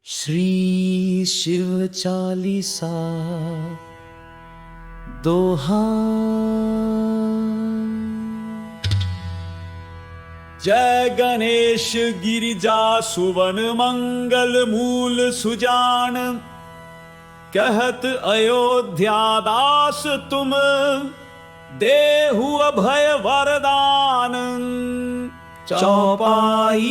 श्री शिव चालीसा दोहा। जय गणेश गिरिजा सुवन मंगल मूल सुजान, कहत अयोध्या दास तुम देहु अभय वरदान। चौपाई।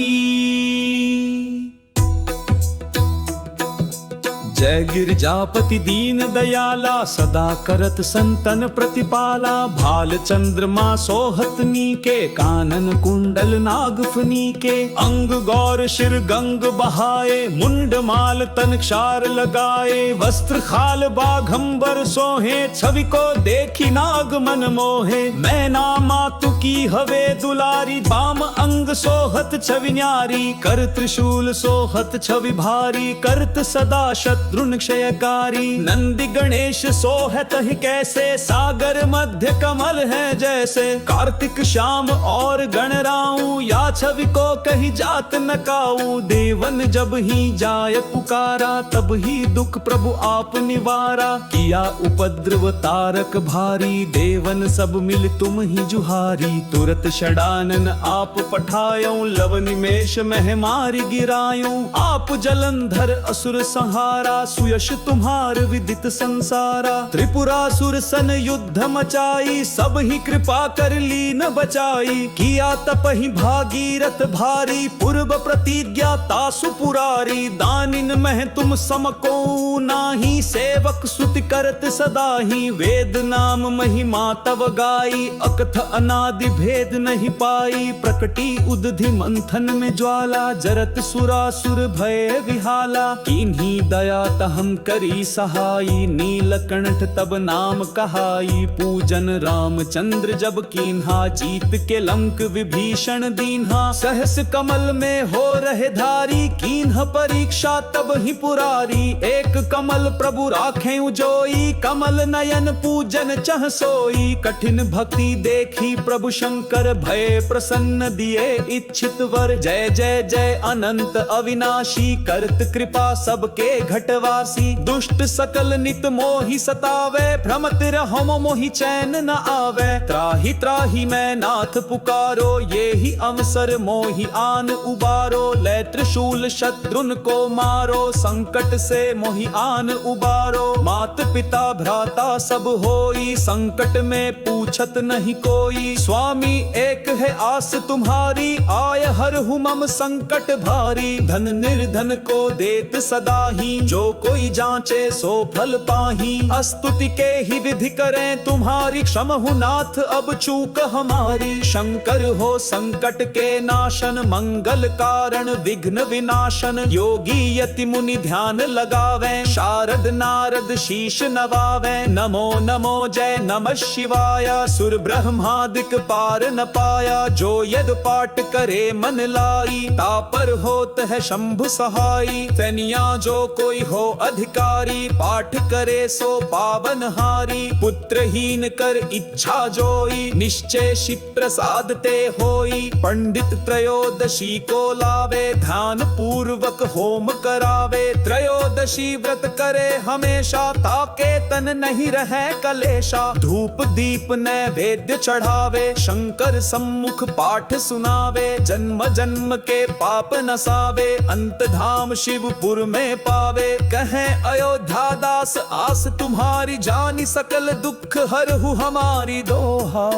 जय गिरजापति दीन दयाला, सदा करत संतन प्रतिपाला। भाल चंद्रमा सोहतनी के, कानन कुंडल नागफनी के। अंग गौर शिर गंग बहाए, मुंड माल तन क्षार लगाए। वस्त्र खाल बाघंबर सोहे, छवि को देखी नाग मन मोहे। मैना मातु की हवे दुलारी, बाम अंग सोहत छवि न्यारी। कर त्रिशूल सोहत छवि भारी, करत सदा शत्रुन क्षयकारी। नंदी गणेश सोहत ही कैसे, सागर मध्य कमल है जैसे। कार्तिक श्याम और गणराऊ, या छवि को कही जात न काऊ। देवन जब ही जाय पुकारा, तब ही दुख प्रभु आप निवारा। किया उपद्रव तारक भारी, देवन सब मिल तुम ही जुहारी। तुरत षडानन आप पठायो, लव निमेष मह मारी गिरायो। आप जलंधर असुर संहारा, सुयश तुम्हार विदित संसारा। त्रिपुरासुर सन युद्ध मचाई, सब ही कृपा कर लीन बचाई। किया तपहि भागीरथ भारी, पूर्व प्रतिज्ञा तासु पुरारी। दानिन मह तुम समको नाही, सेवक स्तुति करत सदा ही। वेद नाम महिमा तव गाई, अकथ अनादि भेद नहीं पाई। प्रकटी उदधि मंथन में ज्वाला, जरत सुरासुर भय विहाला। किन्हीं दया तहम करी सहाई, नीलकंठ तब नाम कहाई। पूजन रामचंद्र जब कीन्हा, जीत के लंक विभीषण दीन्हा। सहस कमल में हो रहे धारी, कीन्ह परीक्षा तब ही पुरारी। एक कमल प्रभु राखें उजोई, कमल नयन पूजन चह सोई। कठिन भक्ति देखी प्रभु शंकर, भय प्रसन्न दिए इच्छित वर। जय जय जय अनंत अविनाशी, करत कृपा सबके घटवासी। दुष्ट सकल नित मोहि सतावे, भ्रमत रहो मोहि चैन न आवे। त्राहि त्राहि मैं नाथ पुकारो, ये ही अवसर मोहि आन उबारो। लै त्रिशूल शत्रुन को मारो, संकट से मोहि आन उबारो। मात पिता भ्राता सब होई, संकट में पूछत नहीं कोई। स्वामी एक है आस तुम्हारी, आय हरहु मम संकट भारी। धन निर्धन को देत सदा ही, जो कोई जांचे सो फल पाही। स्तुति के ही विधि करें तुम्हारी, क्षमहु नाथ अब चूक हमारी। शंकर हो संकट के नाशन, मंगल कारण विघ्न विनाशन। योगी यति मुनि ध्यान लगावे, शारद नारद शीश नवावे। नमो नमो जय नमः शिवाय, सुर ब्रह्मादिक पार न पाया। जो यद पाठ करे मन लाई, तापर होत है शंभु सहाई। तनिया जो कोई हो अधिकारी, पाठ करे सो पावन हारी। पुत्रहीन कर इच्छा जोई, निश्चय शिव प्रसाद ते होई। पंडित त्रयोदशी को लावे, ध्यान पूर्वक होम करावे। त्रयोदशी व्रत करे हमेशा, ताके तन नहीं रहे कलेशा। धूप दीप नैवेद्य चढ़ावे, शंकर सम्मुख पाठ सुनावे। जन्म जन्म के पाप नसावे, अंत धाम शिवपुर में पावे। कहे अयोध्या दास आस तुम्हारी, जानी सकल दुख हरहु हमारी। दोहा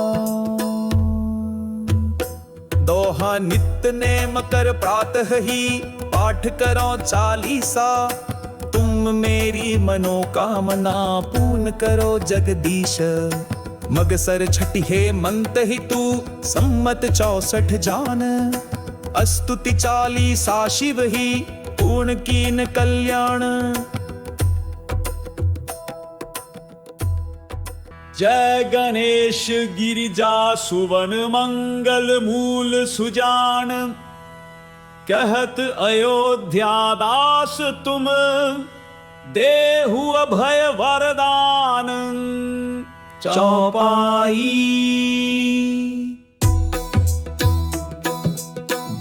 दोहा नित्य नेम कर प्रातः ही, पाठ करो चालीसा। तुम मेरी मनोकामना पूर्ण करो जगदीश। मगसर छठी हे मंत ही तू, सम्मत 64 जान। स्तुति चालीसा शिव ही, पूर्ण कीन कल्याण। जय गणेश गिरिजा सुवन मंगल मूल सुजान, कहत अयोध्या दास तुम देहु अभय वरदान। चौपाई।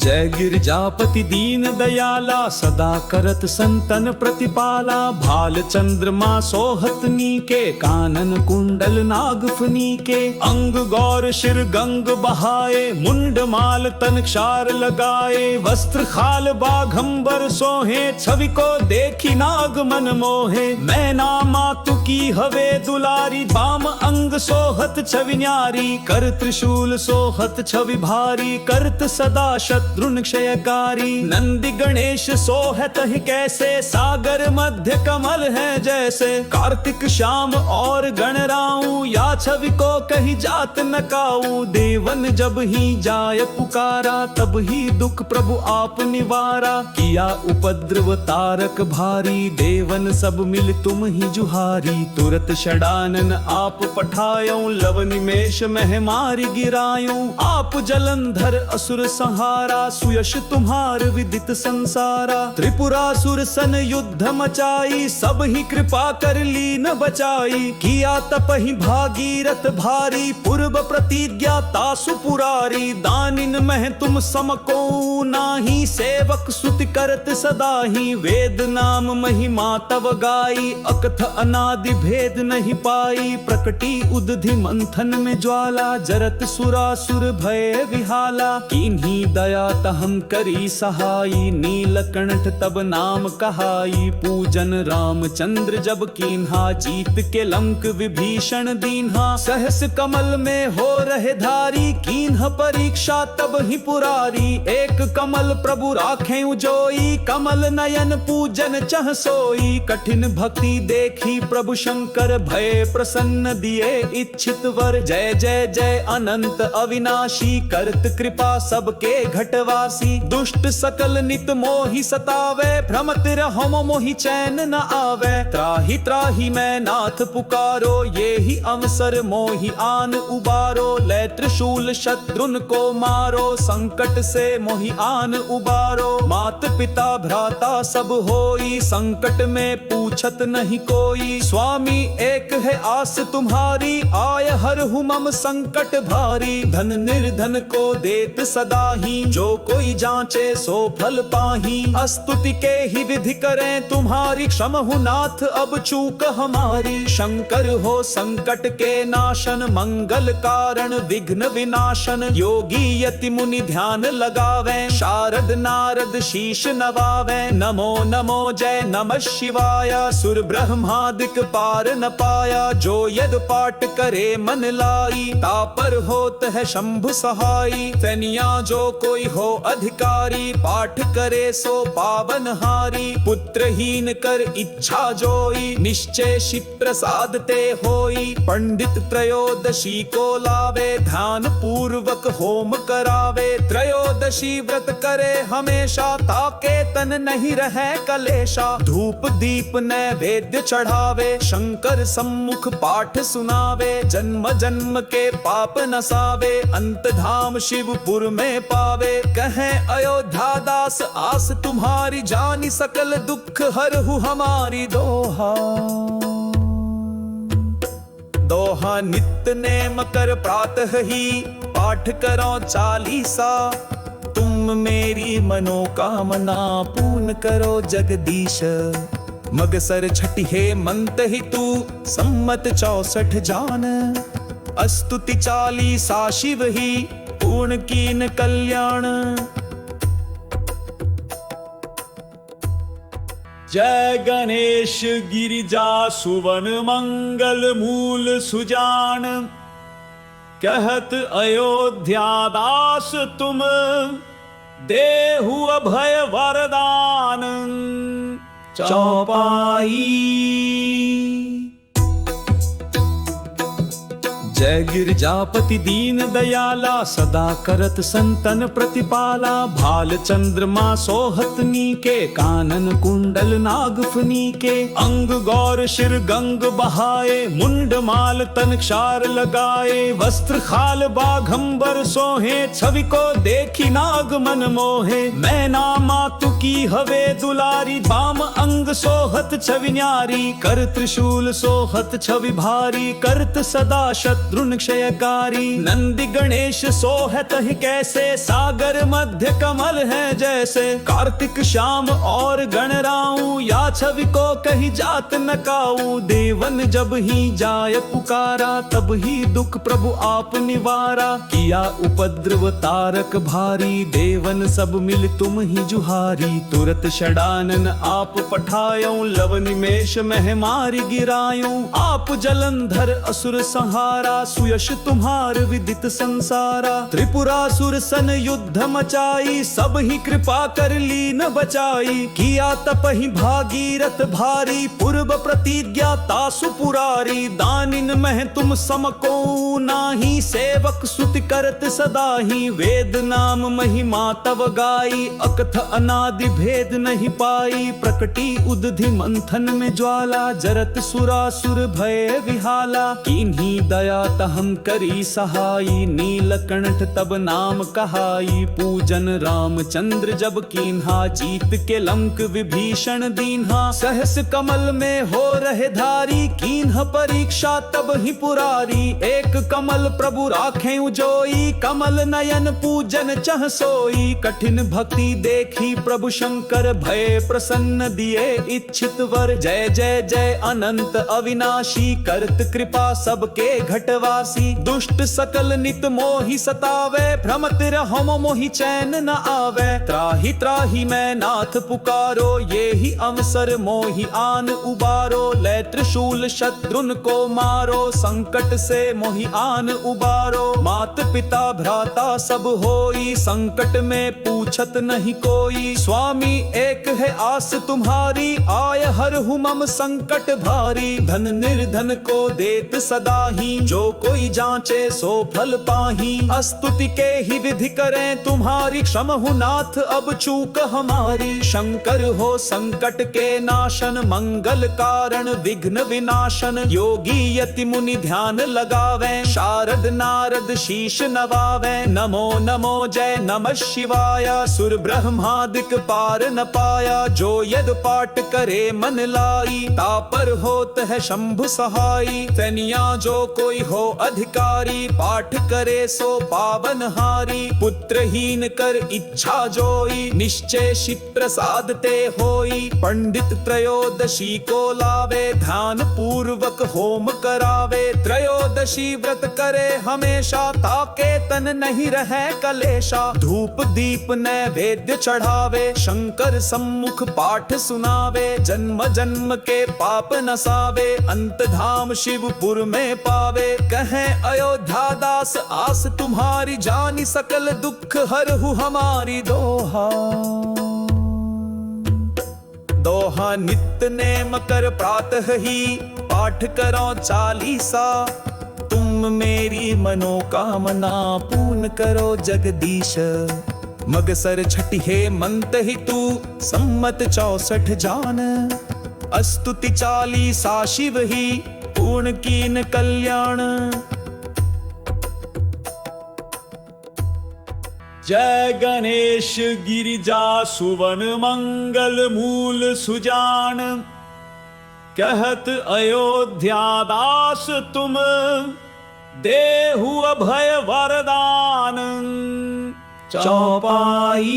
जय गिरजापति दीन दयाला सदा करत संतन प्रतिपाला भाल चंद्रमा सोहत नीके कानन कुंडल नागफनी के अंग गौर शिर गंग बहाए मुंड माल तन क्षार लगाए वस्त्र खाल बाघंबर सोहे छवि को देखी नाग मन मोहे मैना मातु की हवे दुलारी बाम अंग सोहत छवि न्यारी कर त्रिशूल सोहत छवि भारी करत सदा शत्रुन क्षयकारी नंदी गणेश सोहत ही कैसे सागर मध्य कमल है जैसे कार्तिक श्याम और गणराऊ या छवि को कहीं जात न काऊ देवन जब ही जाय पुकारा तब ही दुख प्रभु आप निवारा किया उपद्रव तारक भारी देवन सब मिल तुम ही जुहारी तुरत षडानन आप पठायो लव निमेष मह मारी गिरायो आप जलंधर असुर संहारा सुयश तुम्हार विदित संसारा त्रिपुरासुर सन युद्ध मचाई सब ही कृपा कर ली न बचाई किया तप ही भागीरथ भारी पूर्व प्रतिज्ञा तासु पुरारी दानिन मह तुम समको नाही सेवक सुति करत सदा ही वेद नाम महिमा तव गाई अकथ अनादि भेद नहीं पाई प्रकटी उदधि मंथन में ज्वाला जरत सुरासुर भय विहाला किन्हीं दया तहम करी सहाई नीलकंठ तब नाम कहाई पूजन रामचंद्र जब कीन्हा जीत के लंक विभीषण दीन्हा सहस कमल में हो रहे धारी कीन्ह परीक्षा तब ही पुरारी एक कमल प्रभु राखें उजोई कमल नयन पूजन चह सोई कठिन भक्ति देखी प्रभु शंकर भय प्रसन्न दिए इच्छित वर जय जय जय अनंत अविनाशी करत कृपा सबके घटवासी दुष्ट सकल नित मोहि सतावे भ्रमत रहो मोहि चैन न आवे त्राहि त्राहि मैं नाथ पुकारो ये ही अवसर मोहि आन उबारो ले त्रिशूल शत्रुन को मारो संकट से मोहि आन उबारो मात पिता भ्राता सब होई संकट में पूछत नहीं कोई स्वामी एक है आस तुम्हारी आय हर हूँ मम संकट भारी धन निर्धन को देत सदा ही जो कोई जांचे सो फल पाही स्तुति के ही विधि करें तुम्हारी क्षम हूँ नाथ अब चूक हमारी शंकर हो संकट के नाशन मंगल कारण विघ्न विनाशन योगी यति मुनि ध्यान लगावे शारद नारद शीश नवावे नमो नमो जय नमः शिवाय सुर ब्रह्मादिक पार न पाया जो यद पाठ करे मन लाई तापर होत है शंभु सहाई तनिया जो कोई हो अधिकारी पाठ करे सो पावन हारी पुत्रहीन कर इच्छा जोई निश्चय शिव प्रसाद ते होई पंडित त्रयोदशी को लावे ध्यान पूर्वक होम करावे त्रयोदशी व्रत करे हमेशा ताके तन नहीं रहे कलेशा धूप दीप नैवेद्य चढ़ावे शंकर सम्मुख पाठ सुनावे जन्म जन्म के पाप नसावे अंत धाम शिवपुर में पावे कहे अयोध्या दास आस तुम्हारी जानी सकल दुख हरहु हमारी दोहा दोहा नित्य नेम कर प्रातः ही पाठ करो चालीसा तुम मेरी मनोकामना पूर्ण करो जगदीश मगसर छठी हे मंत ही तू सम्मत 64 जान स्तुति चालीसा शिव ही पूर्ण कीन कल्याण जय गणेश गिरिजा सुवन मंगल मूल सुजान कहत अयोध्या दास तुम देहु अभय वरदान चौपाई जय गिरजापति दीन दयाला सदा करत संतन प्रतिपाला भाल चंद्रमा सोहत नीके कानन कुंडल नागफनी के अंग गौर शिर गंग बहाए मुंड माल तन क्षार लगाए वस्त्र खाल बाघंबर सोहे छवि को देखी नाग मन मोहे मैना मातु की हवे दुलारी बाम अंग सोहत छवि न्यारी कर त्रिशूल सोहत छवि भारी करत सदा शत्रु शत्रुन क्षयकारी। नंदी गणेश सोहत ही कैसे, सागर मध्य कमल है जैसे। कार्तिक श्याम और गणराऊ, या छवि को कही जात न काऊ। देवन जब ही जाय पुकारा, तब ही दुख प्रभु आप निवारा। किया उपद्रव तारक भारी, देवन सब मिल तुम ही जुहारी। तुरत षडानन आप पठायो, लव निमेष मह मारि गिरायो। आप जलंधर असुर संहारा, सुयश तुम्हार विदित संसारा। त्रिपुरासुर सन युद्ध मचाई, सब ही कृपा कर लीन बचाई। किया तप ही भागीरथ भारी, पूर्व प्रतिज्ञा तासु पुरारी। दानिन मह तुम समको नाही, सेवक स्तुति करत सदा ही। वेद नाम महिमा तव गाई, अकथ अनादि भेद नहीं पाई। प्रकटी उदधि मंथन में ज्वाला, जरत सुरासुर भय विहाला। किन्हीं दया तहम करी सहाई, नीलकंठ तब नाम कहाई। पूजन रामचंद्र जब कीन्हा, जीत के लंक विभीषण दीन्हा। सहस कमल में हो रहे धारी, कीन्ह परीक्षा तब ही पुरारी। एक कमल प्रभु राखें उजोई, कमल नयन पूजन चह सोई। कठिन भक्ति देखी प्रभु शंकर, भय प्रसन्न दिए इच्छित वर। जय जय जय अनंत अविनाशी, करत कृपा सबके घटवासी। दुष्ट सकल नित मोहि सतावे, भ्रमत रहो मोहि चैन न आवे। त्राहि त्राहि मैं नाथ पुकारो, ये ही अवसर मोहि आन उबारो। लै त्रिशूल शत्रुन को मारो, संकट से मोहि आन उबारो। मात पिता भ्राता सब होई, संकट में पूछत नहीं कोई। स्वामी एक है आस तुम्हारी, आय हर मम संकट भारी। धन निर्धन को देत सदा ही, जो कोई जांचे सो फल पाही। स्तुति के ही विधि करें तुम्हारी, क्षमहु नाथ अब चूक हमारी। शंकर हो संकट के नाशन, मंगल कारण विघ्न विनाशन। योगी यति मुनि ध्यान लगावे, शारद नारद शीश नवावे। नमो नमो जय नमः शिवाय, सुर ब्रह्मादिक पार न पाया। जो यद पाठ करे मन लाई, तापर होत है शंभु सहाई। तनिया जो कोई हो अधिकारी, पाठ करे सो पावन हारी। पुत्रहीन कर इच्छा जोई, निश्चय शिव प्रसाद ते होई। पंडित त्रयोदशी को लावे, ध्यान पूर्वक होम करावे। त्रयोदशी व्रत करे हमेशा, ताके तन नहीं रहे कलेशा। धूप दीप नैवेद्य चढ़ावे, शंकर सम्मुख पाठ सुनावे। जन्म जन्म के पाप नसावे, अंत धाम शिवपुर में पावे। कहे अयोध्या दास आस तुम्हारी, जानी सकल दुख हरहु हमारी। दोहा दोहा नित्य नेम कर प्रातः ही, पाठ करो चालीसा। तुम मेरी मनोकामना पूर्ण करो जगदीश। मगसर छठी हे मंत ही तू, सम्मत 64 जान। स्तुति चालीसा शिव ही, पूर्ण कीन कल्याण। जय गणेश गिरिजा सुवन, मंगल मूल सुजान। कहत अयोध्या दास तुम, देहु अभय वरदान। चौपाई।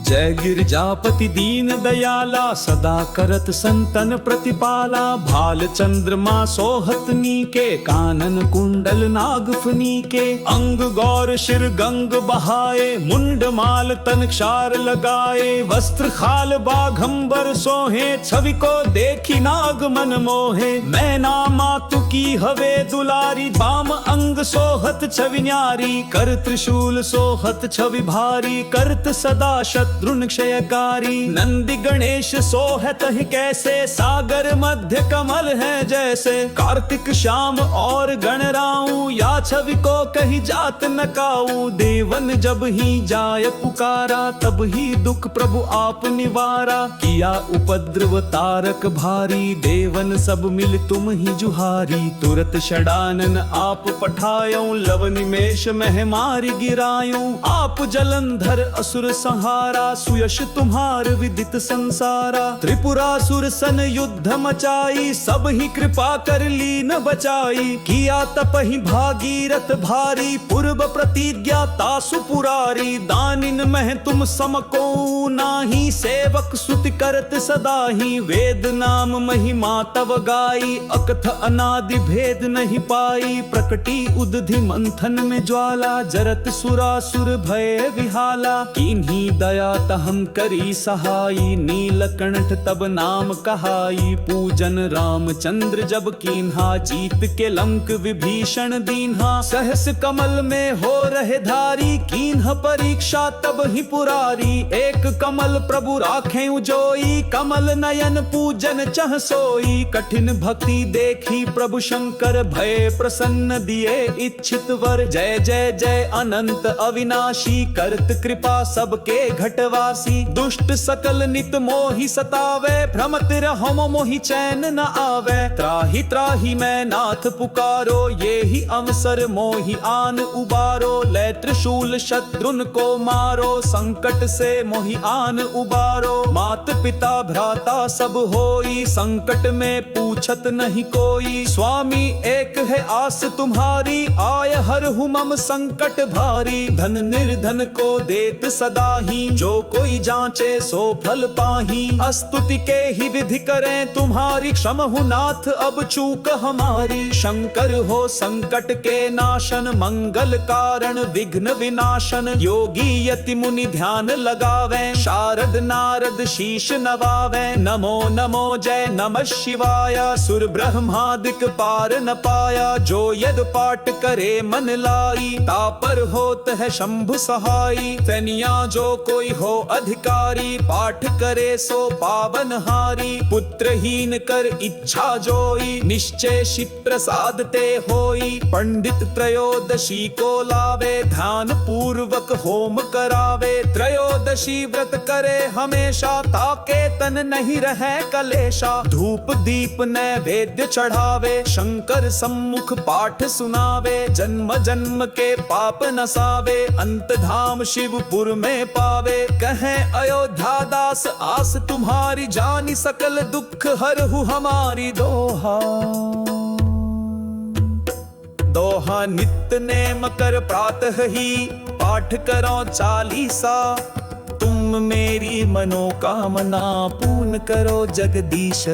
जय गिरजापति दीन दयाला, सदा करत संतन प्रतिपाला। भाल चंद्रमा सोहत नीके, कानन कुंडल नागफनी के। अंग गौर शिर गंग बहाए, मुंड माल तन क्षार लगाए। वस्त्र खाल बाघंबर सोहे, छवि को देखी नाग मन मोहे। मैना मातु की हवे दुलारी, बाम अंग सोहत छवि न्यारी। कर त्रिशूल सोहत छवि भारी, करत सदा शत्रुन क्षयकारी। नंदी गणेश सोहत ही कैसे, सागर मध्य कमल है जैसे। कार्तिक श्याम और गणराऊ, या छवि को कही जात न काऊ। देवन जब ही जाय पुकारा, तब ही दुख प्रभु आप निवारा। किया उपद्रव तारक भारी, देवन सब मिल तुम ही जुहारी। तुरत षडानन आप पठायो, लव निमेष मह मारि गिरायो। आप जलंधर असुर संहारा, सुयश तुम्हार विदित संसारा। त्रिपुरासुर सन युद्ध मचाई, सब ही कृपा कर लीन बचाई। किया तपहि भागीरथ भारी, पूर्व प्रतिज्ञा तासु पुरारी। दानिन मह तुम समको नाही, सेवक स्तुति करत सदा ही। वेद नाम महिमा तव गाई, अकथ अनादि भेद नहीं पाई। प्रकटी उदधि मंथन में ज्वाला, जरत सुरासुर भय विहाला। किन्हीं दया तहम करी सहाई, नीलकंठ तब नाम कहाई। पूजन रामचंद्र जब कीन्हा, जीत के लंक विभीषण दीन्हा। सहस कमल में हो रहे धारी, कीन्ह परीक्षा तब ही पुरारी। एक कमल प्रभु राखें उजोई, कमल नयन पूजन चह सोई। कठिन भक्ति देखी प्रभु शंकर, भय प्रसन्न दिए इच्छित वर। जय जय जय अनंत अविनाशी, करत कृपा सबके घटवासी। दुष्ट सकल नित मोहि सतावे, भ्रमत रहम मोहि चैन न आवे। त्राहि त्राहि मैं नाथ पुकारो, ये ही अवसर मोहि आन उबारो। लै त्रिशूल शत्रुन को मारो, संकट से मोहि आन उबारो। मात पिता भ्राता सब होई, संकट में पूछत नहीं कोई। स्वामी एक है आस तुम्हारी, आय हर मम संकट भारी। धन निर्धन को देत सदा ही, जो कोई जांचे सो फल पाही। स्तुति के ही विधि करें तुम्हारी, क्षमहु नाथ अब चूक हमारी। शंकर हो संकट के नाशन, मंगल कारण विघ्न विनाशन। योगी यति मुनि ध्यान लगावे, शारद नारद शीश नवावे। नमो नमो जय नमः शिवाय, सुर ब्रह्मादिक पार न पाया। जो यद पाठ करे मन लाई, तापर होत है शंभु सहाई। तनिया जो कोई हो अधिकारी, पाठ करे सो पावन हारी। पुत्रहीन कर इच्छा जोई, निश्चय शिव प्रसाद ते होई। पंडित त्रयोदशी को लावे, ध्यान पूर्वक होम करावे। त्रयोदशी व्रत करे हमेशा, ताके तन नहीं रहे कलेशा। धूप दीप नैवेद्य चढ़ावे, शंकर सम्मुख पाठ सुनावे। जन्म जन्म के पाप नसावे, अंत धाम शिवपुर में पावे। कहे अयोध्या दास आस तुम्हारी, जानी सकल दुख हरहु हमारी। दोहा दोहा नित्य नेम कर प्रातः ही, पाठ करो चालीसा। तुम मेरी मनोकामना पूर्ण करो जगदीश।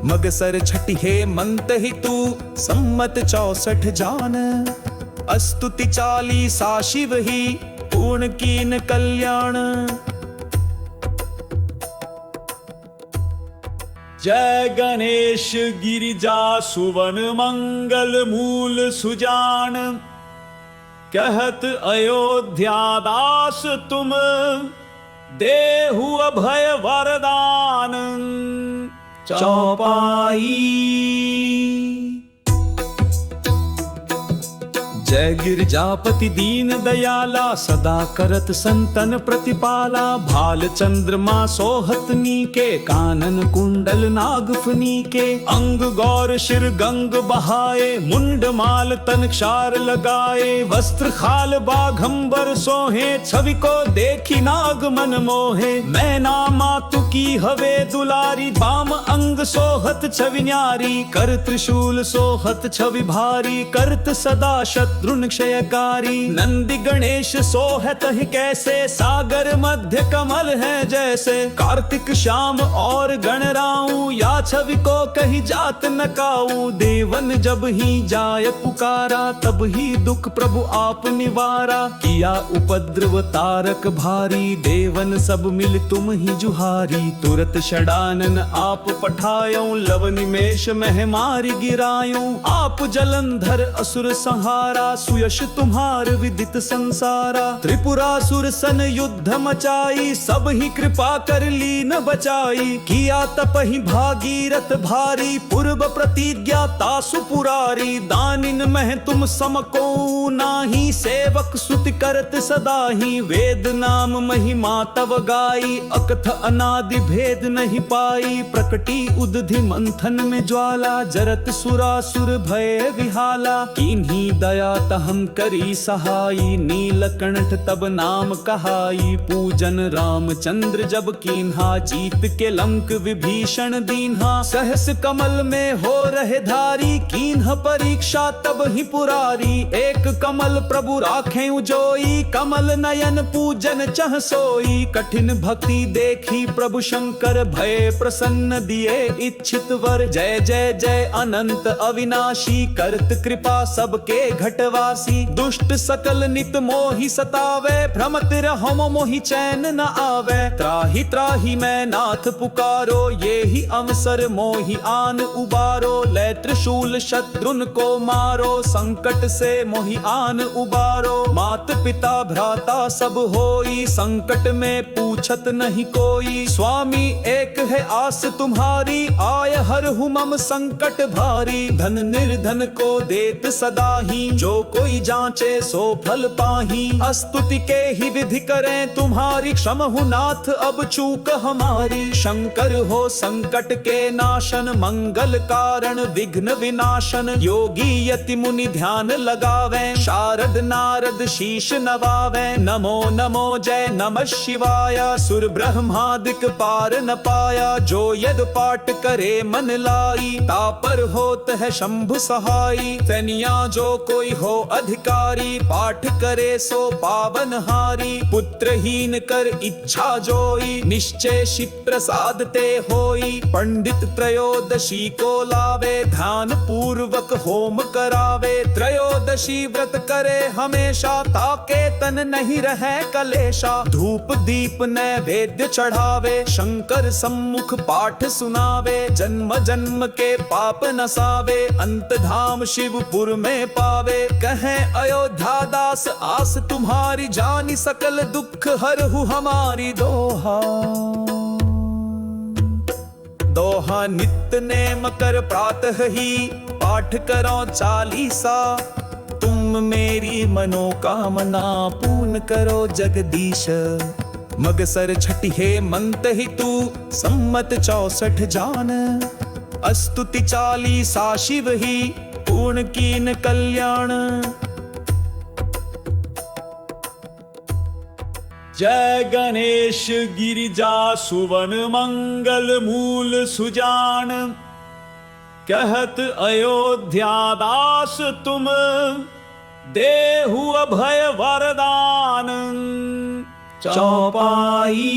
मगसर छठी हे मंत ही तू, सम्मत 64 जान। स्तुति चालीसा शिव ही, पूर्ण कीन कल्याण। जय गणेश गिरिजा सुवन, मंगल मूल सुजान। कहत अयोध्या दास तुम, देहु अभय वरदान। चौपाई जय गिरजापति दीन दयाला, सदा करत संतन प्रतिपाला। भाल चंद्रमा सोहत नीके, कानन कुंडल नागफनी के। अंग गौर शिर गंग बहाए, मुंड माल तन क्षार लगाए। वस्त्र खाल बाघंबर सोहे, छवि को देखी नाग मन मोहे। मैना मातु की हवे दुलारी, बाम अंग सोहत छवि न्यारी। कर त्रिशूल सोहत छवि भारी, करत सदा शत्रु क्षयकारी। नंदी गणेश सोहत ही कैसे, सागर मध्य कमल है जैसे। कार्तिक श्याम और गणराऊ, या छवि को कही जात न काऊ। देवन जब ही जाय पुकारा, तब ही दुख प्रभु आप निवारा। किया उपद्रव तारक भारी, देवन सब मिल तुम ही जुहारी। तुरत षडानन आप पठायो, लव निमेष मह मारी गिरायो। आप जलंधर असुर संहारा, सुयश तुम्हार विदित संसारा। त्रिपुरासुर सन युद्ध मचाई, सब ही कृपा कर लीन बचाई। किया तपहि भागीरथ भारी, पूर्व प्रतिज्ञा तासु पुरारी। दानिन मह तुम समको नाही, सेवक स्तुति करत सदा ही। वेद नाम महिमा तव गाई, अकथ अनादि भेद नहीं पाई। प्रकटी उदधि मंथन में ज्वाला, जरत सुरासुर भय विहाला। किन्हीं दया तहम करी सहाई, नीलकंठ तब नाम कहाई। पूजन रामचंद्र जब कीन्हा, जीत के लंक विभीषण दीन्हा। सहस कमल में हो रहे धारी, कीन्ह परीक्षा तब ही पुरारी। एक कमल प्रभु राखें उजोई, कमल नयन पूजन चह सोई। कठिन भक्ति देखी प्रभु शंकर, भय प्रसन्न दिए इच्छित वर। जय जय जय अनंत अविनाशी, करत कृपा सबके घटवासी। दुष्ट सकल नित मोहि सतावे, भ्रमत रहो मोहि चैन न आवे। त्राहि त्राहि मैं नाथ पुकारो, ये ही अवसर मोहि आन उबारो। लै त्रिशूल शत्रुन को मारो, संकट से मोहि आन उबारो। मात पिता भ्राता सब होई, संकट में पूछत नहीं कोई। स्वामी एक है आस तुम्हारी, आय हर मम संकट भारी। धन निर्धन को देत सदा ही, जो कोई जांचे सो फल पाही। स्तुति के ही विधि करें तुम्हारी, क्षमहु नाथ अब चूक हमारी। शंकर हो संकट के नाशन, मंगल कारण विघ्न विनाशन। योगी यति मुनि ध्यान लगावे, शारद नारद शीश नवावे। नमो नमो जय नमः शिवाय, सुर ब्रह्मादिक पार न पाया। जो यद पाठ करे मन लाई, तापर होत है शंभु सहाई। तनिया जो कोई हो अधिकारी, पाठ करे सो पावन हारी। पुत्रहीन कर इच्छा जोई, निश्चय शिव प्रसाद ते होई। पंडित त्रयोदशी को लावे, ध्यान पूर्वक होम करावे। त्रयोदशी व्रत करे हमेशा, ताके तन नहीं रहे कलेशा। धूप दीप नैवेद्य चढ़ावे, शंकर सम्मुख पाठ सुनावे। जन्म जन्म के पाप नसावे, अंत धाम शिवपुर में पावे। कहे अयोध्या दास आस तुम्हारी, जानी सकल दुख हरहु हमारी। दोहा दोहा नित्य नेम कर प्रातः ही, पाठ करो चालीसा। तुम मेरी मनोकामना पूर्ण करो जगदीश। मगसर छठी हे मंत ही तू, सम्मत 64 जान। स्तुति चालीसा शिव ही, पूर्ण कीन कल्याण। जय गणेश गिरिजा सुवन, मंगल मूल सुजान। कहत अयोध्या दास तुम, देहु अभय वरदान। चौपाई।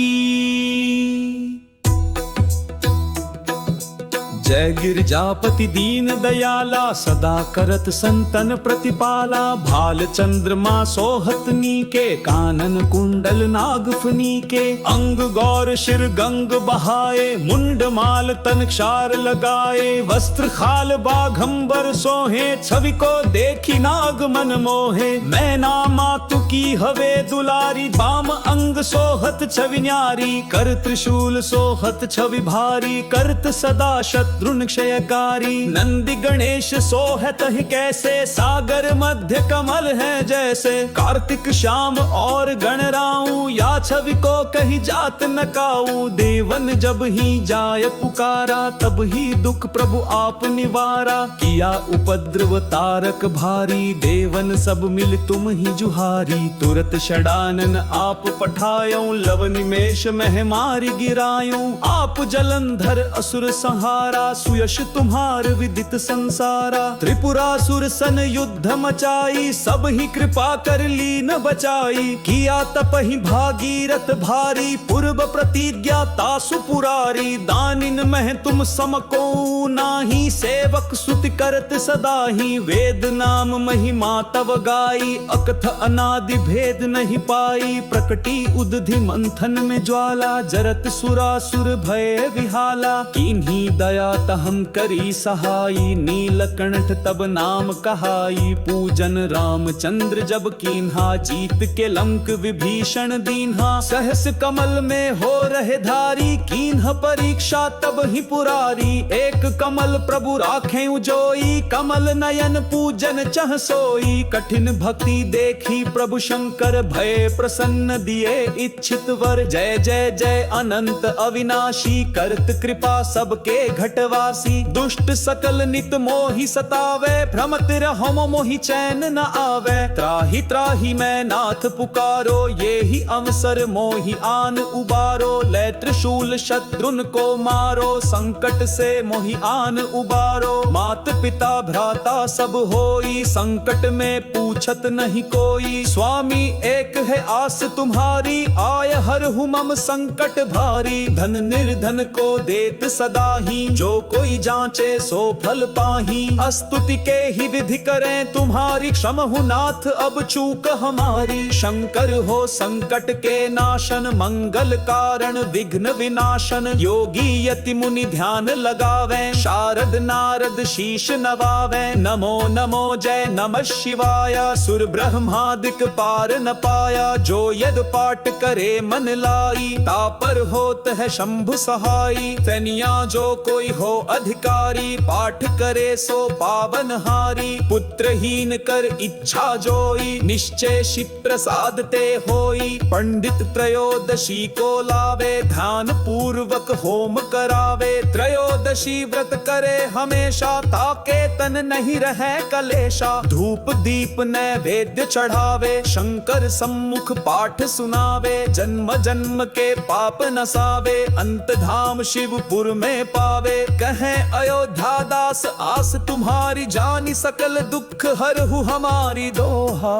जय गिरजापति दीन दयाला, सदा करत संतन प्रतिपाला। भाल चंद्रमा सोहत नीके, कानन कुंडल नागफनी के। अंग गौर शिर गंग बहाए, मुंड माल तन क्षार लगाए। वस्त्र खाल बाघंबर सोहे, छवि को देखी नाग मन मोहे। मैना मातु की हवे दुलारी, बाम अंग सोहत छवि न्यारी। कर त्रिशूल सोहत छवि भारी, करत सदा शत्रुन क्षयकारी। नंदी गणेश सोहत ही कैसे, सागर मध्य कमल है जैसे। कार्तिक श्याम और गणराऊ, या छवि को कहीं जात न काऊ। देवन जब ही जाय पुकारा, तब ही दुख प्रभु आप निवारा। किया उपद्रव तारक भारी, देवन सब मिल तुम ही जुहारी। तुरत षडानन आप पठायो, लव निमेष मह मारी गिरायो। आप जलंधर असुर संहारा, सुयश तुम्हार विदित संसारा। त्रिपुरासुर सन युद्ध मचाई, सब ही कृपा कर लीन बचाई। किया तपहि भागीरथ भारी, पूर्व प्रतिज्ञा तासु पुरारी। दानिन मह तुम समको नाही, सेवक सुति करत सदा ही। वेद नाम महिमा तव गाई, अकथ अनादि भेद नहीं पाई। प्रकटी उदधि मंथन में ज्वाला, जरत सुरासुर भय विहाला। किन्हीं दया तहम करी सहाई, नीलकंठ तब नाम कहाई। पूजन रामचंद्र जब कीन्हा, जीत के लंक विभीषण दीन्हा। सहस कमल में हो रहे धारी, कीन्ह परीक्षा तब ही पुरारी। एक कमल प्रभु राखें उजोई, कमल नयन पूजन चह सोई। कठिन भक्ति देखी प्रभु शंकर, भय प्रसन्न दिए इच्छित वर। जय जय जय अनंत अविनाशी, करत कृपा सबके घट घटवासी। दुष्ट सकल नित मोहि सतावे, भ्रमत रहो मोहि चैन न आवे। त्राहि त्राहि मैं नाथ पुकारो, ये ही अवसर मोहि आन उबारो। ले त्रिशूल शत्रुन को मारो, संकट से मोहि आन उबारो। मात पिता भ्राता सब होई, संकट में पूछत नहीं कोई। स्वामी एक है आस तुम्हारी, आय हरहु मम संकट भारी। धन निर्धन को देत सदा ही, जो कोई जांचे सो फल पाही। स्तुति के ही विधि करें तुम्हारी, क्षमहु नाथ अब चूक हमारी। शंकर हो संकट के नाशन, मंगल कारण विघ्न विनाशन। योगी यति मुनि ध्यान लगावे, शारद नारद शीश नवावे। नमो नमो जय नमः शिवाय, सुर ब्रह्मादिक पार न पाया। जो यद पाठ करे मन लाई, तापर होत है शंभु सहाई। तनिया जो कोई हो अधिकारी, पाठ करे सो पावन हारी। पुत्रहीन कर इच्छा जोई, निश्चय शिव प्रसाद ते होई। पंडित त्रयोदशी को लावे, ध्यान पूर्वक होम करावे। त्रयोदशी व्रत करे हमेशा, ताके तन नहीं रहे कलेशा। धूप दीप नैवेद्य चढ़ावे, शंकर सम्मुख पाठ सुनावे। जन्म जन्म के पाप नसावे, अंत धाम शिवपुर में पावे। कहे अयोध्या दास आस तुम्हारी, जानी सकल दुख हरहु हमारी। दोहा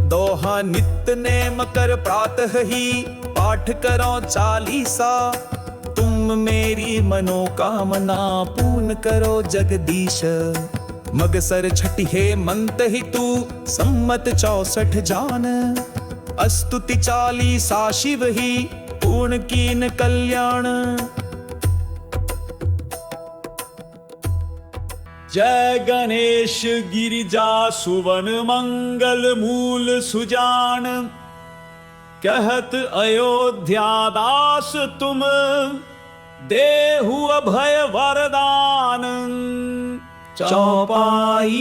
दोहा नित्य नेम कर प्रातः ही, पाठ करो चालीसा। तुम मेरी मनोकामना पूर्ण करो जगदीश। मगसर छठी हे मंत ही तू, सम्मत 64 जान। स्तुति चालीसा शिव ही, पूर्ण कीन कल्याण। जय गणेश गिरिजा सुवन मंगल मूल सुजान। कहत अयोध्या दास तुम, देहु अभय वरदान। चौपाई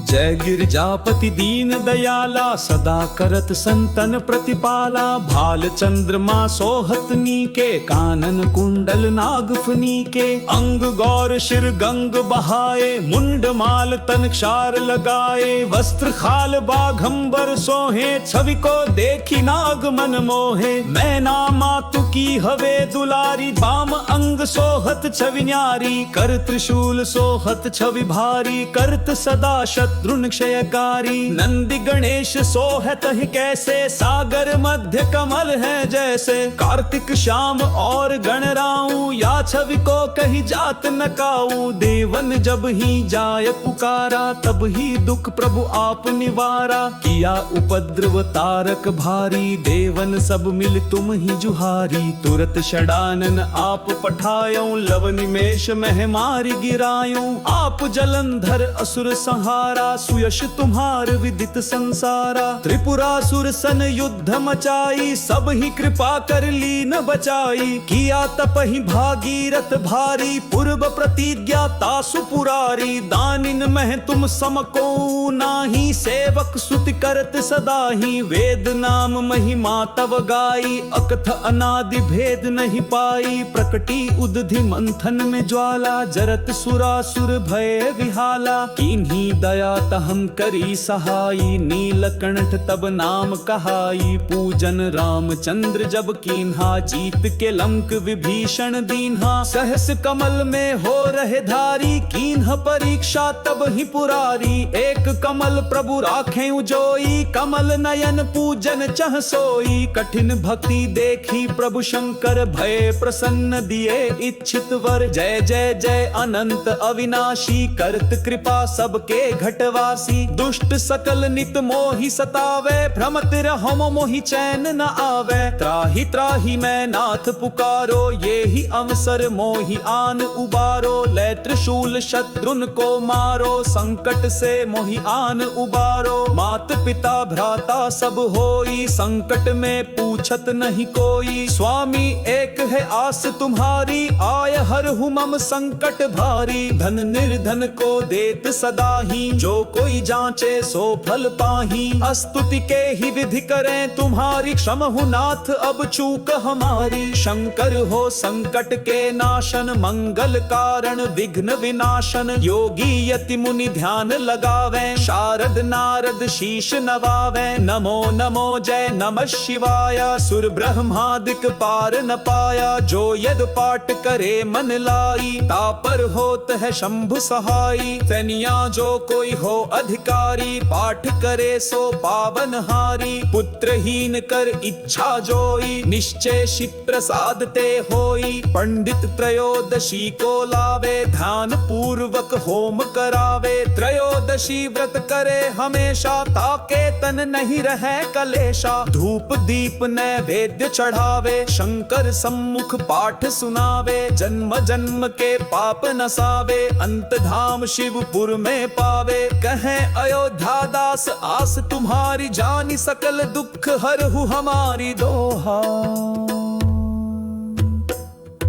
जय गिरजापति दीन दयाला, सदा करत संतन प्रतिपाला। भाल चंद्रमा सोहत नीके, कानन कुंडल नागफनी के। अंग गौर शिर गंग बहाए, मुंड माल तन क्षार लगाए। वस्त्र खाल बाघंबर सोहे, छवि को देखी नाग मन मोहे। मैना मातु की हवे दुलारी, बाम अंग सोहत छवि न्यारी। कर त्रिशूल सोहत छवि भारी, करत सदा शत्रु क्षयकारी। नंदी गणेश सोहत ही कैसे, सागर मध्य कमल है जैसे। कार्तिक श्याम और गणराऊ, या छवि को कही जात न काऊ। देवन जब ही जाय पुकारा, तब ही दुख प्रभु आप निवारा। किया उपद्रव तारक भारी, देवन सब मिल तुम ही जुहारी। तुरत षडानन आप पठायो, लव निमेष मह मारी गिरायो। आप जलंधर असुर संहारा, सुयश तुम्हार विदित संसारा। त्रिपुरासुर सन युद्ध मचाई, सब ही कृपा कर लीन बचाई। किया तप ही भागीरथ भारी, पूर्व प्रतिज्ञा तासु पुरारी। दानिन मह तुम समको नाही, सेवक स्तुति करत सदा ही। वेद नाम महिमा तव गाई, अकथ अनादि भेद नहीं पाई। प्रकटी उदधि मंथन में ज्वाला, जरत सुरासुर भय विहाला। किन्हीं दया तहम करी सहाई, नीलकंठ तब नाम कहाई। पूजन रामचंद्र जब कीन्हा, जीत के लंक विभीषण दीन्हा। सहस कमल में हो रहे धारी, कीन्ह परीक्षा तब ही पुरारी। एक कमल प्रभु राखें उजोई, कमल नयन पूजन चह सोई। कठिन भक्ति देखी प्रभु शंकर, भय प्रसन्न दिए इच्छित वर। जय जय जय अनंत अविनाशी, करत कृपा सबके घटवासी। दुष्ट सकल नित मोहि सतावे, भ्रमत रहो मोहि चैन न आवे। त्राहि त्राहि मैं नाथ पुकारो, ये ही अवसर मोहि आन उबारो। ले त्रिशूल शत्रुन को मारो, संकट से मोहि आन उबारो। मात पिता भ्राता सब होई, संकट में पूछत नहीं कोई। स्वामी एक है आस तुम्हारी, आय हरहु मम संकट भारी। धन निर्धन को देत सदा ही, जो जो कोई जांचे सो फल पाही। स्तुति के ही विधि करें तुम्हारी, क्षमहु नाथ अब चूक हमारी। शंकर हो संकट के नाशन, मंगल कारण विघ्न विनाशन। योगी यति मुनि ध्यान लगावे, शारद नारद शीश नवावे। नमो नमो जय नमः शिवाय, सुर ब्रह्मादिक पार न पाया। जो यद पाठ करे मन लाई, तापर होत है शंभु सहाई। तनिया जो कोई हो अधिकारी, पाठ करे सो पावन हारी। पुत्रहीन कर इच्छा जोई, निश्चय शिव प्रसाद ते होई। पंडित त्रयोदशी को लावे, ध्यान पूर्वक होम करावे। त्रयोदशी व्रत करे हमेशा, ताके तन नहीं रहे कलेशा। धूप दीप नैवेद्य चढ़ावे, शंकर सम्मुख पाठ सुनावे। जन्म जन्म के पाप नसावे, अंत धाम शिवपुर में पावे। कहे अयोध्या दास आस तुम्हारी, जानी सकल दुख हरहु हमारी। दोहा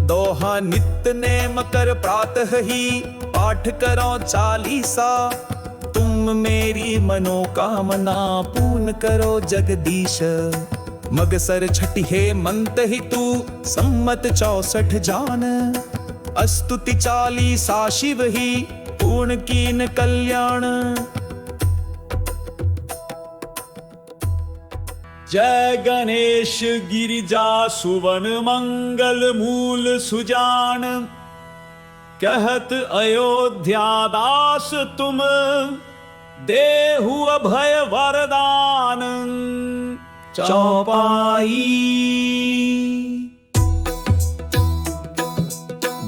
दोहा नित्य नेम कर प्रातः ही, पाठ करो चालीसा। तुम मेरी मनोकामना पूर्ण करो जगदीश। मगसर छठी हे मंत ही तू, सम्मत 64 जान। स्तुति चालीसा शिव ही, पूर्ण कीन कल्याण। जय गणेश गिरिजा सुवन मंगल मूल सुजान। कहत अयोध्या दास तुम, देहु अभय वरदान। चौपाई।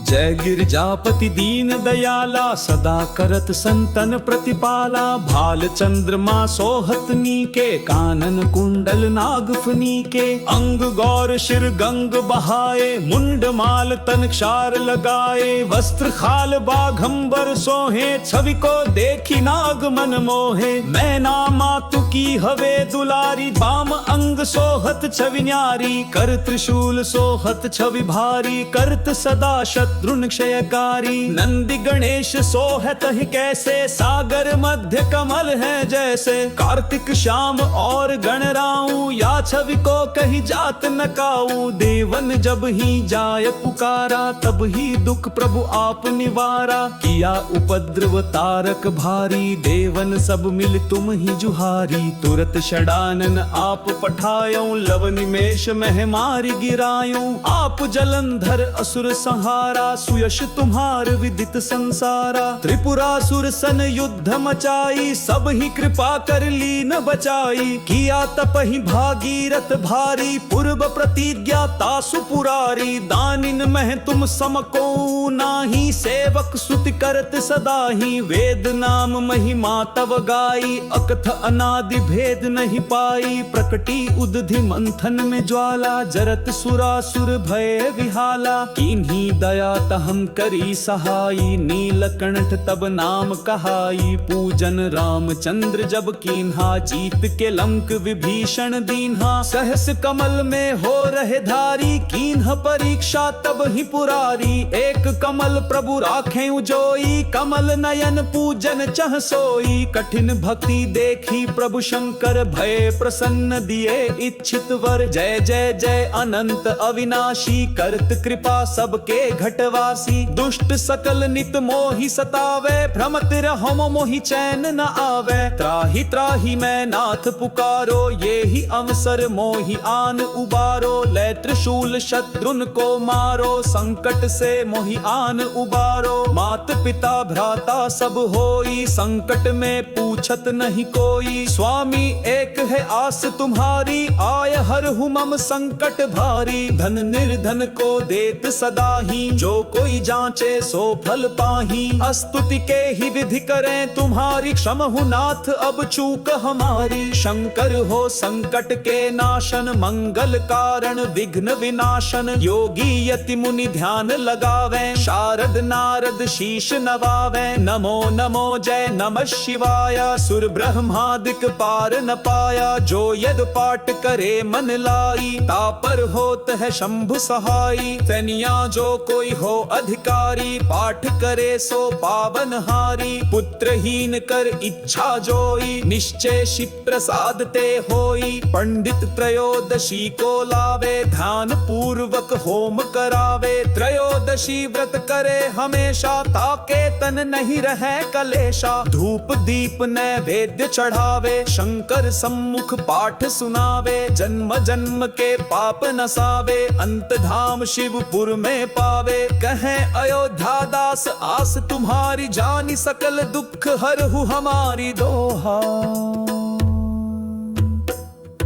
जय गिरजापति दीन दयाला, सदा करत संतन प्रतिपाला। भाल चंद्रमा सोहत नीके, कानन कुंडल नागफनी के। अंग गौर शिर गंग बहाए, मुंड माल तन क्षार लगाए। वस्त्र खाल बाघंबर सोहे, छवि को देखी नाग मन मोहे। मैना मातु की हवे दुलारी, बाम अंग सोहत छवि न्यारी। कर त्रिशूल सोहत छवि भारी, करत सदा शत्रुन क्षयकारी। नंदी गणेश सोहत ही कैसे, सागर मध्य कमल है जैसे। कार्तिक श्याम और गणराऊ, या छवि को कहीं जात न काऊ। देवन जब ही जाय पुकारा, तब ही दुख प्रभु आप निवारा। किया उपद्रव तारक भारी, देवन सब मिल तुम ही जुहारी। तुरत षडानन आप पठायो, लव निमेष मह मारी गिरायो। आप जलंधर असुर संहारा, सुयश तुम्हार विदित संसारा। त्रिपुरासुर सन युद्ध मचाई, सब ही कृपा कर लीन बचाई। किया तपहि भागीरथ भारी, पूर्व प्रतिज्ञा तासु पुरारी। दानिन मह तुम समको नाही, सेवक स्तुति करत सदा ही। वेद नाम महिमा तव गाई, अकथ अनादि भेद नहीं पाई। प्रकटी उदधि मंथन में ज्वाला, जरत सुरासुर भय विहाला। किन्हीं दया तहम करी सहाई, नीलकंठ तब नाम कहाई। पूजन रामचंद्र जब कीन्हा, जीत के लंक विभीषण दीन्हा। सहस कमल में हो रहे धारी, कीन्ह परीक्षा तब ही पुरारी। एक कमल प्रभु राखें उजोई, कमल नयन पूजन चह सोई। कठिन भक्ति देखी प्रभु शंकर, भय प्रसन्न दिए इच्छित वर। जय जय जय अनंत अविनाशी, करत कृपा सबके घटवासी। दुष्ट सकल नित मोहि सतावे, भ्रमत रहो मोहि चैन न आवे। त्राहि त्राहि मैं नाथ पुकारो, ये ही अवसर मोहि आन उबारो। लै त्रिशूल शत्रुन को मारो, संकट से मोहि आन उबारो। मात पिता भ्राता सब होई, संकट में पूछत नहीं कोई। स्वामी एक है आस तुम्हारी, आय हरहु मम संकट भारी। धन निर्धन को देत सदा ही, जो कोई जांचे सो फल पाही। स्तुति के ही विधि करें तुम्हारी, क्षमहु नाथ अब चूक हमारी। शंकर हो संकट के नाशन, मंगल कारण विघ्न विनाशन। योगी यति मुनि ध्यान लगावे, शारद नारद शीश नवावे। नमो नमो जय नमः शिवाय, सुर ब्रह्मादिक पार न पाया। जो यद पाठ करे मन लाई, तापर होत है शंभु सहाई। तनिया जो कोई हो हो अधिकारी, पाठ करे सो पावन हारी। पुत्रहीन कर इच्छा जोई, निश्चय शिव प्रसाद ते होई। पंडित त्रयोदशी को लावे, ध्यान पूर्वक होम करावे। त्रयोदशी व्रत करे हमेशा, ताके तन नहीं रहे कलेशा। धूप दीप नैवेद्य चढ़ावे, शंकर सम्मुख पाठ सुनावे। जन्म जन्म के पाप नसावे, अंत धाम शिवपुर में पावे। कहे अयोध्या दास आस तुम्हारी, जानी सकल दुख हरहु हमारी। दोहा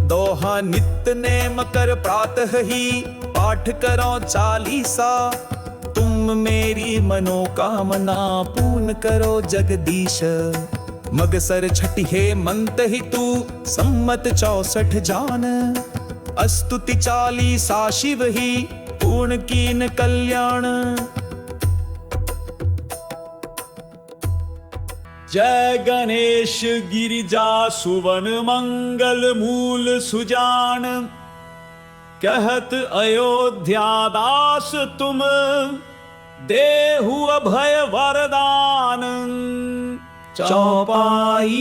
दोहा नित्य नेम कर प्रातः ही, पाठ करो चालीसा। तुम मेरी मनोकामना पूर्ण करो जगदीश। मगसर छठी हेमंत ही तू, सम्मत 64 जान। अस्तुति चालीसा शिव ही, पूर्ण कीन कल्याण। जय गणेश गिरिजा सुवन मंगल मूल सुजान। कहत अयोध्या दास तुम, देहु अभय वरदान। चौपाई।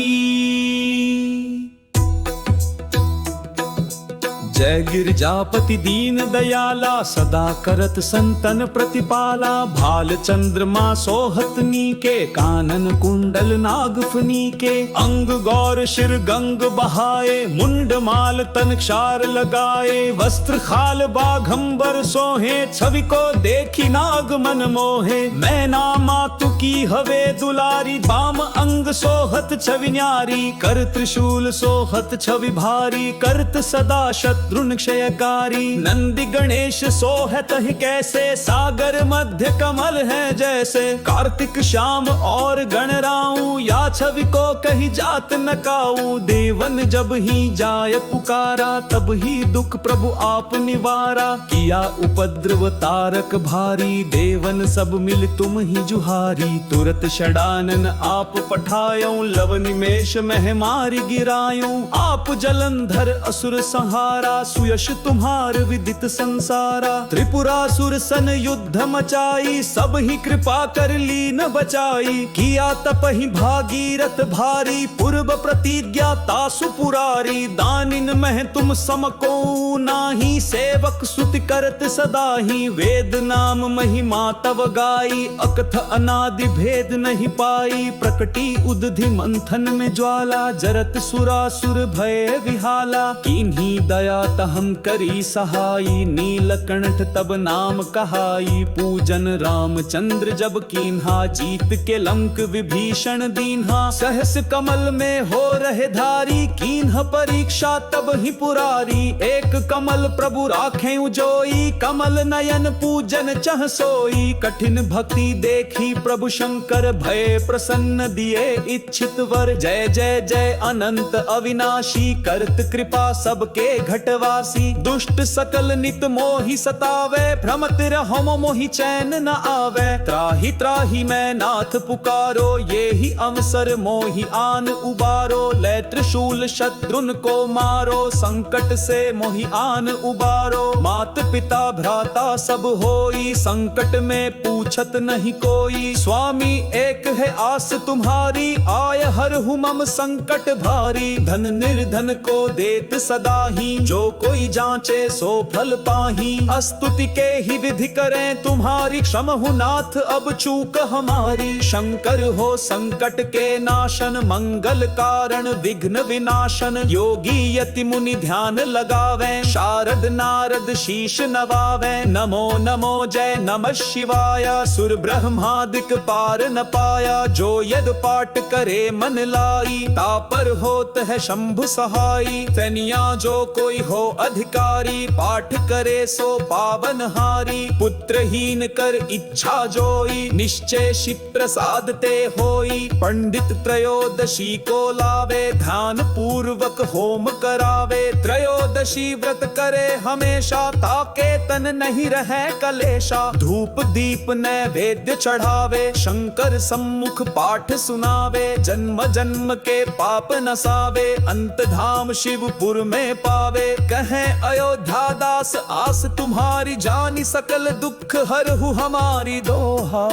जय गिरजापति दीन दयाला, सदा करत संतन प्रतिपाला। भाल चंद्रमा सोहत नीके, कानन कुंडल नागफनी के। अंग गौर शिर गंग बहाए, मुंड माल तन क्षार लगाए। वस्त्र खाल बाघंबर सोहे, छवि को देखी नाग मन मोहे। मैना मातु की हवे दुलारी, बाम अंग सोहत छवि न्यारी। कर त्रिशूल सोहत छवि भारी, करत सदा शत्रुन क्षयकारी। नंदी गणेश सोहत ही कैसे, सागर मध्य कमल है जैसे। कार्तिक श्याम और गणराऊ, या छवि को कही जात न काऊ। देवन जब ही जाय पुकारा, तब ही दुख प्रभु आप निवारा। किया उपद्रव तारक भारी, देवन सब मिल तुम ही जुहारी। तुरत षडानन आप पठायो, लव निमेष मह मारी गिरायो। आप जलंधर असुर संहारा, सुयश तुम्हार विदित संसारा। त्रिपुरासुर सन युद्ध मचाई, सब ही कृपा कर लीन बचाई। किया तप ही भागीरथ भारी, पूर्व प्रतिज्ञा तासु पुरारी। दानिन मह तुम समको नाही, सेवक स्तुति करत सदा ही। वेद नाम महिमा तव गाई, अकथ अनादि भेद नहीं पाई। प्रकटी उदधि मंथन में ज्वाला, जरत सुरासुर भय विहाला। किन्हीं दया तहम करी सहाई, नीलकंठ तब नाम कहाई। पूजन रामचंद्र जब कीन्हा, जीत के लंक विभीषण दीन्हा। सहस कमल में हो रहे धारी, कीन्ह परीक्षा तब ही पुरारी। एक कमल प्रभु राखें उजोई, कमल नयन पूजन चह सोई। कठिन भक्ति देखी प्रभु शंकर, भय प्रसन्न दिए इच्छित वर। जय जय जय अनंत अविनाशी, करत कृपा सबके घटवासी। दुष्ट सकल नित मोहि सतावे, भ्रमत रहो मोहि चैन न आवे। त्राहि त्राहि मैं नाथ पुकारो, ये ही अवसर मोहि आन उबारो। लै त्रिशूल शत्रुन को मारो, संकट से मोहि आन उबारो। मात पिता भ्राता सब होई, संकट में पूछत नहीं कोई। स्वामी एक है आस तुम्हारी, आय हर मम संकट भारी। धन निर्धन को देत सदा ही, जो कोई जांचे सो फल पाही। स्तुति के ही विधि करें तुम्हारी, क्षमहु नाथ अब चूक हमारी। शंकर हो संकट के नाशन, मंगल कारण विघ्न विनाशन। योगी यति मुनि ध्यान लगावे, शारद नारद शीश नवावे। नमो नमो जय नमः शिवाय, सुर ब्रह्मादिक पार न पाया। जो यद पाठ करे मन लाई, तापर होत है शंभु सहाई। तनिया जो कोई हो अधिकारी, पाठ करे सो पावन हारी। पुत्रहीन कर इच्छा जोई, निश्चय शिव प्रसाद ते होई। पंडित त्रयोदशी को लावे, ध्यान पूर्वक होम करावे। त्रयोदशी व्रत करे हमेशा, ताके तन नहीं रहे कलेशा। धूप दीप नैवेद्य चढ़ावे, शंकर सम्मुख पाठ सुनावे। जन्म जन्म के पाप नसावे, अंत धाम शिवपुर में पावे। कहें अयोध्या दास आस तुम्हारी जानी सकल दुख हरहु हमारी दोहा।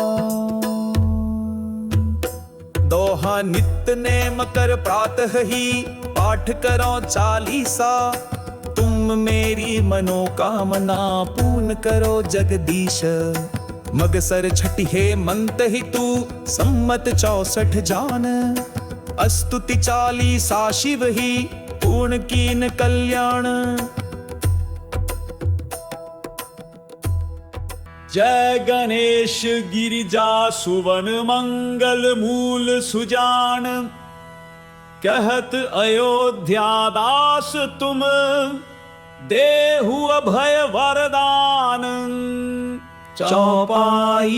दोहा नित्य नेम कर प्रातः ही पाठ करो चालीसा। तुम मेरी मनोकामना पूर्ण करो जगदीश। मगसर छठी हे मंत ही तू सम्मत 64 जान। अस्तुति चालीसा शिव ही पूर्ण कीन कल्याण। जय गणेश गिरिजा सुवन मंगल मूल सुजान। कहत अयोध्या दास तुम देहु अभय वरदान। चौपाई।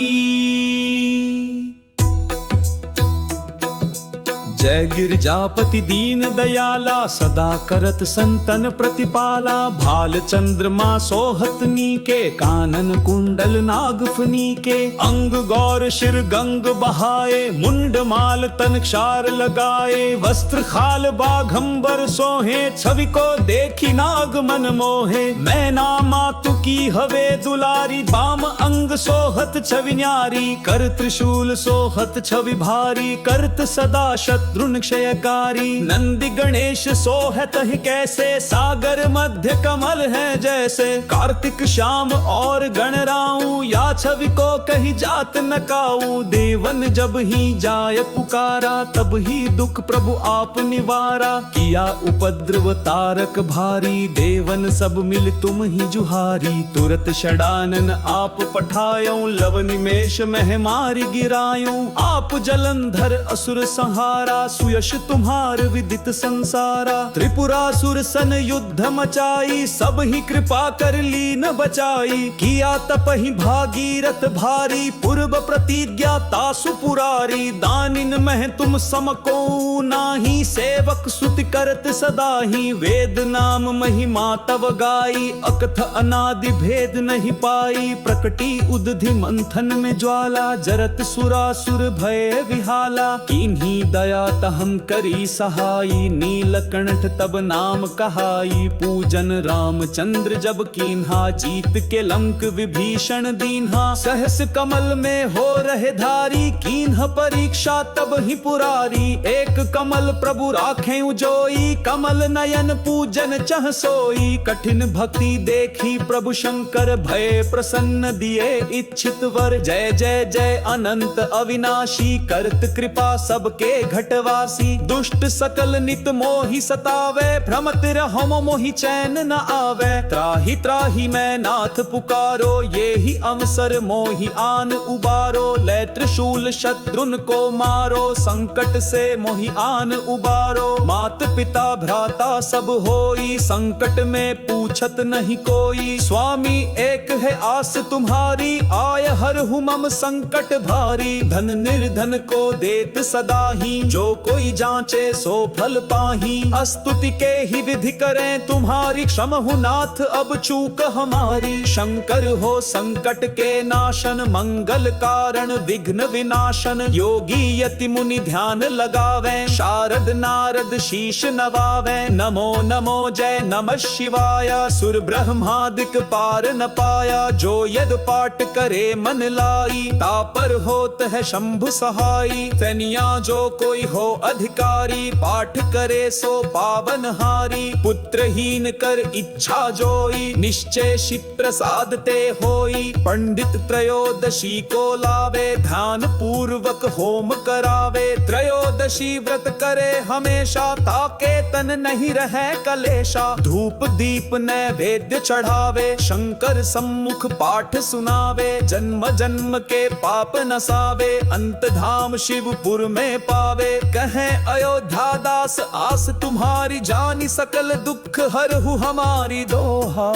जय गिरजापति दीन दयाला सदा करत संतन प्रतिपाला। भाल चंद्रमा सोहत नीके कानन कुंडल नागफनी के। अंग गौर शिर गंग बहाए मुंड माल तन क्षार लगाए। वस्त्र खाल बाघंबर सोहे छवि को देखी नाग मन मोहे। मैना मातु की हवे दुलारी बाम अंग सोहत छवि न्यारी। कर त्रिशूल सोहत छवि भारी करत सदा शत्रुन क्षयकारी। नंदी गणेश सोहत ही कैसे सागर मध्य कमल है जैसे। कार्तिक श्याम और गणराऊ या छवि को कही जात न काऊ। देवन जब ही जाय पुकारा तब ही दुख प्रभु आप निवारा। किया उपद्रव तारक भारी देवन सब मिल तुम ही जुहारी। तुरत षडानन आप पठायो लव निमेष मह मारी गिरायो। आप जलंधर असुर संहारा सुयश तुम्हार विदित संसारा। त्रिपुरासुर सन युद्ध मचाई सब ही कृपा कर लीन बचाई। किया तप ही भागीरथ भारी पूर्व प्रतिज्ञा तासु पुरारी। दानिन मह तुम समको नाही सेवक सुति करत सदा ही। वेद नाम महिमा तव गाई अकथ अनादि भेद नहीं पाई। प्रकटी उदधि मंथन में ज्वाला जरत सुरासुर भय विहाला। किन्हीं दया तहम करी सहाई नीलकंठ तब नाम कहाई। पूजन रामचंद्र जब कीन्हा जीत के लंक विभीषण दीन्हा। सहस कमल में हो रहे धारी कीन्ह परीक्षा तब ही पुरारी। एक कमल प्रभु राखें उजोई कमल नयन पूजन चह सोई। कठिन भक्ति देखी प्रभु शंकर भय प्रसन्न दिए इच्छित वर। जय जय जय अनंत अविनाशी करत कृपा सबके घटवासी। दुष्ट सकल नित मोहि सतावे भ्रमत रहम मोहि चैन न आवे। त्राहि त्राहि मैं नाथ पुकारो ये ही अवसर मोहि आन उबारो। लै त्रिशूल शत्रुन को मारो संकट से मोहि आन उबारो। मात पिता भ्राता सब होई संकट में पूछत नहीं कोई। स्वामी एक है आस तुम्हारी आय हरहु मम संकट भारी। धन निर्धन को देत सदा ही जो कोई जांचे सो फल पाही। स्तुति के ही विधि करें तुम्हारी क्षमहु नाथ अब चूक हमारी। शंकर हो संकट के नाशन मंगल कारण विघ्न विनाशन। योगी यति मुनि ध्यान लगावे शारद नारद शीश नवावे। नमो नमो जय नमः शिवाय सुर ब्रह्मादिक पार न पाया। जो यद पाठ करे मन लाई तापर होत है शंभु सहाई। तनिया जो कोई हो अधिकारी पाठ करे सो पावन हारी। पुत्रहीन कर इच्छा जोई निश्चय शिव प्रसाद ते होई। पंडित त्रयोदशी को लावे ध्यान पूर्वक होम करावे। त्रयोदशी व्रत करे हमेशा ताके तन नहीं रहे कलेशा। धूप दीप नैवेद्य चढ़ावे शंकर सम्मुख पाठ सुनावे। जन्म जन्म के पाप नसावे अंत धाम शिवपुर में पावे। कहें अयोध्या दास आस तुम्हारी जानी सकल दुख हरहु हमारी दोहा।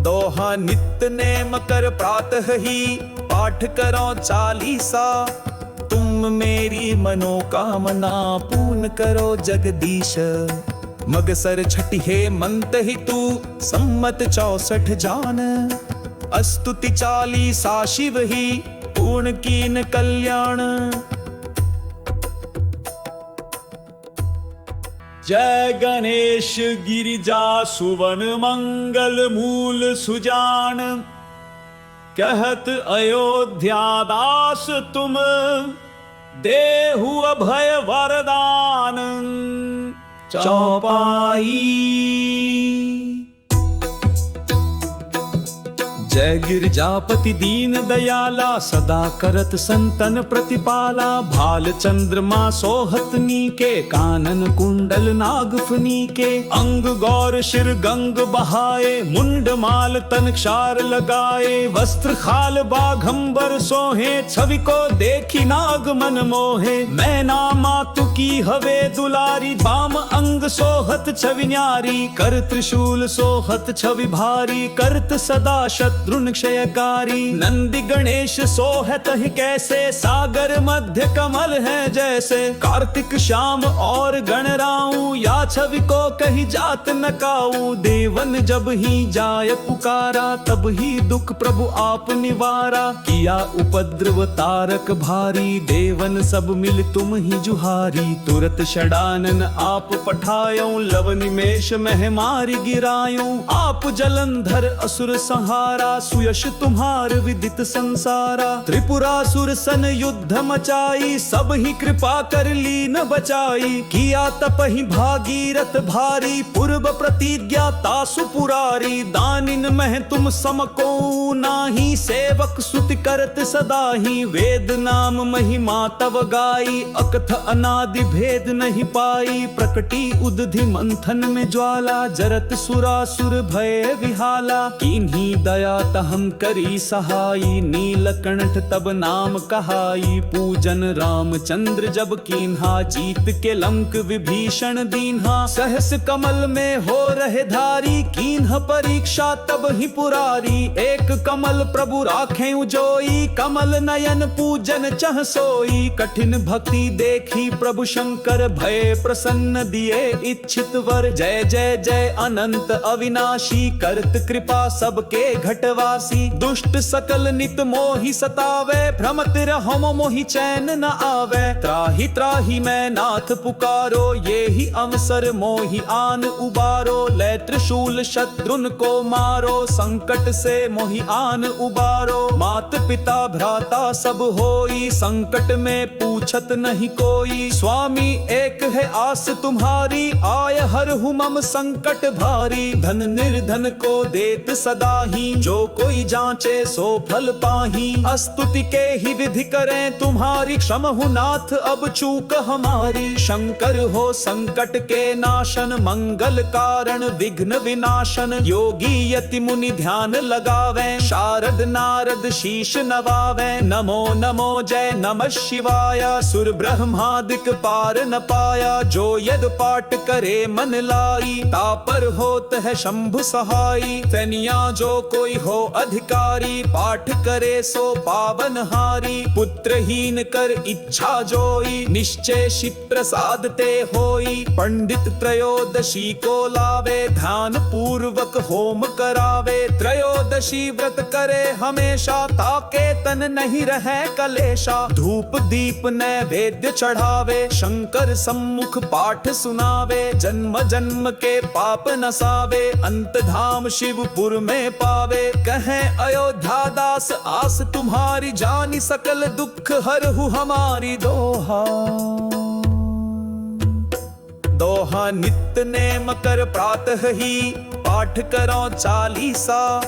दोहा नित्य नेम कर प्रातः ही पाठ करो चालीसा। तुम मेरी मनोकामना पूर्ण करो जगदीश। मगसर छठी हे मंत ही तू सम्मत 64 जान। अस्तुति चालीसा शिव ही पूर्ण कीन कल्याण। जय गणेश गिरिजा सुवन मंगल मूल सुजान, कहत अयोध्या दास तुम देहु अभय वरदान। चौपाई। जय गिरजापति दीन दयाला, सदा करत संतन प्रतिपाला। भाल चंद्रमा सोहत नीके, कानन कुंडल नागफनी के। अंग गौर शिर गंग बहाए, मुंड माल तन क्षार लगाए। वस्त्र खाल बाघंबर सोहे, छवि को देखी नाग मन मोहे। मैना मातु की हवे दुलारी, बाम अंग सोहत छवि न्यारी। कर त्रिशूल सोहत छवि भारी, करत सदा शत्रुन क्षयकारी। नंदी गणेश सोहत ही कैसे, सागर मध्य कमल है जैसे। कार्तिक श्याम और गणराऊ, या छवि को कही जात न काऊ। देवन जब ही जाय पुकारा, तब ही दुख प्रभु आप निवारा। किया उपद्रव तारक भारी, देवन सब मिल तुम ही जुहारी। तुरत षडानन आप पठायो, लव निमेष मह मारी गिरायो। आप जलंधर असुर संहारा, सुयश तुम्हार विदित संसारा। त्रिपुरासुर सन युद्ध मचाई, सब ही कृपा कर लीन बचाई। किया तपहि भागीरथ भारी, पूर्व प्रतिज्ञा तासु पुरारी। दानिन मह तुम समको नाही, सेवक स्तुति करत सदा ही। वेद नाम महिमा तव गाई, अकथ अनादि भेद नहीं पाई। प्रकटी उदधि मंथन में ज्वाला, जरत सुरासुर भय विहाला। किन्हीं दया तहम करी सहाई, नीलकंठ तब नाम कहाई। पूजन रामचंद्र जब कीन्हा, जीत के लंक विभीषण दीन्हा। सहस कमल में हो रहे धारी, कीन्ह परीक्षा तब ही पुरारी। एक कमल प्रभु राखें उजोई, कमल नयन पूजन चह सोई। कठिन भक्ति देखी प्रभु शंकर, भय प्रसन्न दिए इच्छित वर। जय जय जय अनंत अविनाशी, करत कृपा सबके घटवासी। दुष्ट सकल नित मोहि सतावे, भ्रमत रहो मोहि चैन न आवे। त्राहि त्राहि मैं नाथ पुकारो, ये ही अवसर मोहि आन उबारो। लै त्रिशूल शत्रुन को मारो, संकट से मोहि आन उबारो। मात पिता भ्राता सब होई, संकट में पूछत नहीं कोई। स्वामी एक है आस तुम्हारी, आय हर हूँ मम संकट भारी। धन निर्धन को देत सदा ही, जो कोई जांचे सो फल पाही। स्तुति के ही विधि करें तुम्हारी, क्षम हूँ नाथ अब चूक हमारी। शंकर हो संकट के नाशन, मंगल कारण विघ्न विनाशन। योगी यति मुनि ध्यान लगावे, शारद नारद शीश नवावे। नमो नमो जय नमः शिवाय, सुर ब्रह्मादिक पार न पाया। जो यद पाठ करे मन लाई, तापर होत है शंभु सहाई। तनिया जो कोई हो अधिकारी, पाठ करे सो पावन हारी। पुत्रहीन कर इच्छा जोई, निश्चय शिव प्रसाद ते होई। पंडित त्रयोदशी को लावे, ध्यान पूर्वक होम करावे। त्रयोदशी व्रत करे हमेशा, ताके तन नहीं रहे कलेशा। धूप दीप नैवेद्य चढ़ावे, शंकर सम्मुख पाठ सुनावे। जन्म जन्म के पाप नसावे, अंत धाम शिवपुर में पावे। कहे अयोध्या दास आस तुम्हारी, जानी सकल दुख हरहु हमारी। दोहा दोहा नित्य नेम कर प्रातः ही, पाठ करो चालीसा।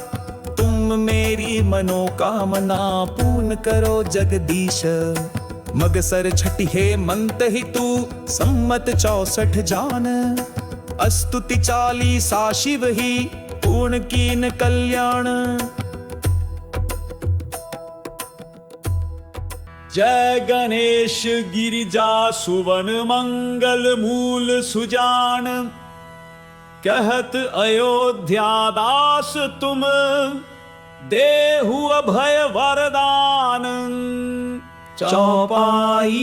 तुम मेरी मनोकामना पूर्ण करो जगदीश। मगसर छठी हे मंत ही तू, सम्मत 64 जान। स्तुति चालीसा शिव ही, पूर्ण कीन कल्याण। जय गणेश गिरिजा सुवन मंगल मूल सुजान, कहत अयोध्या दास तुम देहु अभय वरदान। चौपाई।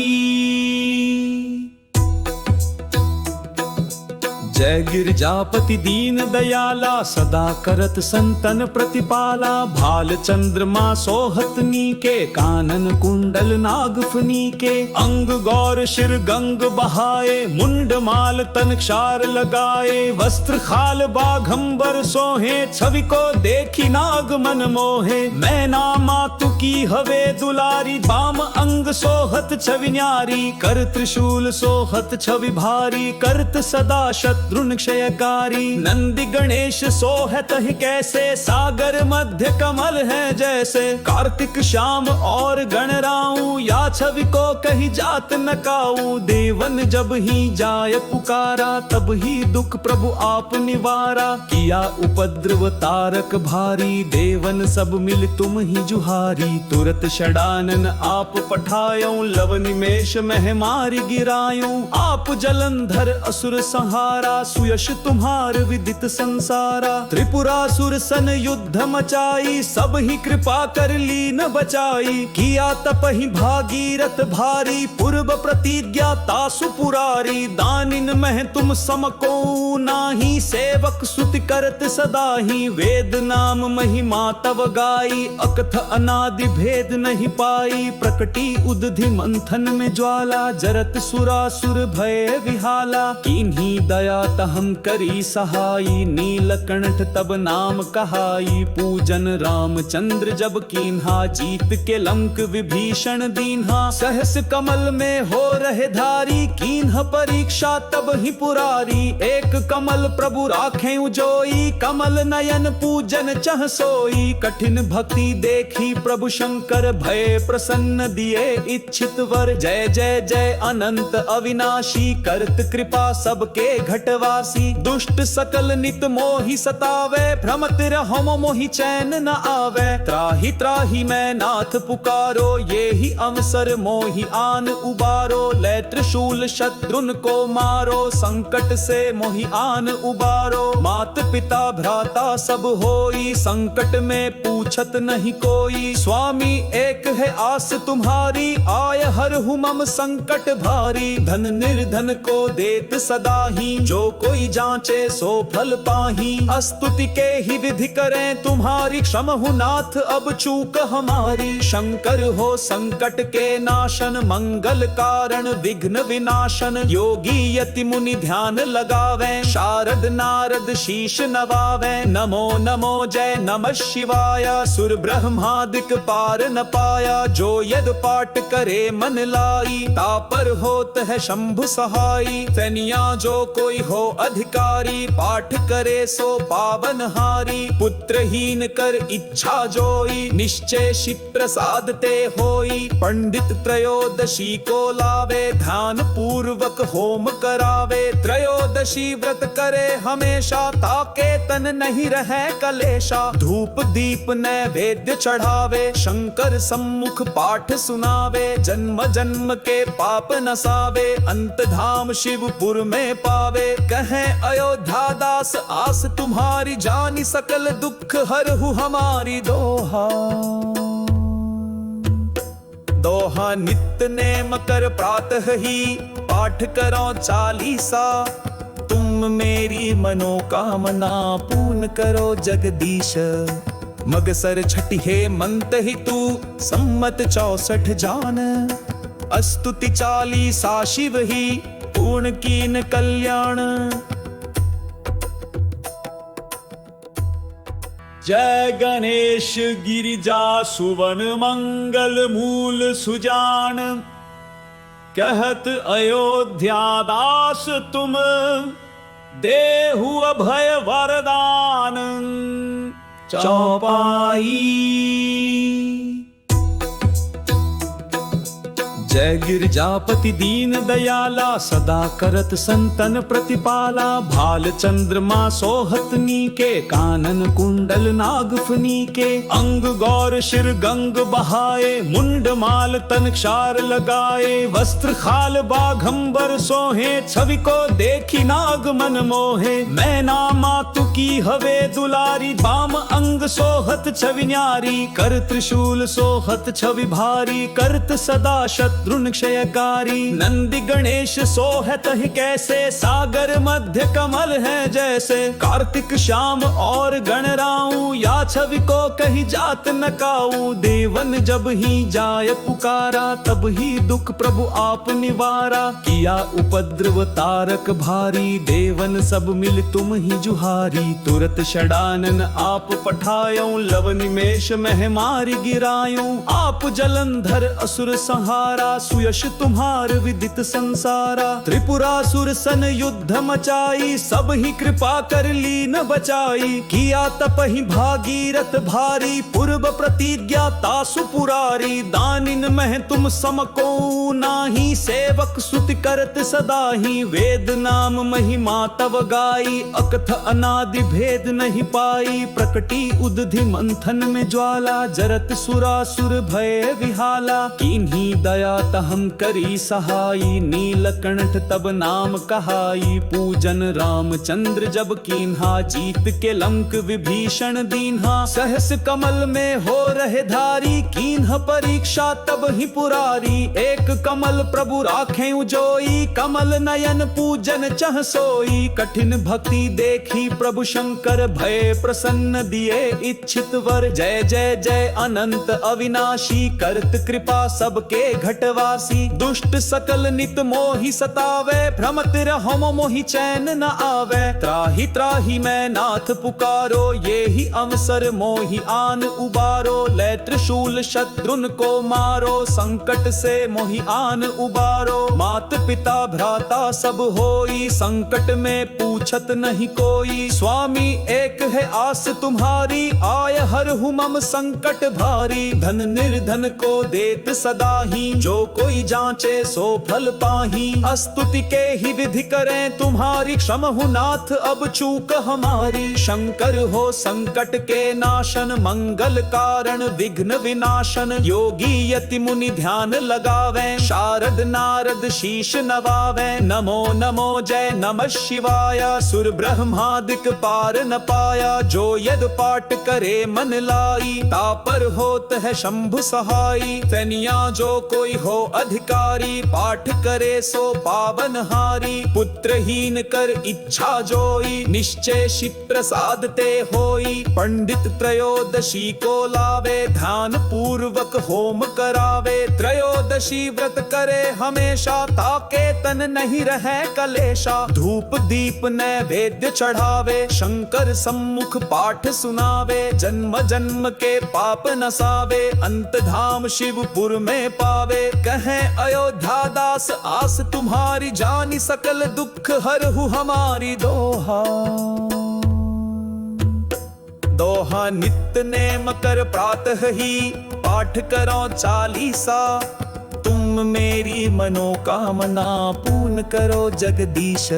जय गिरजापति दीन दयाला सदा करत संतन प्रतिपाला भाल चंद्रमा सोहतनी के कानन कुंडल नागफनी के अंग गौर शिर गंग बहाए मुंड माल तन क्षार लगाए वस्त्र खाल बाघंबर सोहे छवि को देखी नाग मन मोहे मैना मातु की हवे दुलारी बाम अंग सोहत छवि न्यारी कर त्रिशूल सोहत छवि भारी करत सदा शत्रुन क्षयकारी नंदी गणेश सोहत ही कैसे सागर मध्य कमल है जैसे कार्तिक श्याम और गणराऊ या छवि को कही जात न काऊ देवन जब ही जाय पुकारा तब ही दुख प्रभु आप निवारा किया उपद्रव तारक भारी देवन सब मिल तुम ही जुहारी तुरत षडानन आप पठायो लव निमेष मह मारी गिरायो आप जलंधर असुर संहारा सुयश तुम्हार विदित संसारा त्रिपुरासुर सन युद्ध मचाई सब ही कृपा कर लीन बचाई किया तप ही भागीरथ भारी पूर्व प्रतिज्ञा तासु पुरारी दानिन मह तुम समको नाही सेवक सुति करत सदा ही वेद नाम महिमा तव गाई अकथ अनादि भेद नहीं पाई प्रकटी उदधि मंथन में ज्वाला जरत सुरासुर भय विहाला किन्हीं दया तहम करी सहाई नीलकंठ तब नाम कहाई पूजन रामचंद्र जब कीन्हा जीत के लंक विभीषण दीन्हा सहस कमल में हो रहे धारी कीन्ह परीक्षा तब ही पुरारी एक कमल प्रभु राखें उजोई कमल नयन पूजन चह सोई कठिन भक्ति देखी प्रभु शंकर भय प्रसन्न दिए इच्छित वर जय जय जय अनंत अविनाशी करत कृपा सबके घटवासी दुष्ट सकल नित मोहि सतावे भ्रमत रहम मोहि चैन न आवे त्राहि त्राहि मैं नाथ पुकारो ये ही अवसर मोहि आन उबारो लै त्रिशूल शत्रुन को मारो संकट से मोहि आन उबारो मात पिता भ्राता सब होई संकट में पूछत नहीं कोई स्वामी एक है आस तुम्हारी आय हर हुमम संकट भारी धन निर्धन को देत सदा ही जो कोई जांचे सो फल पाही स्तुति के ही विधि करें तुम्हारी क्षम हु नाथ अब चूक हमारी शंकर हो संकट के नाशन मंगल कारण विघ्न विनाशन योगी यति मुनि ध्यान लगावे शारद नारद शीश नवावे नमो नमो जय नमः शिवाय सुर ब्रह्मादिक पार न पाया जो यद पाठ करे मन लाई तापर होत है शंभु सहाई तनिया जो कोई हो अधिकारी पाठ करे सो पावन हारी पुत्रहीन कर इच्छा जोई निश्चय शिव प्रसाद ते होई पंडित त्रयोदशी को लावे ध्यान पूर्वक होम करावे त्रयोदशी व्रत करे हमेशा ताके तन नहीं रहे कलेशा धूप दीप नैवेद्य चढ़ावे शंकर सम्मुख पाठ सुनावे जन्म जन्म के पाप नसावे अंत धाम शिवपुर में पावे कहे अयोध्या दास आस तुम्हारी जानी सकल दुख हरहु हमारी दोहा दोहा नित्य नेम कर प्रातः ही पाठ करो चालीसा तुम मेरी मनोकामना पूर्ण करो जगदीश मगसर छठी हे मंत ही तू सम्मत 64 जान स्तुति चालीसा शिव ही पूर्ण कीन कल्याण जय गणेश गिरिजा सुवन मंगल मूल सुजान कहत अयोध्या दास तुम देहु अभय वरदान चौपाई जय गिरजापति दीन दयाला सदा करत संतन प्रतिपाला भाल चंद्रमा सोहतनी के कानन कुंडल नागफनी के अंग गौर शिर गंग बहाए मुंड माल तन क्षार लगाए वस्त्र खाल बाघंबर सोहे छवि को देखी नाग मन मोहे मैना मातु की हवे दुलारी बाम अंग सोहत छवि न्यारी कर त्रिशूल सोहत छवि भारी करत सदा शत्रु शत्रुन क्षयकारी। नंदी गणेश सोहत ही कैसे, सागर मध्य कमल है जैसे। कार्तिक श्याम और गणराऊ, या छवि को कही जात न काऊ। देवन जब ही जाय पुकारा, तब ही दुख प्रभु आप निवारा। किया उपद्रव तारक भारी, देवन सब मिल तुम ही जुहारी। तुरत षडानन आप पठायो, लव निमेष मह मारी गिरायो। आप जलंधर असुर संहारा, सुयश तुम्हार विदित संसारा। त्रिपुरासुर सन युद्ध मचाई, सब ही कृपा कर लीन बचाई। किया तप ही भागीरथ भारी, पूर्व प्रतिज्ञा तासु पुरारी। दानिन मह तुम समको नाही, सेवक सुत करत सदा ही। वेद नाम महिमा तव गाई, अकथ अनादि भेद नहीं पाई। प्रकटी उदधि मंथन में ज्वाला, जरत सुरासुर भय विहाला। किन्हीं दया तहम करी सहाई, नीलकंठ तब नाम कहाई। पूजन रामचंद्र जब कीन्हा, जीत के लंक विभीषण दीन्हा। सहस कमल में हो रहे धारी, कीन्ह परीक्षा तब ही पुरारी। एक कमल प्रभु राखें उजोई, कमल नयन पूजन चह सोई। कठिन भक्ति देखी प्रभु शंकर, भय प्रसन्न दिए इच्छित वर। जय जय जय अनंत अविनाशी, करत कृपा सबके घटवासी। दुष्ट सकल नित मोहि सतावे, भ्रमत रहो मोहि चैन न आवे। त्राहि त्राहि मैं नाथ पुकारो, ये ही अवसर मोहि आन उबारो। लै त्रिशूल शत्रुन को मारो, संकट से मोहि आन उबारो। मात पिता भ्राता सब होई, संकट में पूछत नहीं कोई। स्वामी एक है आस तुम्हारी, आय हर हूँ मम संकट भारी। धन निर्धन को देत सदा ही, जो कोई जांचे सो फल पाही। स्तुति के ही विधि करें तुम्हारी, क्षम हूँ नाथ अब चूक हमारी। शंकर हो संकट के नाशन, मंगल कारण विघ्न विनाशन। योगी यति मुनि ध्यान लगावे, शारद नारद शीश नवावे। नमो नमो जय नमः शिवाय, सुर ब्रह्मादिक पार न पाया। जो यद पाठ करे मन लाई, तापर होत है शंभु सहाई। तनिया जो कोई हो अधिकारी, पाठ करे सो पावन हारी। पुत्रहीन कर इच्छा जोई, निश्चय शिव प्रसाद ते होई। पंडित त्रयोदशी को लावे, ध्यान पूर्वक होम करावे। त्रयोदशी व्रत करे हमेशा, ताके तन नहीं रहे कलेशा। धूप दीप नैवेद्य चढ़ावे, शंकर सम्मुख पाठ सुनावे। जन्म जन्म के पाप नसावे, अंत धाम शिवपुर में पावे। कहे अयोध्या दास आस तुम्हारी, जानी सकल दुख हरहु हमारी। दोहा दोहा नित्य नेम कर प्रातः ही, पाठ करो चालीसा। तुम मेरी मनोकामना पूर्ण करो जगदीश।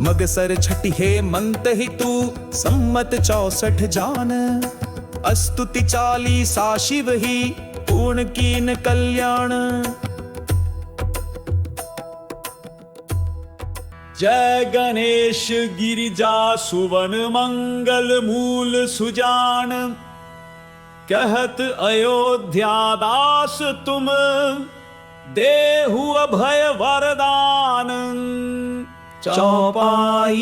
मगसर छठी हे मंत ही तू, सम्मत 64 जान। स्तुति चालीसा शिव ही, पूर्ण कीन कल्याण। जय गणेश गिरिजा सुवन, मंगल मूल सुजान। कहत अयोध्या दास तुम, देहु अभय वरदान। चौपाई।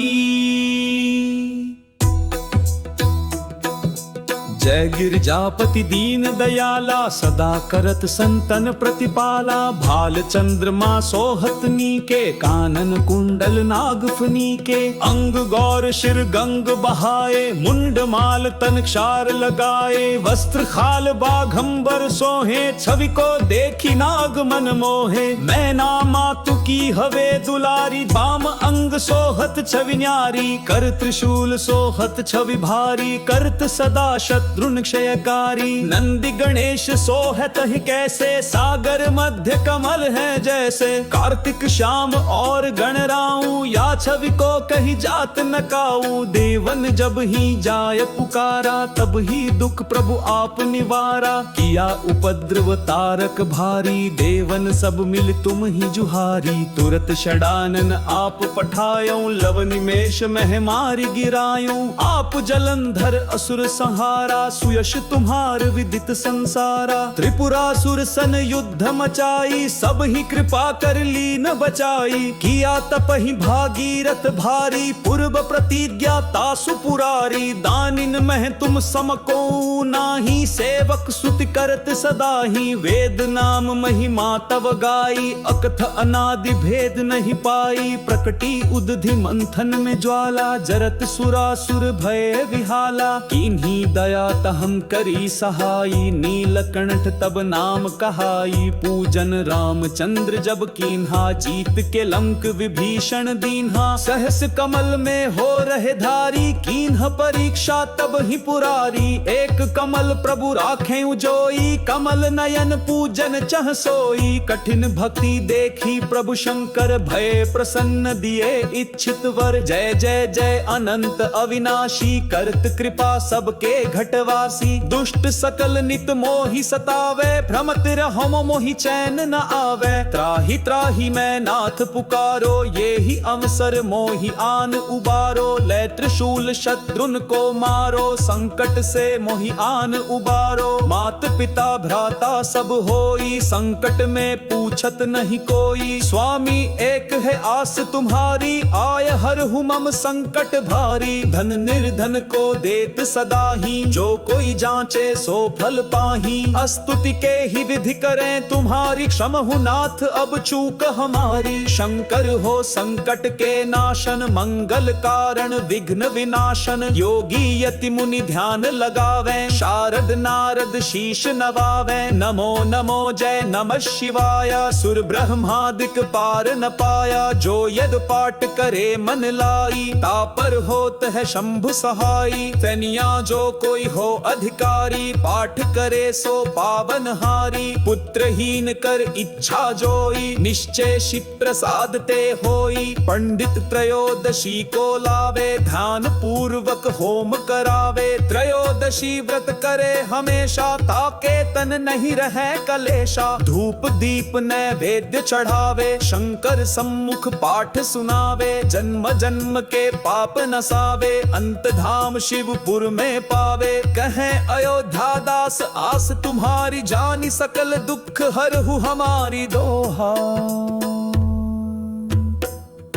जय गिरजापति दीन दयाला, सदा करत संतन प्रतिपाला। भाल चंद्रमा सोहत नीके, कानन कुंडल नागफनी के। अंग गौर शिर गंग बहाए, मुंड माल तन क्षार लगाए। वस्त्र खाल बाघंबर सोहे, छवि को देखी नाग मन मोहे। मैना मातु की हवे दुलारी, बाम अंग सोहत छवि न्यारी। कर त्रिशूल सोहत छवि भारी, करत सदा शत्रुन क्षयकारी। नंदी गणेश सोहत ही कैसे, सागर मध्य कमल है जैसे। कार्तिक श्याम और गणराऊ, या छवि को कही जात न काऊ। देवन जब ही जाय पुकारा, तब ही दुख प्रभु आप निवारा। किया उपद्रव तारक भारी, देवन सब मिल तुम ही जुहारी। तुरत षडानन आप पठायो, लव निमेष मह मारि गिरायो। आप जलंधर असुर संहारा, सुयश तुम्हार विदित संसारा। त्रिपुरासुर सन युद्ध मचाई, सब ही कृपा कर लीन बचाई। किया तपहि भागीरथ भारी, पूर्व प्रतिज्ञा तासु पुरारी। दानिन मह तुम समको नाही, सेवक सुति करत सदाही। वेद नाम महिमा तव गाई, अकथ अनादि भेद नहीं पाई। प्रकटी उदधि मंथन में ज्वाला, जरत सुरासुर भय विहाला। किन्हीं दया तहम करी सहाई, नीलकंठ तब नाम कहाई। पूजन रामचंद्र जब कीन्हा, जीत के लंक विभीषण दीन्हा। सहस कमल में हो रहे धारी, कीन्ह परीक्षा तब ही पुरारी। एक कमल प्रभु राखें उजोई, कमल नयन पूजन चह सोई। कठिन भक्ति देखी प्रभु शंकर, भय प्रसन्न दिए इच्छित वर। जय जय जय अनंत अविनाशी, करत कृपा सबके घटवासी। दुष्ट सकल नित मोहि सतावे, भ्रमत रहो मोहि चैन न आवे। त्राहि त्राहि मैं नाथ पुकारो, ये ही अवसर मोहि आन उबारो। लै त्रिशूल शत्रुन को मारो, संकट से मोहि आन उबारो। मात पिता भ्राता सब होई, संकट में पूछत नहीं कोई। स्वामी एक है आस तुम्हारी, आय हरहु मम संकट भारी। धन निर्धन को देत सदा ही, जो कोई जांचे सो फल पाही। स्तुति के ही विधि करें तुम्हारी, क्षमहु नाथ अब चूक हमारी। शंकर हो संकट के नाशन, मंगल कारण विघ्न विनाशन। योगी यति मुनि ध्यान लगावे, शारद नारद शीश नवावे। नमो नमो जय नमः शिवाय, सुर ब्रह्मादिक पार न पाया। जो यद पाठ करे मन लाई, तापर होत है शंभु सहाई। तनिया जो कोई हो अधिकारी, पाठ करे सो पावन हारी। पुत्रहीन कर इच्छा जोई, निश्चय शिव प्रसाद ते होई। पंडित त्रयोदशी को लावे, ध्यान पूर्वक होम करावे। त्रयोदशी व्रत करे हमेशा, ताके तन नहीं रहे कलेशा। धूप दीप नैवेद्य चढ़ावे, शंकर सम्मुख पाठ सुनावे। जन्म जन्म के पाप नसावे, अंत धाम शिवपुर में पावे। कहें अयोध्या दास आस तुम्हारी, जानी सकल दुख हरहु हमारी। दोहा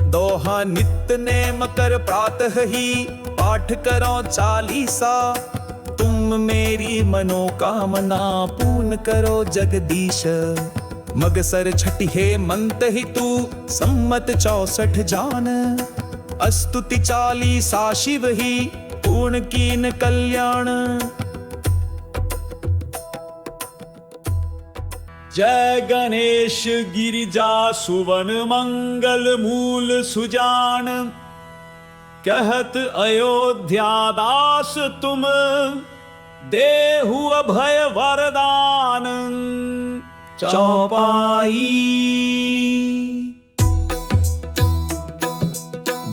दोहा नित्य नेम कर प्रातः ही, पाठ करो चालीसा। तुम मेरी मनोकामना पूर्ण करो जगदीश। मगसर छठी हेमंत ही तू, सम्मत 64 जान। स्तुति चालीसा शिव ही, पूर्ण कीन कल्याण। जय गणेश गिरिजा सुवन, मंगल मूल सुजान। कहत अयोध्या दास तुम, देहु अभय वरदान। चौपाई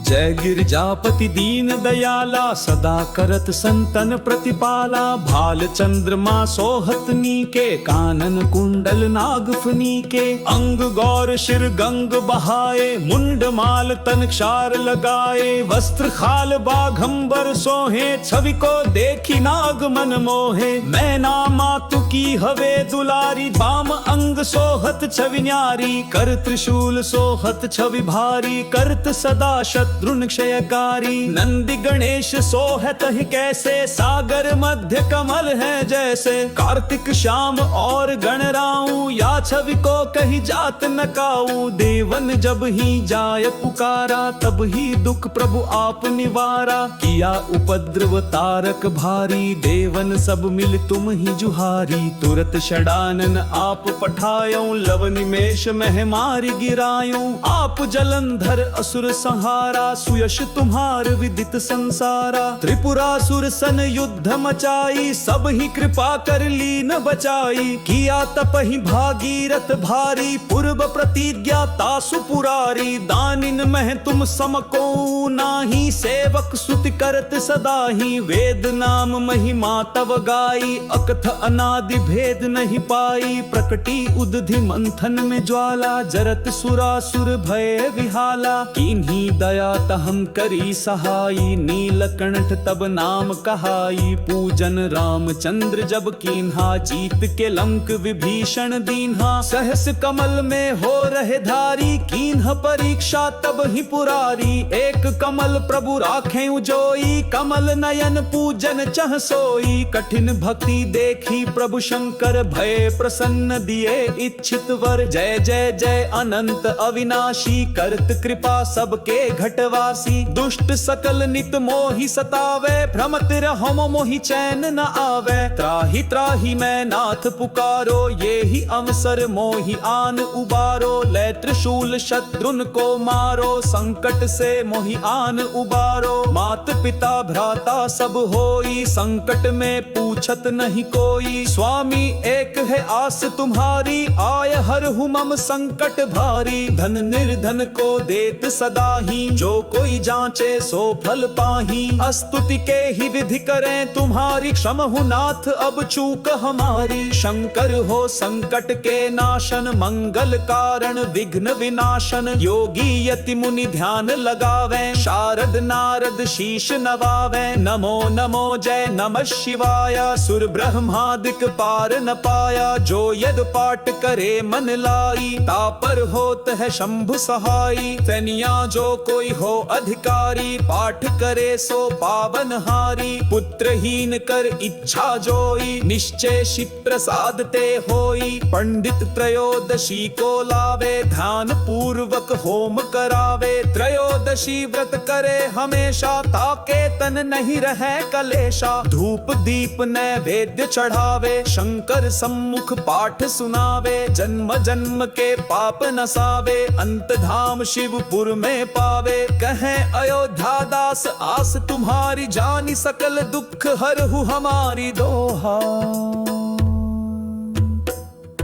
जय गिरजापति दीन दयाला, सदा करत संतन प्रतिपाला। भाल चंद्रमा सोहत नीके, कानन कुंडल नागफनी के। अंग गौर शिर गंग बहाए, मुंड माल तन क्षार लगाए। वस्त्र खाल बाघंबर सोहे, छवि को देखी नाग मन मोहे। मैना मातु की हवे दुलारी, बाम अंग सोहत छवि न्यारी। कर त्रिशूल सोहत छवि भारी, करत सदा शत्रुन क्षयकारी। नंदी गणेश सोहत ही कैसे, सागर मध्य कमल है जैसे। कार्तिक श्याम और गणराऊ, या छवि को कही जात न काऊ। देवन जब ही जाय पुकारा, तब ही दुख प्रभु आप निवारा। किया उपद्रव तारक भारी, देवन सब मिल तुम ही जुहारी। तुरत षडानन आप पठायो, लव निमेष मह मारि गिरायो। आप जलंधर असुर संहारा, सुयश तुम्हार विदित संसारा। त्रिपुरासुर सन युद्ध मचाई, सब ही कृपा कर लीन बचाई। किया तपहि भागीरथ भारी, पूर्व प्रतिज्ञा तासु पुरारी। दानिन मह तुम समको नाही, सेवक स्तुति करत सदाही। वेद नाम महिमा तव गाई, अकथ अनादि भेद नहीं पाई। प्रकटी उदधि मंथन में ज्वाला, जरत सुरासुर भय विहाला। किन्हीं दया तहम करी सहाई, नीलकंठ तब नाम कहाई। पूजन रामचंद्र जब कीन्हा, जीत के लंक विभीषण दीन्हा। सहस कमल में हो रहे धारी, कीन्ह परीक्षा तब ही पुरारी। एक कमल प्रभु राखें उजोई, कमल नयन पूजन चह सोई। कठिन भक्ति देखी प्रभु शंकर, भय प्रसन्न दिए इच्छित वर। जय जय जय अनंत अविनाशी, करत कृपा सबके घटवासी। दुष्ट सकल नित मोहि सतावे, भ्रमत रहो मोहि चैन न आवे। त्राहि त्राहि मैं नाथ पुकारो, ये ही अवसर मोहि आन उबारो। लै त्रिशूल शत्रुन को मारो, संकट से मोहि आन उबारो। मात पिता भ्राता सब होई, संकट में पूछत नहीं कोई। स्वामी एक है आस तुम्हारी, आय हर मम संकट भारी। धन निर्धन को देत सदा ही, जो कोई जांचे सो फल पाही। स्तुति के ही विधि करें तुम्हारी, क्षमहु नाथ अब चूक हमारी। शंकर हो संकट के नाशन, मंगल कारण विघ्न विनाशन। योगी यति मुनि ध्यान लगावे, शारद नारद शीश नवावे। नमो नमो जय नमः शिवाय, सुर ब्रह्मादिक पार न पाया। जो यद पाठ करे मन लाई, तापर होत है शंभु सहाई। तनिया जो कोई हो अधिकारी, पाठ करे सो पावन हारी। पुत्रहीन कर इच्छा जोई, निश्चय शिव प्रसाद ते होई। पंडित त्रयोदशी को लावे, ध्यान पूर्वक होम करावे। त्रयोदशी व्रत करे हमेशा, ताके तन नहीं रहे कलेशा। धूप दीप नैवेद्य चढ़ावे, शंकर सम्मुख पाठ सुनावे। जन्म जन्म के पाप नसावे, अंत धाम शिवपुर में पावे। कहे अयोध्या दास आस तुम्हारी, जानी सकल दुख हरहु हमारी। दोहा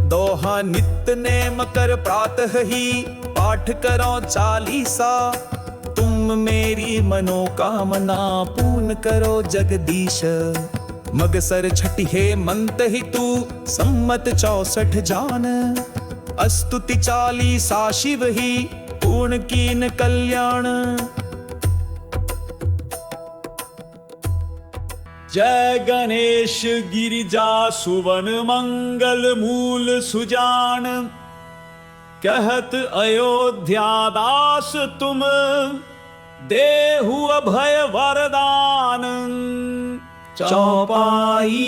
दोहा नित्य नेम कर प्रातः ही, पाठ करो चालीसा। तुम मेरी मनोकामना पूर्ण करो जगदीश। मगसर छठी हे मंत ही तू, सम्मत 64 जान। स्तुति चालीसा शिव ही, पूर्ण कीन कल्याण। जय गणेश गिरिजा सुवन, मंगल मूल सुजान। कहत अयोध्या दास तुम, देहु अभय वरदान। चौपाई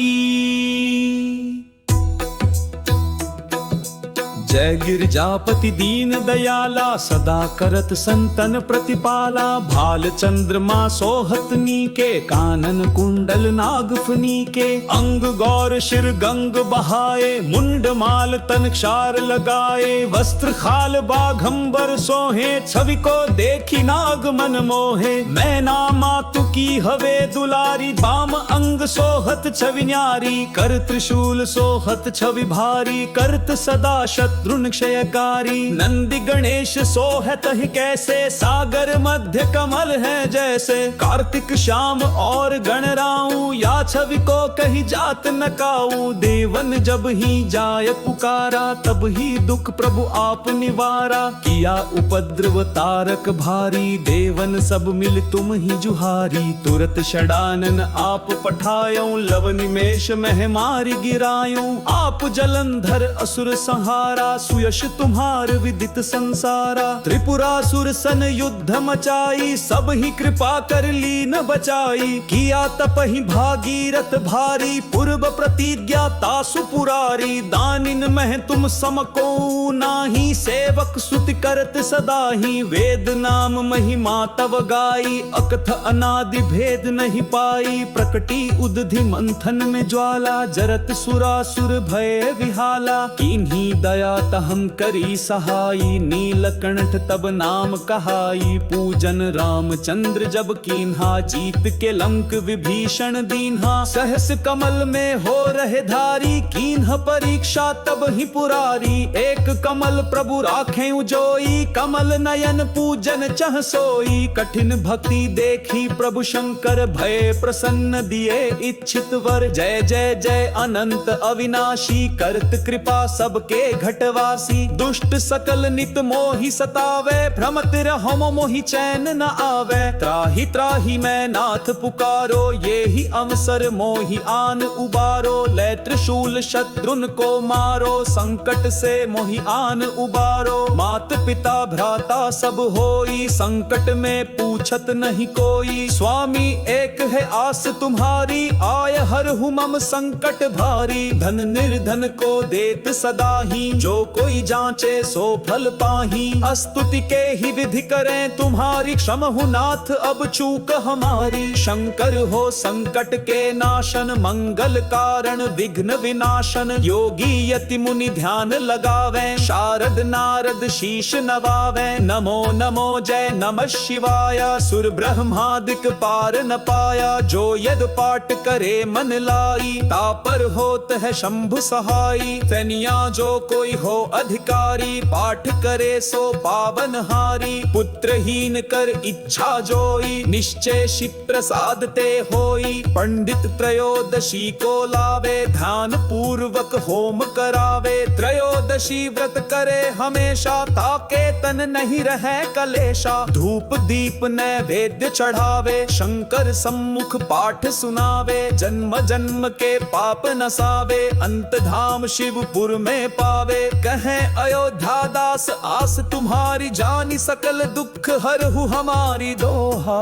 जय गिरजापति दीन दयाला, सदा करत संतन प्रतिपाला। भाल चंद्रमा सोहत नीके, कानन कुंडल नागफनी के। अंग गौर शिर गंग बहाए, मुंड माल तन क्षार लगाए। वस्त्र खाल बाघंबर सोहे, छवि को देखी नाग मन मोहे। मैना मातु की हवे दुलारी, बाम अंग सोहत छवि न्यारी। कर त्रिशूल सोहत छवि भारी, करत सदा शत्रुन क्षयकारी। नंदी गणेश सोहत ही कैसे, सागर मध्य कमल है जैसे। कार्तिक श्याम और गणराऊ, या छवि को कही जात न काऊ। देवन जब ही जाय पुकारा, तब ही दुख प्रभु आप निवारा। किया उपद्रव तारक भारी, देवन सब मिल तुम ही जुहारी। तुरत षडानन आप पठायो, लव निमेष मह मारी गिरायो। आप जलंधर असुर संहारा, सुयश तुम्हार विदित संसारा। त्रिपुरासुर सन युद्ध मचाई, सब ही कृपा कर लीन बचाई। किया तपहि भागीरथ भारी, पूर्व प्रतिज्ञा तासु पुरारी। दानिन मह तुम समको नाही, सेवक स्तुति करत सदाही। वेद नाम महिमा तव गाई, अकथ अनादि भेद नहीं पाई। प्रकटी उदधि मंथन में ज्वाला, जरत सुरासुर भय विहाला। किन्हीं दया तहम करी सहाई, नीलकंठ तब नाम कहाई। पूजन रामचंद्र जब कीन्हा, जीत के लंक विभीषण दीन्हा। सहस कमल में हो रहे धारी, कीन्ह परीक्षा तब ही पुरारी। एक कमल प्रभु राखें उजोई, कमल नयन पूजन चह सोई। कठिन भक्ति देखी प्रभु शंकर, भय प्रसन्न दिए इच्छित वर। जय जय जय अनंत अविनाशी, करत कृपा सबके घटवासी। दुष्ट सकल नित मोहि सतावे, भ्रमत रहो मोहि चैन न आवे। त्राहि त्राहि मैं नाथ पुकारो, ये ही अवसर मोहि आन उबारो। लै त्रिशूल शत्रुन को मारो, संकट से मोहि आन उबारो। मात पिता भ्राता सब होई, संकट में पूछत नहीं कोई। स्वामी एक है आस तुम्हारी, आय हरहु मम संकट भारी। धन निर्धन को देत सदा ही, जो कोई जांचे सो फल पाही। स्तुति के ही विधि करें तुम्हारी, क्षमहु नाथ अब चूक हमारी। शंकर हो संकट के नाशन, मंगल कारण विघ्न विनाशन। योगी यति मुनि ध्यान लगावे, शारद नारद शीश नवावे। नमो नमो जय नमः शिवाय, सुर ब्रह्मादिक पार न पाया। जो यद पाठ करे मन लाई, तापर होत है शंभु सहाई। तनिया जो कोई हो अधिकारी, पाठ करे सो पावन हारी। पुत्रहीन कर इच्छा जोई, निश्चय शिव प्रसाद ते होई। पंडित त्रयोदशी को लावे, ध्यान पूर्वक होम करावे। त्रयोदशी व्रत करे हमेशा, ताके तन नहीं रहे कलेशा। धूप दीप नैवेद्य चढ़ावे, शंकर सम्मुख पाठ सुनावे। जन्म जन्म के पाप नसावे, अंत धाम शिवपुर में पावे। कहें अयोध्या दास आस तुम्हारी, जानी सकल दुख हरहु हमारी। दोहा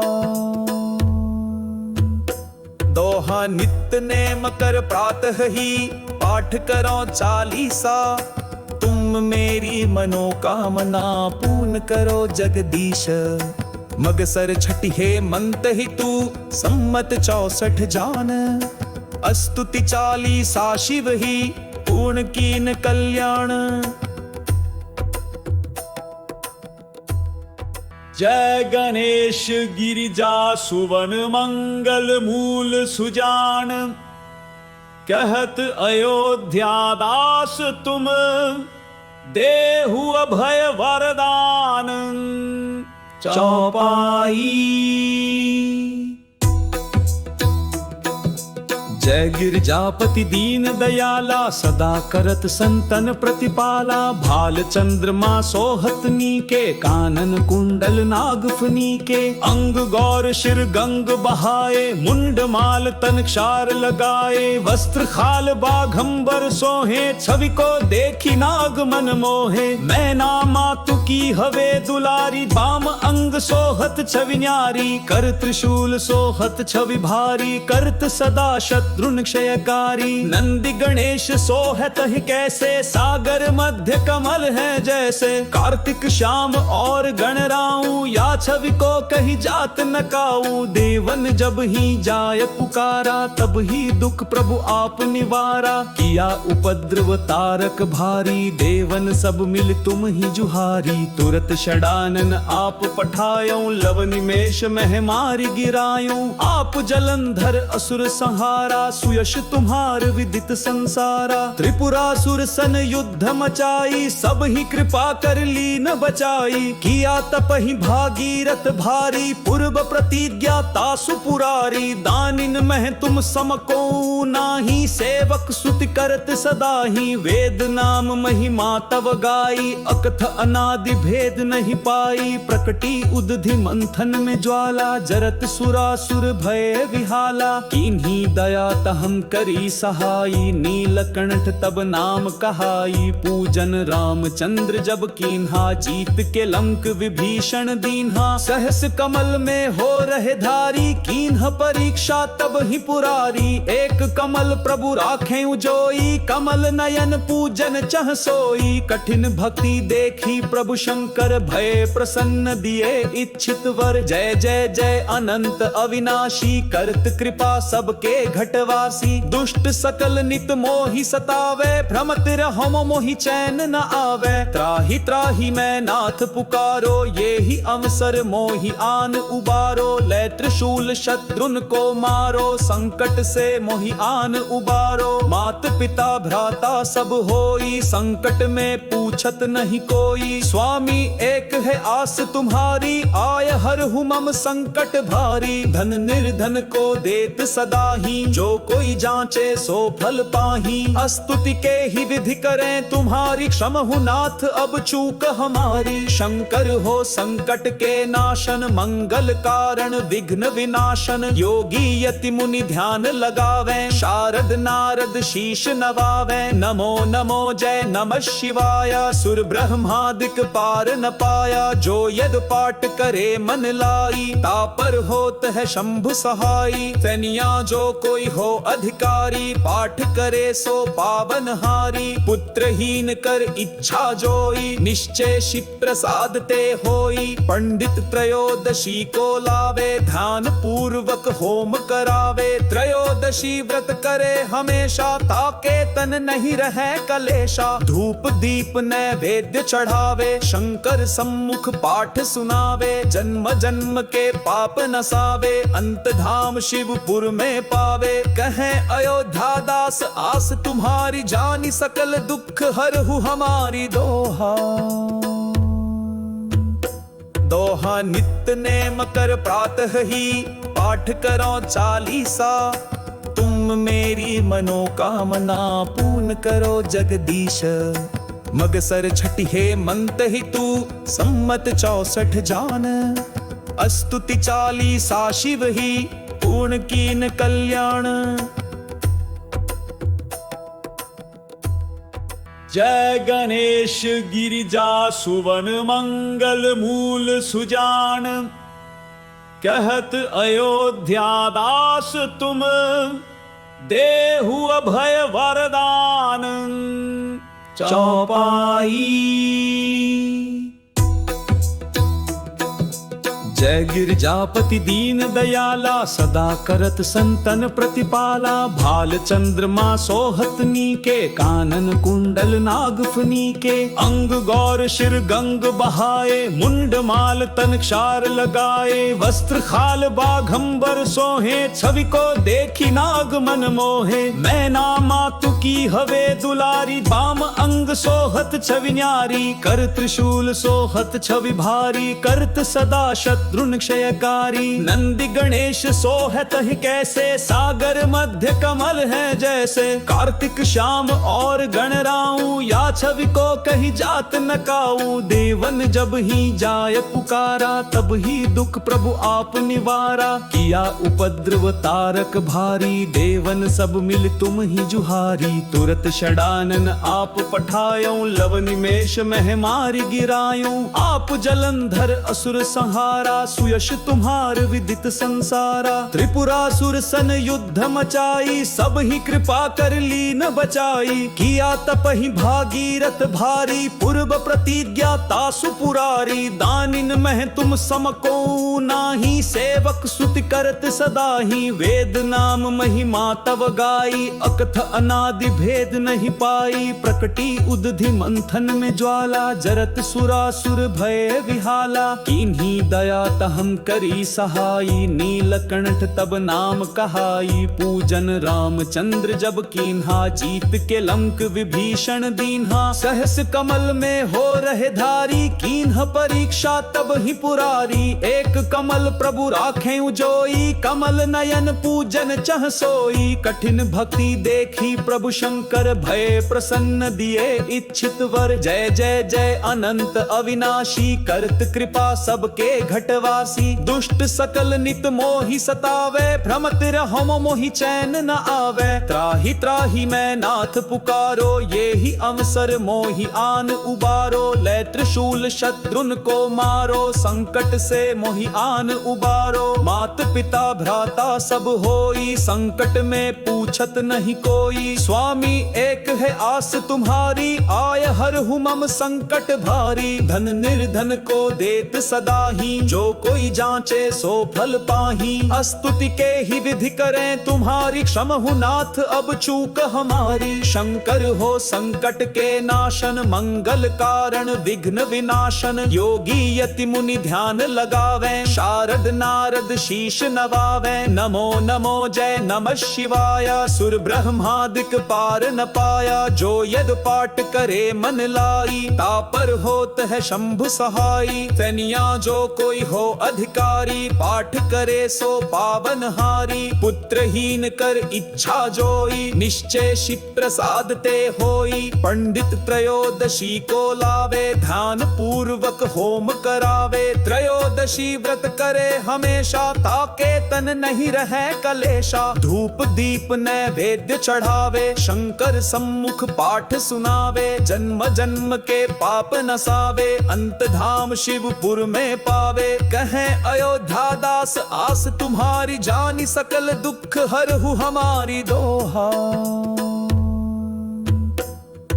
दोहा नित्य नेम कर प्रातः ही, पाठ करो चालीसा। तुम मेरी मनोकामना पूर्ण करो जगदीश। मगसर छठी हे मंत ही तू, सम्मत 64 जान। स्तुति चालीसा शिव ही, पूर्ण कीन कल्याण। जय गणेश गिरिजा सुवन, मंगल मूल सुजान। कहत अयोध्या दास तुम, देहु अभय वरदान। चौपाई जय गिरजापति दीन दयाला, सदा करत संतन प्रतिपाला। भाल चंद्रमा सोहत नीके, कानन कुंडल नागफनी के। अंग गौर शिर गंग बहाए, मुंड माल तन क्षार लगाए। वस्त्र खाल बाघंबर सोहे, छवि को देखी नाग मन मोहे। मैना मातु की हवे दुलारी, बाम अंग सोहत छवि न्यारी। कर त्रिशूल सोहत छवि भारी, करत सदा शत्रुन क्षयकारी। नंदी गणेश सोहत ही कैसे, सागर मध्य कमल है जैसे। कार्तिक श्याम और गणराऊ, या छवि को कही जात न काऊ। देवन जब ही जाय पुकारा, तब ही दुख प्रभु आप निवारा। किया उपद्रव तारक भारी, देवन सब मिल तुम ही जुहारी। तुरत षडानन आप पठायो, लव निमेष मह मारी गिरायो। आप जलंधर असुर संहारा, सुयश तुम्हार विदित संसारा। त्रिपुरासुर सन युद्ध मचाई, सब ही कृपा कर लीन बचाई। किया तप ही भागीरथ भारी, पूर्व प्रतिज्ञा तासु पुरारी। दानिन मह तुम समको नाही, सेवक सुत करत सदा ही। वेद नाम महिमा तव गाई, अकथ अनादि भेद नहीं पाई। प्रकटी उदधि मंथन में ज्वाला, जरत सुरासुर भय विहाला। किन्हीं दया तहम करी सहाई, नीलकंठ तब नाम कहाई। पूजन रामचंद्र जब कीन्हा, जीत के लंक विभीषण दीन्हा। सहस कमल में हो रहे धारी, कीन्ह परीक्षा तब ही पुरारी। एक कमल प्रभु राखें उजोई, कमल नयन पूजन चह सोई। कठिन भक्ति देखी प्रभु शंकर, भय प्रसन्न दिए इच्छित वर। जय जय जय अनंत अविनाशी, करत कृपा सबके घटवा। घटवासी। दुष्ट सकल नित मोहि सतावे, भ्रमत रहो मोहि चैन न आवे। त्राहि त्राहि मैं नाथ पुकारो, ये ही अवसर मोहि आन उबारो। लै त्रिशूल शत्रुन को मारो, संकट से मोहि आन उबारो। मात पिता भ्राता सब होई, संकट में पूछत नहीं कोई। स्वामी एक है आस तुम्हारी, आय हर मम संकट भारी। धन निर्धन को देत सदा ही, जो कोई जांचे सो फल पाही। स्तुति के ही विधि करें तुम्हारी, क्षम हूँ नाथ अब चूक हमारी। शंकर हो संकट के नाशन, मंगल कारण विघ्न विनाशन। योगी यति मुनि ध्यान लगावे, शारद नारद शीश नवावे। नमो नमो जय नमः शिवाय, सुर ब्रह्मादिक पार न पाया। जो यद पाठ करे मन लाई, तापर होत है शंभु सहाई। तनिया जो कोई हो अधिकारी, पाठ करे सो पावन हारी। पुत्रहीन कर इच्छा जोई, निश्चय शिव प्रसाद ते होई। पंडित त्रयोदशी को लावे, ध्यान पूर्वक होम करावे। त्रयोदशी व्रत करे हमेशा, ताके तन नहीं रहे कलेशा। धूप दीप नैवेद्य चढ़ावे, शंकर सम्मुख पाठ सुनावे। जन्म जन्म के पाप नसावे, अंत धाम शिवपुर में पावे। कहे अयोध्या दास आस तुम्हारी, जानी सकल दुख हरहु हमारी। दोहा दोहा नित्य नेम कर प्रातः ही, पाठ करो चालीसा। तुम मेरी मनोकामना पूर्ण करो जगदीश। मगसर छठी हे मंत ही तू, सम्मत 64 जान। स्तुति चालीसा शिव ही, पूर्ण कीन कल्याण। जय गणेश गिरिजा सुवन मंगल मूल सुजान। कहत अयोध्या दास तुम, देहु अभय वरदान। चौपाई। जय गिरजापति दीन दयाला, सदा करत संतन प्रतिपाला। भाल चंद्रमा सोहत नीके, कानन कुंडल नागफनी के। अंग गौर शिर गंग बहाए, मुंड माल तन क्षार लगाए। वस्त्र खाल बाघंबर सोहे, छवि को देखी नाग मन मोहे। मैना मातु की हवे दुलारी, बाम अंग सोहत छवि न्यारी। कर त्रिशूल सोहत छवि भारी, करत सदा शत्रुन क्षयकारी। नंदी गणेश सोहत ही कैसे, सागर मध्य कमल है जैसे। कार्तिक श्याम और गणराऊ, या छवि को कहीं जात न काऊ। देवन जब ही जाय पुकारा, तब ही दुख प्रभु आप निवारा। किया उपद्रव तारक भारी, देवन सब मिल तुम ही जुहारी। तुरत षडानन आप पठायो, लव निमेष मह मारी गिरायो। आप जलंधर असुर संहारा, सुयश तुम्हार विदित संसारा। त्रिपुरासुर सन युद्ध मचाई, सब ही कृपा कर लीन बचाई। किया तप ही भागीरथ भारी, पूर्व प्रतिज्ञा तासु पुरारी। दानिन मह तुम समको नाही, सेवक सुति करत सदा ही। वेद नाम महिमा तव गाई, अकथ अनादि भेद नहीं पाई। प्रकटी उदधि मंथन में ज्वाला, जरत सुरासुर भय विहाला। किन्हीं दया तहम करी सहाई, नीलकंठ तब नाम कहाई। पूजन रामचंद्र जब कीन्हा, जीत के लंक विभीषण दीन्हा। सहस कमल में हो रहे धारी, कीन्ह परीक्षा तब ही पुरारी। एक कमल प्रभु राखें उजोई, कमल नयन पूजन चह सोई। कठिन भक्ति देखी प्रभु शंकर, भय प्रसन्न दिए इच्छित वर। जय जय जय अनंत अविनाशी, करत कृपा सबके घटवासी। दुष्ट सकल नित मोहि सतावे, भ्रमत रहो मोहि चैन न आवे। त्राहि त्राहि मैं नाथ पुकारो, ये ही अवसर मोहि आन उबारो। लै त्रिशूल शत्रुन को मारो, संकट से मोहि मोहि आन उबारो। मात पिता भ्राता सब होई, संकट में पूछत नहीं कोई। स्वामी एक है आस तुम्हारी, आय हरहु मम संकट भारी। धन निर्धन को देत सदा ही, जो कोई जांचे सो फल पाही। स्तुति के ही विधि करें तुम्हारी, क्षमहु नाथ अब चूक हमारी। शंकर हो संकट के नाशन, मंगल कारण विघ्न विनाशन। योगी यति मुनि ध्यान लगावे, शारद नारद शीश नवावे। नमो नमो जय नमः शिवाय, सुर ब्रह्मादिक पार न पाया। जो यद पाठ करे मन लाई, तापर होत है शंभु सहाई। तनिया जो कोई हो अधिकारी, पाठ करे सो पावन हारी। पुत्रहीन कर इच्छा जोई, निश्चय शिव प्रसाद ते होई। पंडित त्रयोदशी को लावे, ध्यान पूर्वक होम करावे। त्रयोदशी व्रत करे हमेशा, ताके तन नहीं रहे कलेशा। धूप दीप नैवेद्य चढ़ावे, शंकर सम्मुख पाठ सुनावे। जन्म जन्म के पाप नसावे, अंत धाम शिवपुर में पावे। कहे अयोध्या दास आस तुम्हारी, जानी सकल दुख हरहु हमारी। दोहा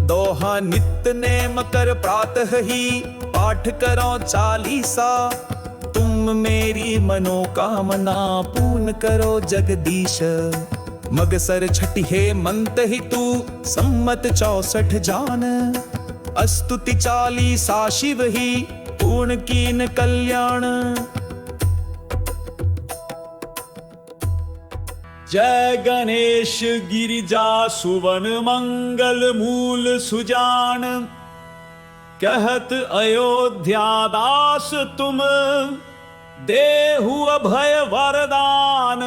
दोहा नित्य नेम कर प्रातः ही, पाठ करो चालीसा। तुम मेरी मनोकामना पूर्ण करो जगदीश। मगसर छठी हे मंत ही तू, सम्मत 64 जान। स्तुति चालीसा शिव ही, पूर्ण कीन कल्याण। जय गणेश गिरिजा सुवन मंगल मूल सुजान। कहत अयोध्या दास तुम, देहु अभय वरदान।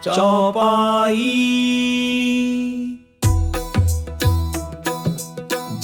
चौपाई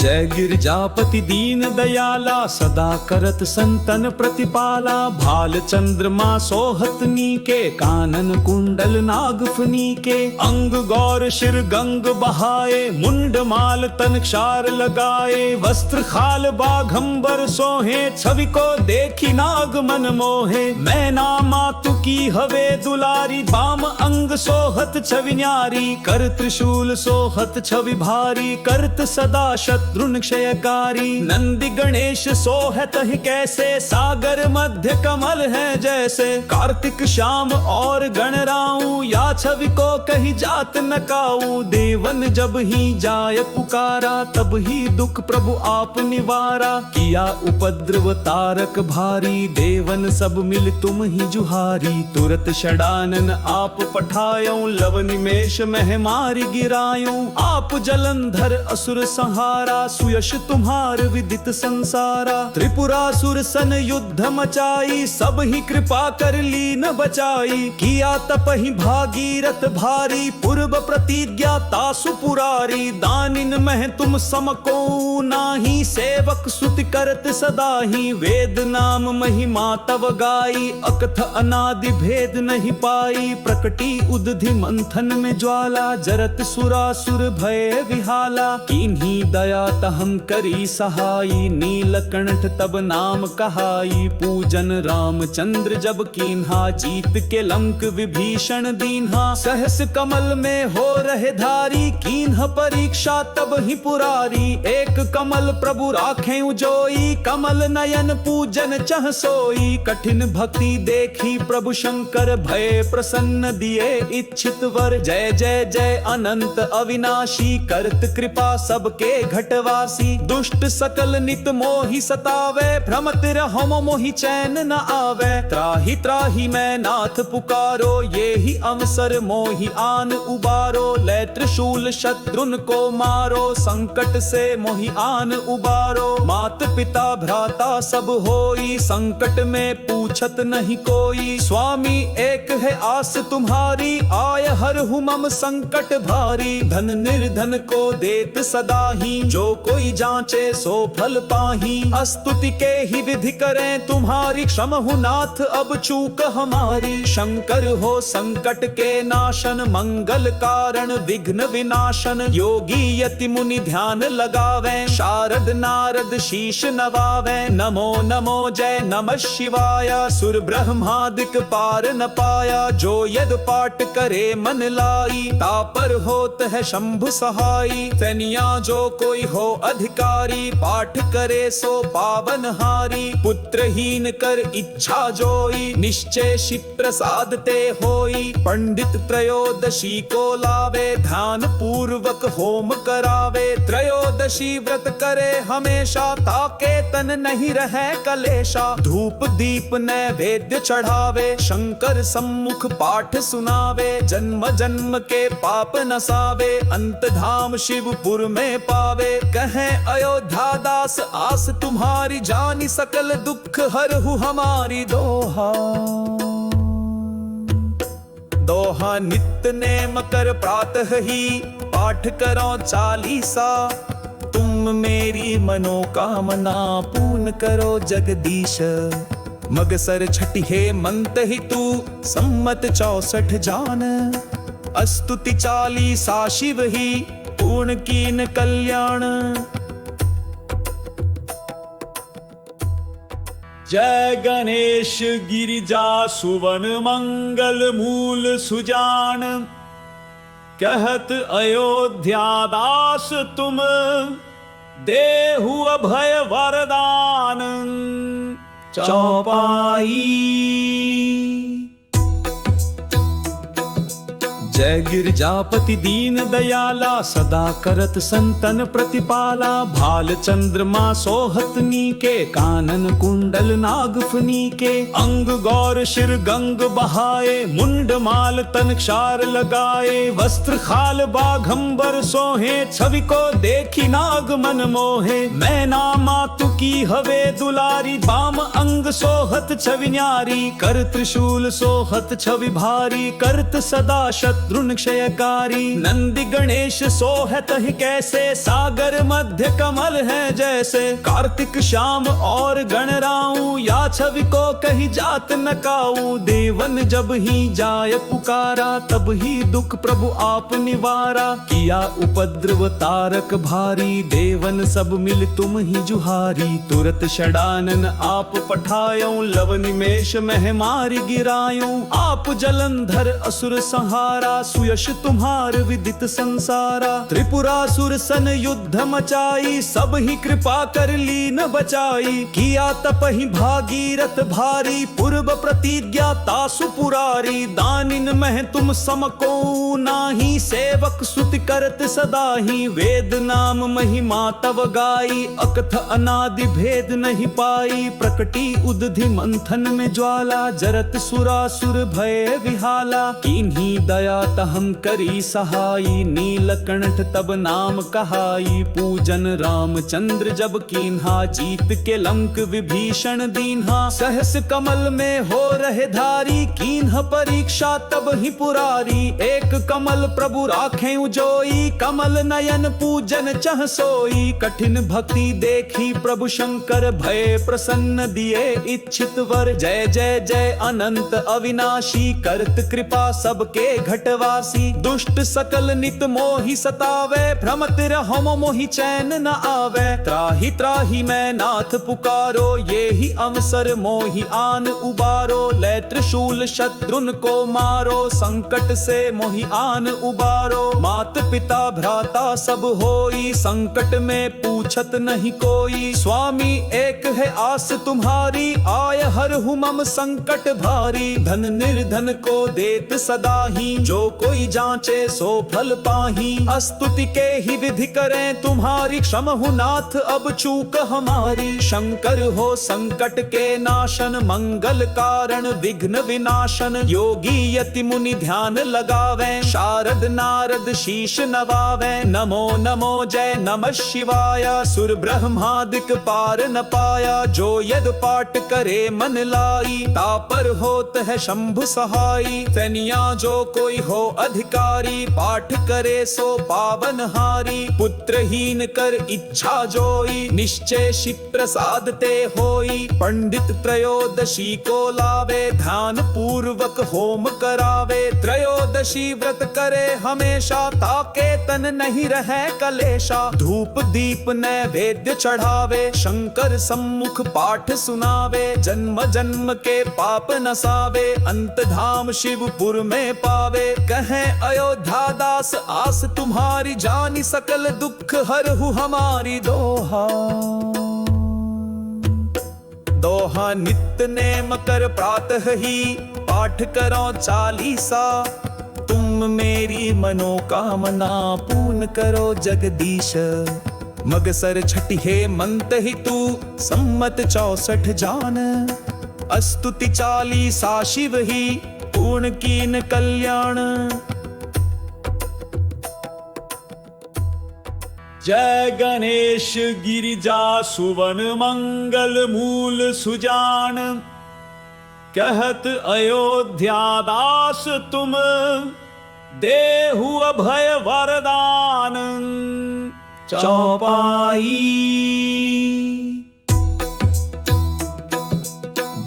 जय गिरजापति दीन दयाला, सदा करत संतन प्रतिपाला। भाल चंद्रमा सोहत नीके, कानन कुंडल नागफनी के। अंग गौर शिर गंग बहाए, मुंड माल तन क्षार लगाए। वस्त्र खाल बाघंबर सोहे, छवि को देखी नाग मन मोहे। मैना मातु की हवे दुलारी, बाम अंग सोहत छवि न्यारी। कर त्रिशूल सोहत छवि भारी, करत सदा शत्रुन क्षयकारी। नंदी गणेश सोहत ही कैसे, सागर मध्य कमल है जैसे। कार्तिक श्याम और गणराऊ, या छवि को कही जात न काऊ। देवन जब ही जाय पुकारा, तब ही दुख प्रभु आप निवारा। किया उपद्रव तारक भारी, देवन सब मिल तुम ही जुहारी। तुरत षडानन आप पठायो, लव निमेष मह मारी गिरायो। आप जलंधर असुर संहारा, सुयश तुम्हार विदित संसारा। त्रिपुरासुर सन युद्ध मचाई, सब ही कृपा कर लीन बचाई। किया तप ही भागीरथ भारी, पूर्व प्रतिज्ञा तासु पुरारी। दानिन मह तुम समको नाही, सेवक स्तुति करत सदा ही। वेद नाम महिमा तव गाई, अकथ अनादि भेद नहीं पाई। प्रकटी उदधि मंथन में ज्वाला, जरत सुरासुर भय विहाला। किन्हीं दया तहम करी सहाई, नीलकंठ तब नाम कहाई। पूजन रामचंद्र जब कीन्हा, जीत के लंक विभीषण दीन्हा। सहस कमल में हो रहे धारी, कीन्ह परीक्षा तब ही पुरारी। एक कमल प्रभु राखें उजोई, कमल नयन पूजन चह सोई। कठिन भक्ति देखी प्रभु शंकर, भय प्रसन्न दिए इच्छित वर। जय जय जय अनंत अविनाशी, करत कृपा सबके घटवासी। दुष्ट सकल नित मोहि सतावे, भ्रमत रहो मोहि चैन न आवे। त्राहि त्राहि मैं नाथ पुकारो, ये ही अवसर मोहि आन उबारो। लै त्रिशूल शत्रुन को मारो, संकट से मोहि आन उबारो। मात पिता भ्राता सब होई, संकट में पूछत नहीं कोई। स्वामी एक है आस तुम्हारी, आय हरहु मम संकट भारी। धन निर्धन को देत सदा ही, जो जो कोई जांचे सो फल पाही। स्तुति के ही विधि करें तुम्हारी, क्षमहु नाथ अब चूक हमारी। शंकर हो संकट के नाशन, मंगल कारण विघ्न विनाशन। योगी यति मुनि ध्यान लगावे, शारद नारद शीश नवावे। नमो नमो जय नमः शिवाय, सुर ब्रह्मादिक पार न पाया। जो यद पाठ करे मन लाई, तापर होत है शंभु सहाई। तनिया जो कोई हो अधिकारी, पाठ करे सो पावन हारी। पुत्रहीन कर इच्छा जोई, निश्चय शिव प्रसाद ते होई। पंडित त्रयोदशी को लावे, ध्यान पूर्वक होम करावे। त्रयोदशी व्रत करे हमेशा, ताके तन नहीं रहे कलेशा। धूप दीप नैवेद्य चढ़ावे, शंकर सम्मुख पाठ सुनावे। जन्म जन्म के पाप नसावे, अंत धाम शिवपुर में पावे। कहे अयोध्या दास आस तुम्हारी, जानी सकल दुख हरहु हमारी। दोहा नित्य नेम कर प्रातः ही, पाठ करो चालीसा। तुम मेरी मनोकामना पूर्ण करो जगदीश। मगसर छठी हे मंत ही तू, सम्मत 64 जान। स्तुति चालीसा शिव ही, पूर्ण कीन कल्याण। जय गणेश गिरिजा सुवन मंगल मूल सुजान। कहत अयोध्या दास तुम, देहु अभय वरदान। चौपाई। जय गिरजापति दीन दयाला, सदा करत संतन प्रतिपाला। भाल चंद्रमा सोहत नीके, कानन कुंडल नागफनी के। अंग गौर शिर गंग बहाए, मुंड माल तन क्षार लगाए। वस्त्र खाल बाघंबर सोहे, छवि को देखी नाग मन मोहे। मैना मातु की हवे दुलारी, बाम अंग सोहत छवि न्यारी। कर त्रिशूल सोहत छवि भारी, करत सदा शत्रुन क्षयकारी। नंदी गणेश सोहत ही कैसे, सागर मध्य कमल है जैसे। कार्तिक श्याम और गणराऊ, या छवि को कही जात न काऊ। देवन जब ही जाय पुकारा, तब ही दुख प्रभु आप निवारा। किया उपद्रव तारक भारी, देवन सब मिल तुम ही जुहारी। तुरत षडानन आप पठायो, लव निमेष मह मारी गिरायो। आप जलंधर असुर संहारा, सुयश तुम्हार विदित संसारा। त्रिपुरासुर सन युद्ध मचाई, सब ही कृपा कर लीन बचाई। किया तप ही भागीरथ भारी, पूर्व प्रतिज्ञा तासु पुरारी। दानिन मह तुम समको नाही, सेवक स्तुति करत सदा ही। वेद नाम महिमा तव गाई, अकथ अनादि भेद नहीं पाई। प्रकटी उदधि मंथन में ज्वाला, जरत सुरासुर भय विहाला। किन्हीं दया तहम करी सहाई, नीलकंठ तब नाम कहाई। पूजन रामचंद्र जब कीन्हा, जीत के लंक विभीषण दीन्हा। सहस कमल में हो रहे धारी, कीन्ह परीक्षा तब ही पुरारी। एक कमल प्रभु राखें उजोई, कमल नयन पूजन चह सोई। कठिन भक्ति देखी प्रभु शंकर, भय प्रसन्न दिए इच्छित वर। जय जय जय अनंत अविनाशी, करत कृपा सबके घटवासी। दुष्ट सकल नित मोहि सतावे, भ्रमत रहो मोहि चैन न आवे। त्राहि त्राहि मैं नाथ पुकारो, ये ही अवसर मोहि आन उबारो। लै त्रिशूल शत्रुन को मारो, संकट से मोहि आन उबारो। मात पिता भ्राता सब होई, संकट में पूछत नहीं कोई। स्वामी एक है आस तुम्हारी, आय हरहु मम संकट भारी। धन निर्धन को देत सदा ही, जो कोई जांचे सो फल पाही। स्तुति के ही विधि करें तुम्हारी, क्षमहु नाथ अब चूक हमारी। शंकर हो संकट के नाशन, मंगल कारण विघ्न विनाशन। योगी यति मुनि ध्यान लगावे, शारद नारद शीश नवावे। नमो नमो जय नमः शिवाय, सुर ब्रह्मादिक पार न पाया। जो यद पाठ करे मन लाई, तापर होत है शंभु सहाई। तनिया जो कोई हो अधिकारी, पाठ करे सो पावन हारी। पुत्रहीन कर इच्छा जोई, निश्चय शिव प्रसाद ते होई। पंडित त्रयोदशी को लावे, ध्यान पूर्वक होम करावे। त्रयोदशी व्रत करे हमेशा, ताके तन नहीं रहे कलेशा। धूप दीप नैवेद्य चढ़ावे, शंकर सम्मुख पाठ सुनावे। जन्म जन्म के पाप नसावे, अंत धाम शिवपुर में पावे। कहे अयोध्या दास आस तुम्हारी, जानी सकल दुख हरहु हमारी। दोहा दोहा नित्य नेम कर प्रातः ही, पाठ करो चालीसा। तुम मेरी मनोकामना पूर्ण करो जगदीश। मगसर छठी हेमंत ही तू, सम्मत 64 जान। अस्तुति चालीसा शिव ही, पूर्ण कीन कल्याण। जय गणेश गिरिजा सुवन मंगल मूल सुजान। कहत अयोध्या दास तुम, देहु अभय वरदान। चौपाई।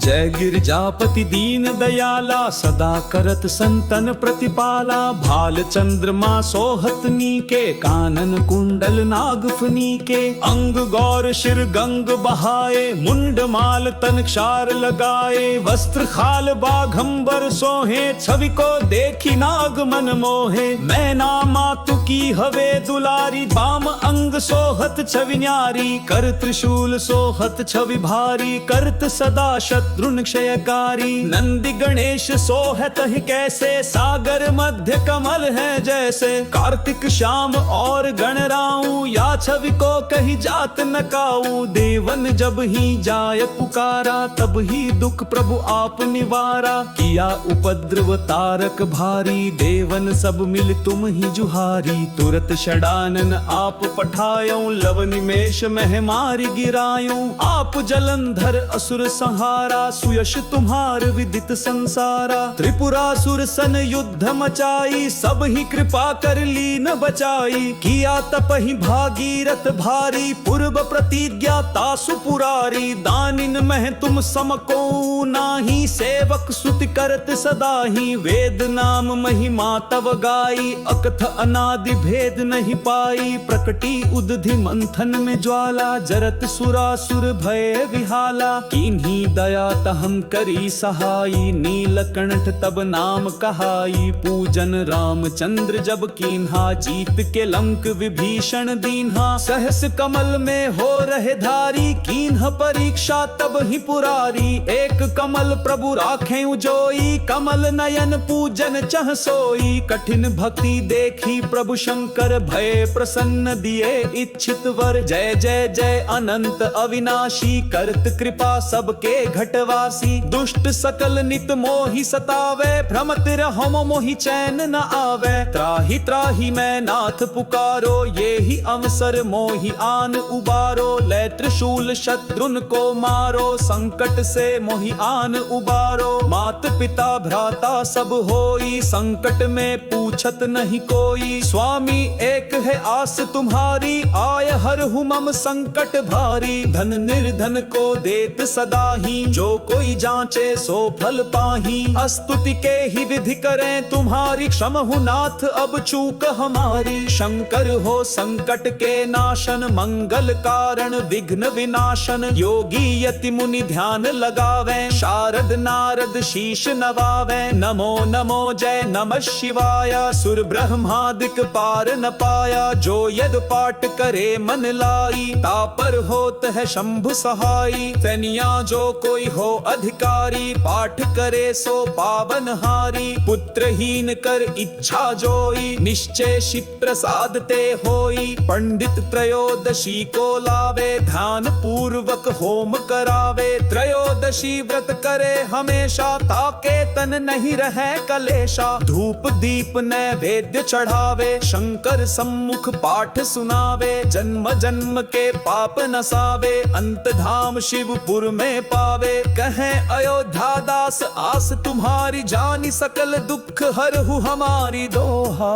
जय गिरजापति दीन दयाला, सदा करत संतन प्रतिपाला। भाल चंद्रमा सोहत नीके, कानन कुंडल नागफनी के। अंग गौर शिर गंग बहाए, मुंड माल तन क्षार लगाए। वस्त्र खाल बाघंबर सोहे, छवि को देखी नाग मन मोहे। मैना मातु की हवे दुलारी, बाम अंग सोहत छवि न्यारी। कर त्रिशूल सोहत छवि भारी, करत सदा शत्रुन क्षयकारी। नंदी गणेश सोहत ही कैसे, सागर मध्य कमल है जैसे। कार्तिक श्याम और गणराऊ, या छवि को कही जात न काऊ। देवन जब ही जाय पुकारा, तब ही दुख प्रभु आप निवारा। किया उपद्रव तारक भारी, देवन सब मिल तुम ही जुहारी। तुरत षडानन आप पठायो, लव निमेष मह मारी गिरायो। आप जलंधर असुर संहारा, सुयश तुम्हार विदित संसारा। त्रिपुरासुर सन युद्ध मचाई, सब ही कृपा कर लीन बचाई। किया तप ही भागीरथ भारी, पूर्व प्रतिज्ञा तासु पुरारी। दानिन मह तुम समको नाही, सेवक स्तुति करत सदा ही। वेद नाम महिमा तव गाई, अकथ अनादि भेद नहीं पाई। प्रकटी उदधि मंथन में ज्वाला, जरत सुरासुर भय विहाला। किन्हीं दया तहम करी सहाई, नीलकंठ तब नाम कहाई। पूजन रामचंद्र जब कीन्हा, जीत के लंक विभीषण दीन्हा। सहस कमल में हो रहे धारी, कीन्ह परीक्षा तब ही पुरारी। एक कमल प्रभु राखें उजोई, कमल नयन पूजन चह सोई। कठिन भक्ति देखी प्रभु शंकर, भय प्रसन्न दिए इच्छित वर। जय जय जय अनंत अविनाशी, करत कृपा सबके घटवासी। दुष्ट सकल नित मोहि सतावे, भ्रमत रहो मोहि चैन न आवे। त्राहि त्राहि मैं नाथ पुकारो, ये ही अवसर मोहि आन उबारो। लै त्रिशूल शत्रुन को मारो, संकट से मोहि आन उबारो। मात पिता भ्राता सब होई, संकट में पूछत नहीं कोई। स्वामी एक है आस तुम्हारी, आय हर मम संकट भारी। धन निर्धन को देत सदा ही, जो कोई जांचे सो फल पाही। स्तुति के ही विधि करें तुम्हारी, क्षमहु नाथ अब चूक हमारी। शंकर हो संकट के नाशन, मंगल कारण विघ्न विनाशन। योगी यति मुनि ध्यान लगावे, शारद नारद शीश नवावे। नमो नमो जय नमः शिवाय, सुर ब्रह्मादिक पार न पाया। जो यद पाठ करे मन लाई, तापर होत है शंभु सहाई। तनिया जो कोई हो अधिकारी, पाठ करे सो पावन हारी। पुत्रहीन कर इच्छा जोई, निश्चय शिव प्रसाद ते होई। पंडित त्रयोदशी को लावे, ध्यान पूर्वक होम करावे। त्रयोदशी व्रत करे हमेशा, ताके तन नहीं रहे कलेशा। धूप दीप नैवेद्य चढ़ावे, शंकर सम्मुख पाठ सुनावे। जन्म जन्म के पाप नसावे, अंत धाम शिवपुर में पावे। कहे अयोध्या दास आस तुम्हारी, जानी सकल दुख हरहु हमारी। दोहा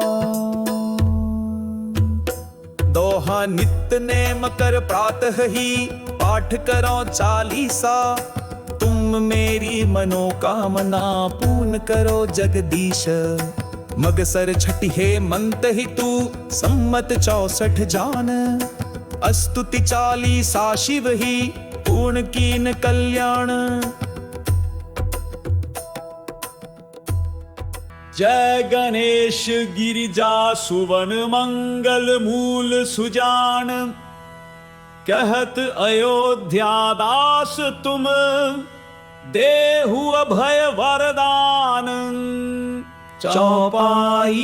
दोहा नित्य नेम कर प्रातः ही, पाठ करो चालीसा। तुम मेरी मनोकामना पूर्ण करो जगदीश। मगसर छठी हेमंत ही तू, सम्मत 64 जान। अस्तुति चालीसा शिव ही, पूर्ण कीन कल्याण। जय गणेश गिरिजा सुवन मंगल मूल सुजान। कहत अयोध्या दास तुम, देहु अभय वरदान। चौपाई।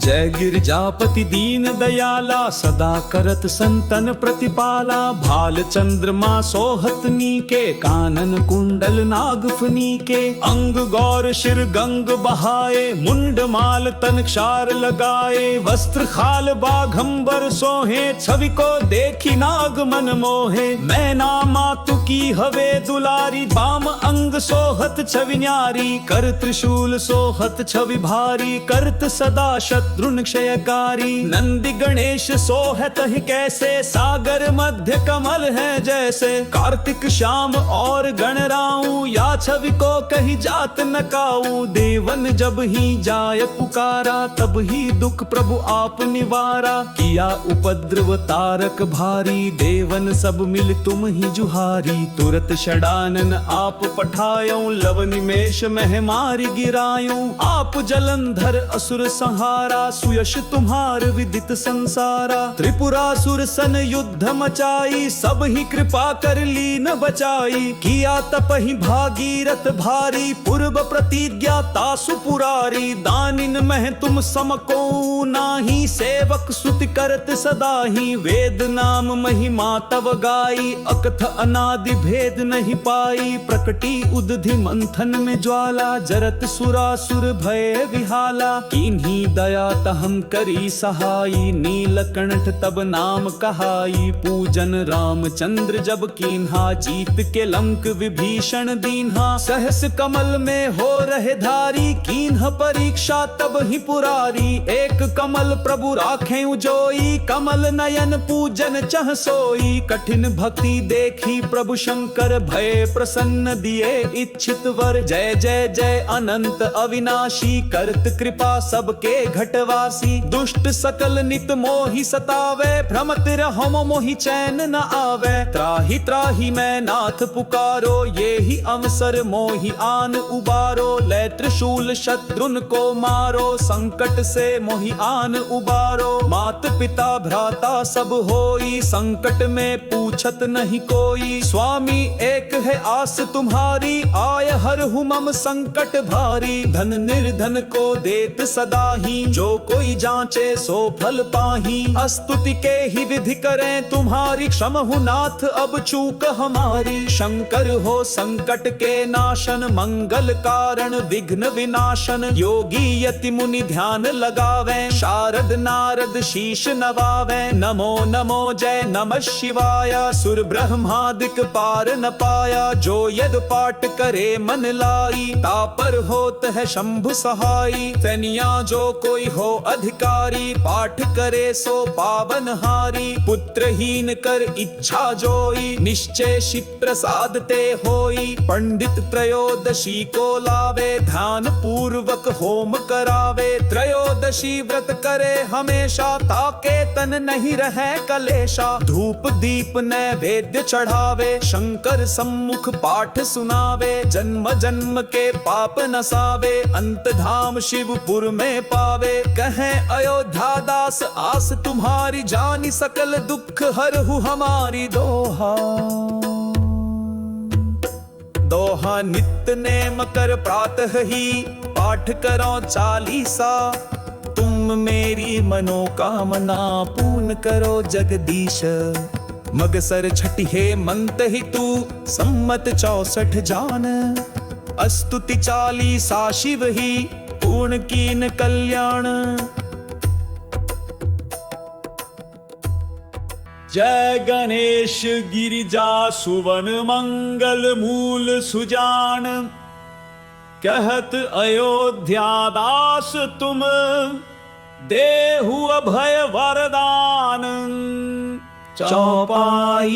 जय गिरजापति दीन दयाला, सदा करत संतन प्रतिपाला। भाल चंद्रमा सोहत नीके, कानन कुंडल नागफनी के। अंग गौर शिर गंग बहाए, मुंड माल तन क्षार लगाए। वस्त्र खाल बाघंबर सोहे, छवि को देखी नाग मन मोहे। मैना मातु की हवे दुलारी, बाम अंग सोहत छवि न्यारी। कर त्रिशूल सोहत छवि भारी, करत सदा शत्रुन क्षयकारी। नंदी गणेश सोहत ही कैसे, सागर मध्य कमल है जैसे। कार्तिक श्याम और गणराऊ, या छवि को कही जात न काऊ। देवन जब ही जाय पुकारा, तब ही दुख प्रभु आप निवारा। किया उपद्रव तारक भारी, देवन सब मिल तुम ही जुहारी। तुरत षडानन आप पठायो, लव निमेष मह मारी गिरायो। आप जलंधर असुर संहारा, सुयश तुम्हार विदित संसारा। त्रिपुरासुर सन युद्ध मचाई, सब ही कृपा कर लीन बचाई। किया तप ही भागीरथ भारी, पूर्व प्रतिज्ञा तासु पुरारी। दानिन मह तुम समको नाही, सेवक स्तुति करत सदा ही। वेद नाम महिमा तव गाई, अकथ अनादि भेद नहीं पाई। प्रकटी उदधि मंथन में ज्वाला, जरत सुरासुर भय विहाला। किन्हीं दया तहम करी सहाई, नीलकंठ तब नाम कहाई। पूजन रामचंद्र जब कीन्हा, जीत के लंक विभीषण दीन्हा। सहस कमल में हो रहे धारी, कीन्ह परीक्षा तब ही पुरारी। एक कमल प्रभु राखें उजोई, कमल नयन पूजन चह सोई। कठिन भक्ति देखी प्रभु शंकर, भय प्रसन्न दिए इच्छित वर। जय जय जय अनंत अविनाशी, करत कृपा सबके घटवासी। दुष्ट सकल नित मोहि सतावे, भ्रमत रहो मोहि चैन न आवे। त्राहि त्राहि मैं नाथ पुकारो, ये ही अवसर मोहि आन उबारो। लै त्रिशूल शत्रुन को मारो, संकट से मोहि आन उबारो। मात पिता भ्राता सब होई, संकट में पूछत नहीं कोई। स्वामी एक है आस तुम्हारी, आय हरहु मम संकट भारी। धन निर्धन को देत सदा ही, जो कोई जांचे सो फल पाही। स्तुति के ही विधि करें तुम्हारी, क्षमहु नाथ अब चूक हमारी। शंकर हो संकट के नाशन, मंगल कारण विघ्न विनाशन। योगी यति मुनि ध्यान लगावे, शारद नारद शीश नवावे। नमो नमो जय नमः शिवाय, सुर ब्रह्मादिक पार न पाया। जो यद पाठ करे मन लाई, तापर होत है शंभु सहाई। तनिया जो कोई हो अधिकारी, पाठ करे सो पावन हारी। पुत्रहीन कर इच्छा जोई, निश्चय शिव प्रसाद ते होई। पंडित त्रयोदशी को लावे, ध्यान पूर्वक होम करावे। त्रयोदशी व्रत करे हमेशा, ताके तन नहीं रहे कलेशा। धूप दीप नैवेद्य चढ़ावे, शंकर सम्मुख पाठ सुनावे। जन्म जन्म के पाप नसावे, अंत धाम शिवपुर में पावे। कहे अयोध्या दास आस तुम्हारी, जानी सकल दुख हरहु हमारी। दोहा दोहा नित्य नेम कर प्रातः ही, पाठ करो चालीसा। तुम मेरी मनोकामना पूर्ण करो जगदीश। मगसर छठी हेमंत ही तू, सम्मत 64 जान। अस्तुति चालीसा शिव ही, पूर्ण कीन कल्याण। जय गणेश गिरिजा सुवन मंगल मूल सुजान। कहत अयोध्या दास तुम, देहु अभय वरदान। चौपाई।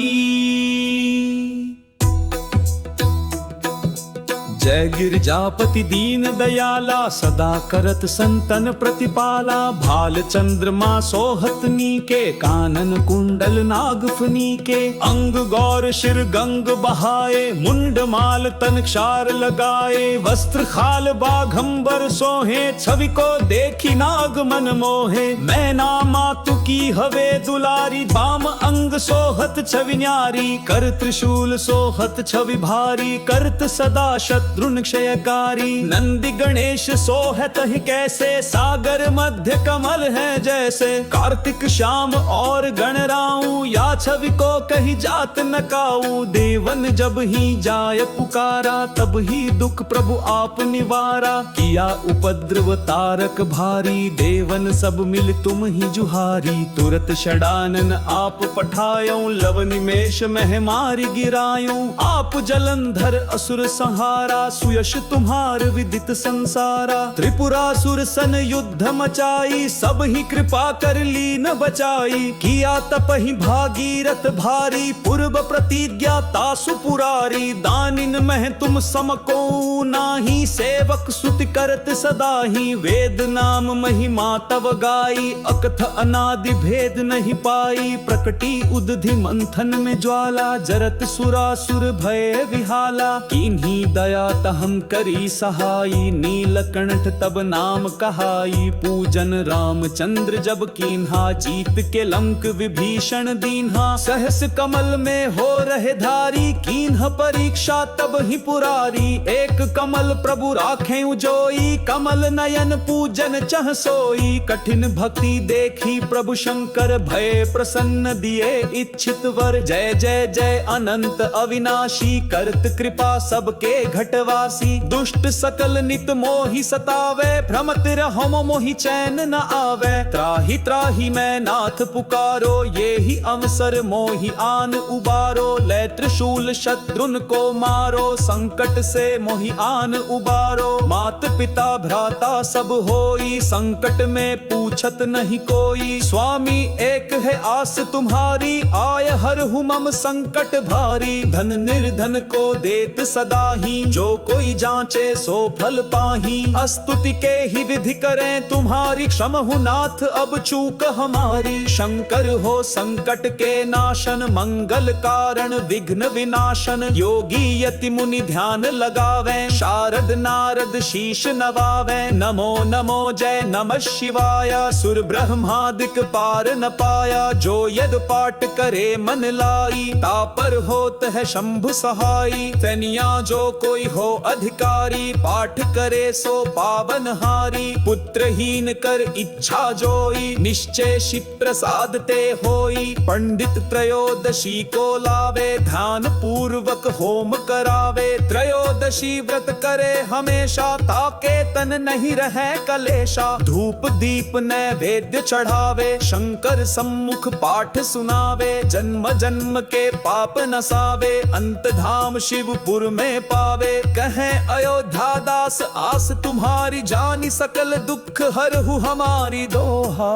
जय गिरजापति दीन दयाला, सदा करत संतन प्रतिपाला। भाल चंद्रमा सोहत नीके, कानन कुंडल नागफनी के। अंग गौर शिर गंग बहाए, मुंड माल तन क्षार लगाए। वस्त्र खाल बाघंबर सोहे, छवि को देखी नाग मन मोहे। मैना मातु की हवे दुलारी, बाम अंग सोहत छवि न्यारी। कर त्रिशूल सोहत छवि भारी, करत सदा शत्रुन क्षयकारी। नंदी गणेश सोहत ही कैसे, सागर मध्य कमल है जैसे। कार्तिक श्याम और गणराऊ, या छवि को कही जात न काऊ। देवन जब ही जाय पुकारा, तब ही दुख प्रभु आप निवारा। किया उपद्रव तारक भारी, देवन सब मिल तुम ही जुहारी। तुरत षडानन आप पठायो, लव निमेष मह मारी गिरायो। आप जलंधर असुर संहारा, सुयश तुम्हार विदित संसारा। त्रिपुरासुर सन युद्ध मचाई, सब ही कृपा कर लीन बचाई। किया तप ही भागीरथ भारी, पूर्व प्रतिज्ञा तासु पुरारी। दानिन मह तुम समको नाही, सेवक सुत करत सदा ही। वेद नाम महिमा तव गाई, अकथ अनादि भेद नहीं पाई। प्रकटी उदधि मंथन में ज्वाला, जरत सुरासुर भय विहाला। किन्हीं दया तहम करी सहाई, नीलकंठ तब नाम कहाई। पूजन रामचंद्र जब कीन्हा, जीत के लंक विभीषण दीन्हा। सहस कमल में हो रहे धारी, कीन्ह परीक्षा तब ही पुरारी। एक कमल प्रभु राखें उजोई, कमल नयन पूजन चह सोई। कठिन भक्ति देखी प्रभु शंकर, भय प्रसन्न दिए इच्छित वर। जय जय जय अनंत अविनाशी, करत कृपा सबके घटवासी। दुष्ट सकल नित मोहि सतावे, भ्रमत रहो मोहि चैन न आवे। त्राहि त्राहि मैं नाथ पुकारो, ये ही अवसर मोहि आन उबारो। लै त्रिशूल शत्रुन को मारो, संकट से मोहि आन उबारो। मात पिता भ्राता सब होई, संकट में पूछत नहीं कोई। स्वामी एक है आस तुम्हारी, आय हर मम संकट भारी। धन निर्धन को देत सदा ही, जो कोई जांचे सो फल पाही। स्तुति के ही विधि करें तुम्हारी, क्षमहु नाथ अब चूक हमारी। शंकर हो संकट के नाशन, मंगल कारण विघ्न विनाशन। योगी यति मुनि ध्यान लगावे, शारद नारद शीश नवावे। नमो नमो जय नमः शिवाय, सुर ब्रह्मादिक पार न पाया। जो यद पाठ करे मन लाई, तापर होत है शंभु सहाई। तनिया जो कोई हो अधिकारी, पाठ करे सो पावन हारी। पुत्रहीन कर इच्छा जोई, निश्चय शिव प्रसाद ते होई। पंडित त्रयोदशी को लावे, ध्यान पूर्वक होम करावे। त्रयोदशी व्रत करे हमेशा, ताके तन नहीं रहे कलेशा। धूप दीप नैवेद्य चढ़ावे, शंकर सम्मुख पाठ सुनावे। जन्म जन्म के पाप नसावे, अंत धाम शिवपुर में पावे। कहे अयोध्या दास आस तुम्हारी, जानी सकल दुख हरहु हमारी। दोहा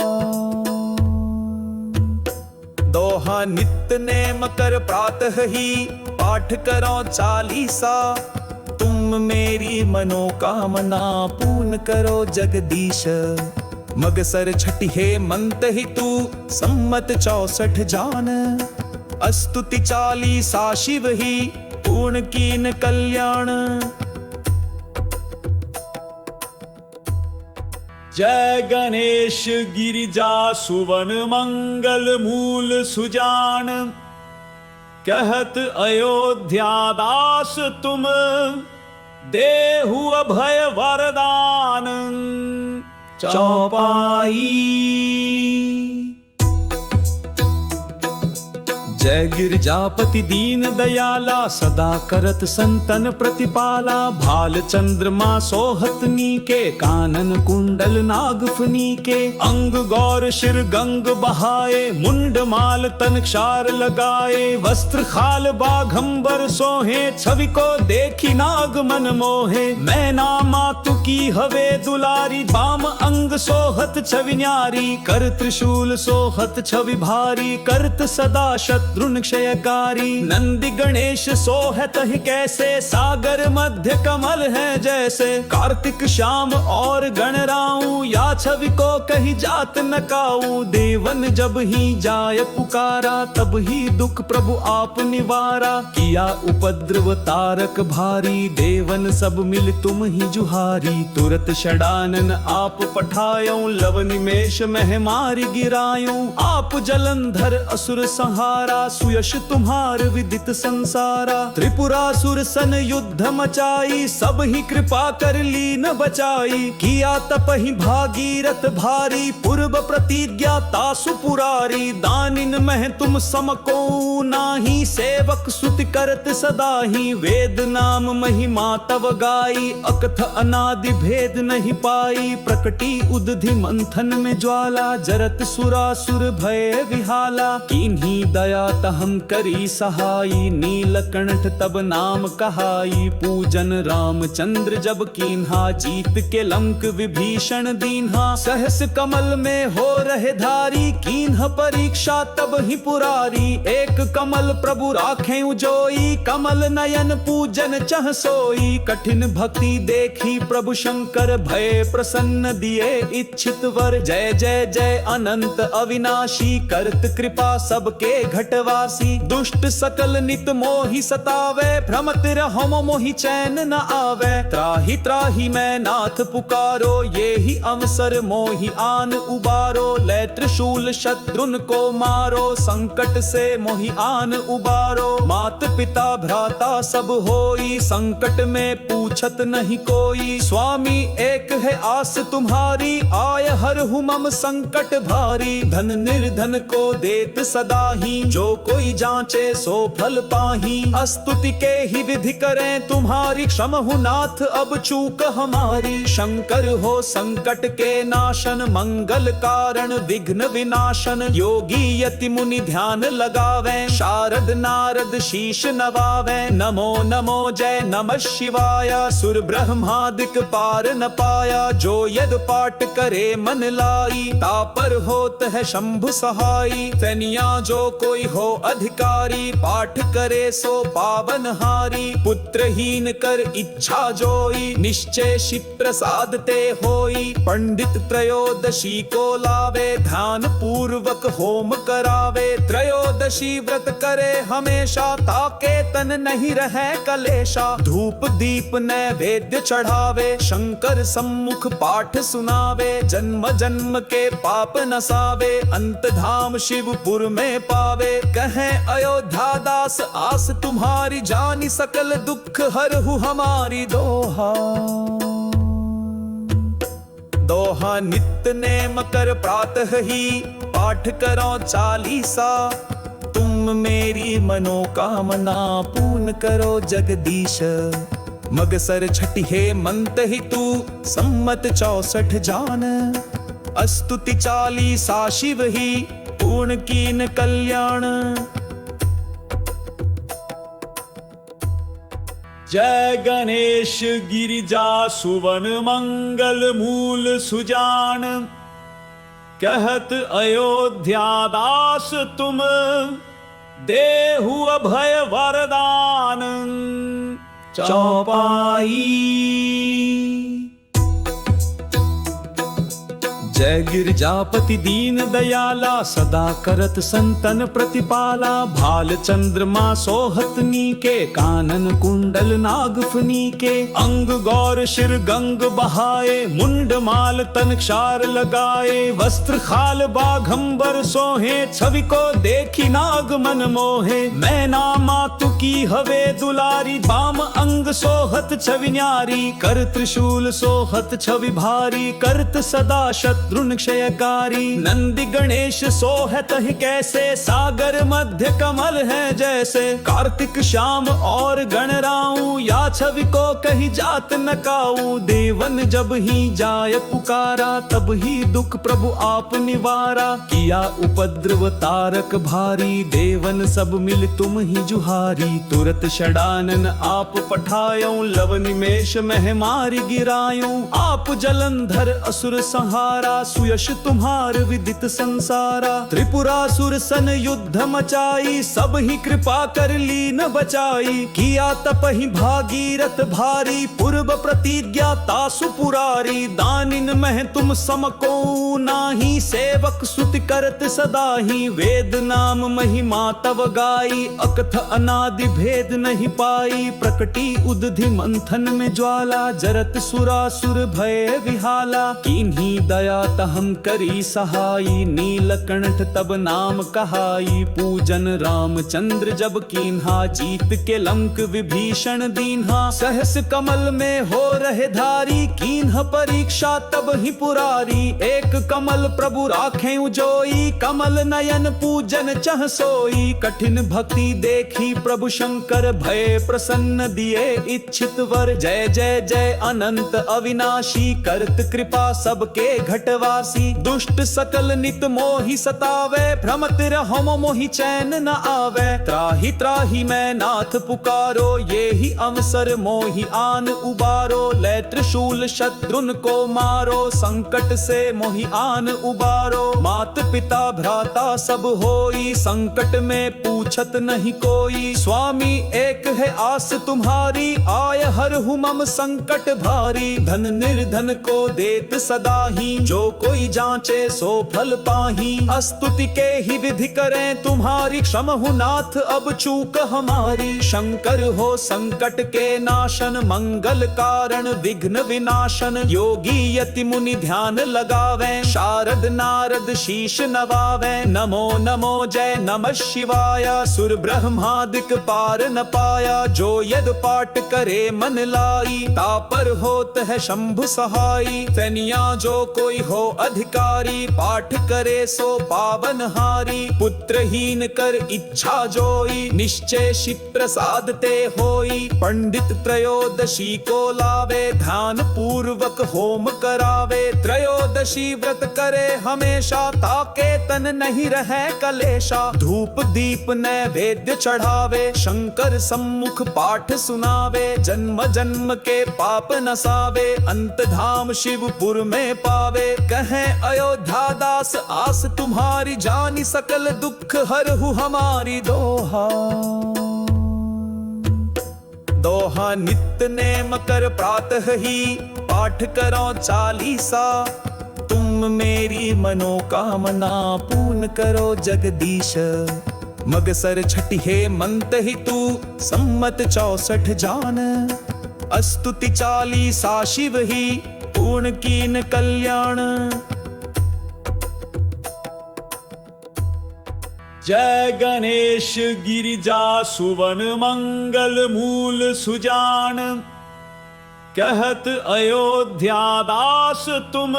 दोहा नित्य नेम कर प्रातः ही, पाठ करो चालीसा। तुम मेरी मनोकामना पूर्ण करो जगदीश। मगसर छठी हेमंत ही तू, सम्मत 64 जान। स्तुति चालीसा शिव ही पूर्ण कीन कल्याण। जय गणेश गिरिजा सुवन मंगल मूल सुजान, कहत अयोध्या दास तुम देहु अभय वरदान। चौपाई। जय गिरजापति दीन दयाला, सदा करत संतन प्रतिपाला। भाल चंद्रमा सोहत नीके, कानन कुंडल नागफनी के। अंग गौर शिर गंग बहाए, मुंड माल तन क्षार लगाए। वस्त्र खाल बाघंबर सोहे, छवि को देखी नाग मन मोहे। मैना मातु की हवे दुलारी, बाम अंग सोहत छवि न्यारी। कर त्रिशूल सोहत छवि भारी, करत सदा शत्रुन क्षयकारी। नंदी गणेश सोहत ही कैसे, सागर मध्य कमल है जैसे। कार्तिक श्याम और गणराऊ, या छवि को कही जात न काऊ। देवन जब ही जाय पुकारा, तब ही दुख प्रभु आप निवारा। किया उपद्रव तारक भारी, देवन सब मिल तुम ही जुहारी। तुरत षडानन आप पठायो, लव निमेष मह मारी गिरायो। आप जलंधर असुर संहारा, सुयश तुम्हार विदित संसारा। त्रिपुरासुर सन युद्ध मचाई, सब ही कृपा कर लीन बचाई। किया तप ही भागीरथ भारी, पूर्व प्रतिज्ञा तासु पुरारी। दानिन मह तुम समको नाही, सेवक स्तुति करत सदा ही। वेद नाम महिमा तव गाई, अकथ अनादि भेद नहीं पाई। प्रकटी उदधि मंथन में ज्वाला, जरत सुरासुर भय विहाला। किन्हीं दया तहम करी सहाई, नीलकंठ तब नाम कहाई। पूजन रामचंद्र जब कीन्हा, जीत के लंक विभीषण दीन्हा। सहस कमल में हो रहे धारी, कीन्ह परीक्षा तब ही पुरारी। एक कमल प्रभु राखें उजोई, कमल नयन पूजन चह सोई। कठिन भक्ति देखी प्रभु शंकर, भय प्रसन्न दिए इच्छित वर। जय जय जय अनंत अविनाशी, करत कृपा सबके घटवासी। दुष्ट सकल नित मोहि सतावे, भ्रमत रहो मोहि चैन न आवे। त्राहि त्राहि मैं नाथ पुकारो, ये ही अवसर मोहि आन उबारो। ले त्रिशूल शत्रुन को मारो, संकट से मोहि आन उबारो। मात पिता भ्राता सब होई, संकट में पूछत नहीं कोई। स्वामी एक है आस तुम्हारी, आय हरहु मम संकट भारी। धन निर्धन को देत सदा ही, जो कोई जांचे सो फल पाही। स्तुति के ही विधि करें तुम्हारी, क्षमहु नाथ अब चूक हमारी। शंकर हो संकट के नाशन, मंगल कारण विघ्न विनाशन। योगी यति मुनि ध्यान लगावे, शारद नारद शीश नवावे। नमो नमो जय नमः शिवाय, सुर ब्रह्मादिक पार न पाया। जो यद पाठ करे मन लाई, तापर होत है शंभु सहाई। तनिया जो कोई हो अधिकारी, पाठ करे सो पावन हारी। पुत्रहीन कर इच्छा जोई, निश्चय शिव प्रसाद ते होई। पंडित त्रयोदशी को लावे, ध्यान पूर्वक होम करावे। त्रयोदशी व्रत करे हमेशा, ताके तन नहीं रहे कलेशा। धूप दीप नैवेद्य चढ़ावे, शंकर सम्मुख पाठ सुनावे। जन्म जन्म के पाप नसावे, अंत धाम शिवपुर में पावे। कहे अयोध्या दास आस तुम्हारी, जानी सकल दुख हरहु हमारी। दोहा दोहा नित्य नेम कर प्रातः ही, पाठ करो चालीसा। तुम मेरी मनोकामना पूर्ण करो जगदीश। मगसर छठी हे मंत ही तू, सम्मत 64 जान। स्तुति चालीसा शिव ही पूर्ण कीन कल्याण। जय गणेश गिरिजा सुवन मंगल मूल सुजान। कहत अयोध्या दास तुम देहु अभय वरदान। चौपाई। जय गिरजापति दीन दयाला सदा करत संतन प्रतिपाला भाल चंद्रमा सोहत नीके कानन कुंडल नागफनी के अंग गौर शिर गंग बहाए मुंड माल तन क्षार लगाए वस्त्र खाल बाघंबर सोहे छवि को देखी नाग मन मोहे मैना मातु की हवे दुलारी बाम अंग सोहत छवि न्यारी कर त्रिशूल सोहत छवि भारी करत सदा शत्रुन क्षयकारी नंदी गणेश सोहत ही कैसे सागर मध्य कमल है जैसे कार्तिक श्याम और गणराऊ या छवि को कही जात न काऊ देवन जब ही जाय पुकारा तब ही दुख प्रभु आप निवारा किया उपद्रव तारक भारी देवन सब मिल तुम ही जुहारी तुरत षडानन आप पठायो लव निमेष मह मारी गिरायो आप जलंधर असुर संहारा सुयश तुम्हार विदित संसारा त्रिपुरासुर सन युद्ध मचाई सब ही कृपा कर लीन बचाई किया तप ही भागीरथ भारी पूर्व प्रतिज्ञा तासु पुरारी दानिन मह तुम समको नाही सेवक स्तुति करत सदा ही वेद नाम महिमा तव गाई अकथ अनादि भेद नहीं पाई प्रकटी उदधि मंथन में ज्वाला जरत सुरासुर भय विहाला किन्हीं दया तहम करी सहाई नीलकंठ तब नाम कहाई पूजन रामचंद्र जब कीन्हा जीत के लंक विभीषण दीन्हा सहस कमल में हो रहे धारी कीन्ह परीक्षा तब ही पुरारी एक कमल प्रभु राखें उजोई कमल नयन पूजन चह सोई कठिन भक्ति देखी प्रभु शंकर भय प्रसन्न दिए इच्छित वर जय जय जय अनंत अविनाशी करत कृपा सबके घटवासी दुष्ट सकल नित मोहि सतावे भ्रमत रहो मोहि चैन न आवे त्राहि त्राहि मैं नाथ पुकारो ये ही अवसर मोहि आन उबारो ले त्रिशूल शत्रुन को मारो संकट से मोहि आन उबारो मात पिता भ्राता सब होई संकट में पूछत नहीं कोई स्वामी एक है आस तुम्हारी आय हर मम संकट भारी धन निर्धन को देत सदा ही जो कोई जांचे सो फल पाही स्तुति के ही विधि करें तुम्हारी क्षम हूँ नाथ अब चूक हमारी शंकर हो संकट के नाशन मंगल कारण विघ्न विनाशन योगी यति मुनि ध्यान लगावे शारद नारद शीश नवावे नमो नमो जय नमः शिवाय सुर ब्रह्मादिक पार न पाया जो यद पाठ करे मन लाई तापर होत है शंभु सहाई तनिया जो कोई हो अधिकारी पाठ करे सो पावन हारी पुत्रहीन कर इच्छा जोई निश्चय शिव प्रसाद ते होई पंडित त्रयोदशी को लावे ध्यान पूर्वक होम करावे त्रयोदशी व्रत करे हमेशा ताके तन नहीं रहे कलेशा धूप दीप नैवेद्य चढ़ावे शंकर सम्मुख पाठ सुनावे जन्म जन्म के पाप नसावे अंत धाम शिवपुर में पावे कहे अयोध्या दास आस तुम्हारी जानी सकल दुख हरहु हमारी दोहा दोहा नित्य नेम कर प्रातः ही पाठ करो चालीसा तुम मेरी मनोकामना पूर्ण करो जगदीश मगसर छठी हे मंत ही तू सम्मत 64 जान स्तुति चालीसा शिव ही पूर्ण कीन कल्याण जय गणेश गिरिजा सुवन मंगल मूल सुजान कहत अयोध्या दास तुम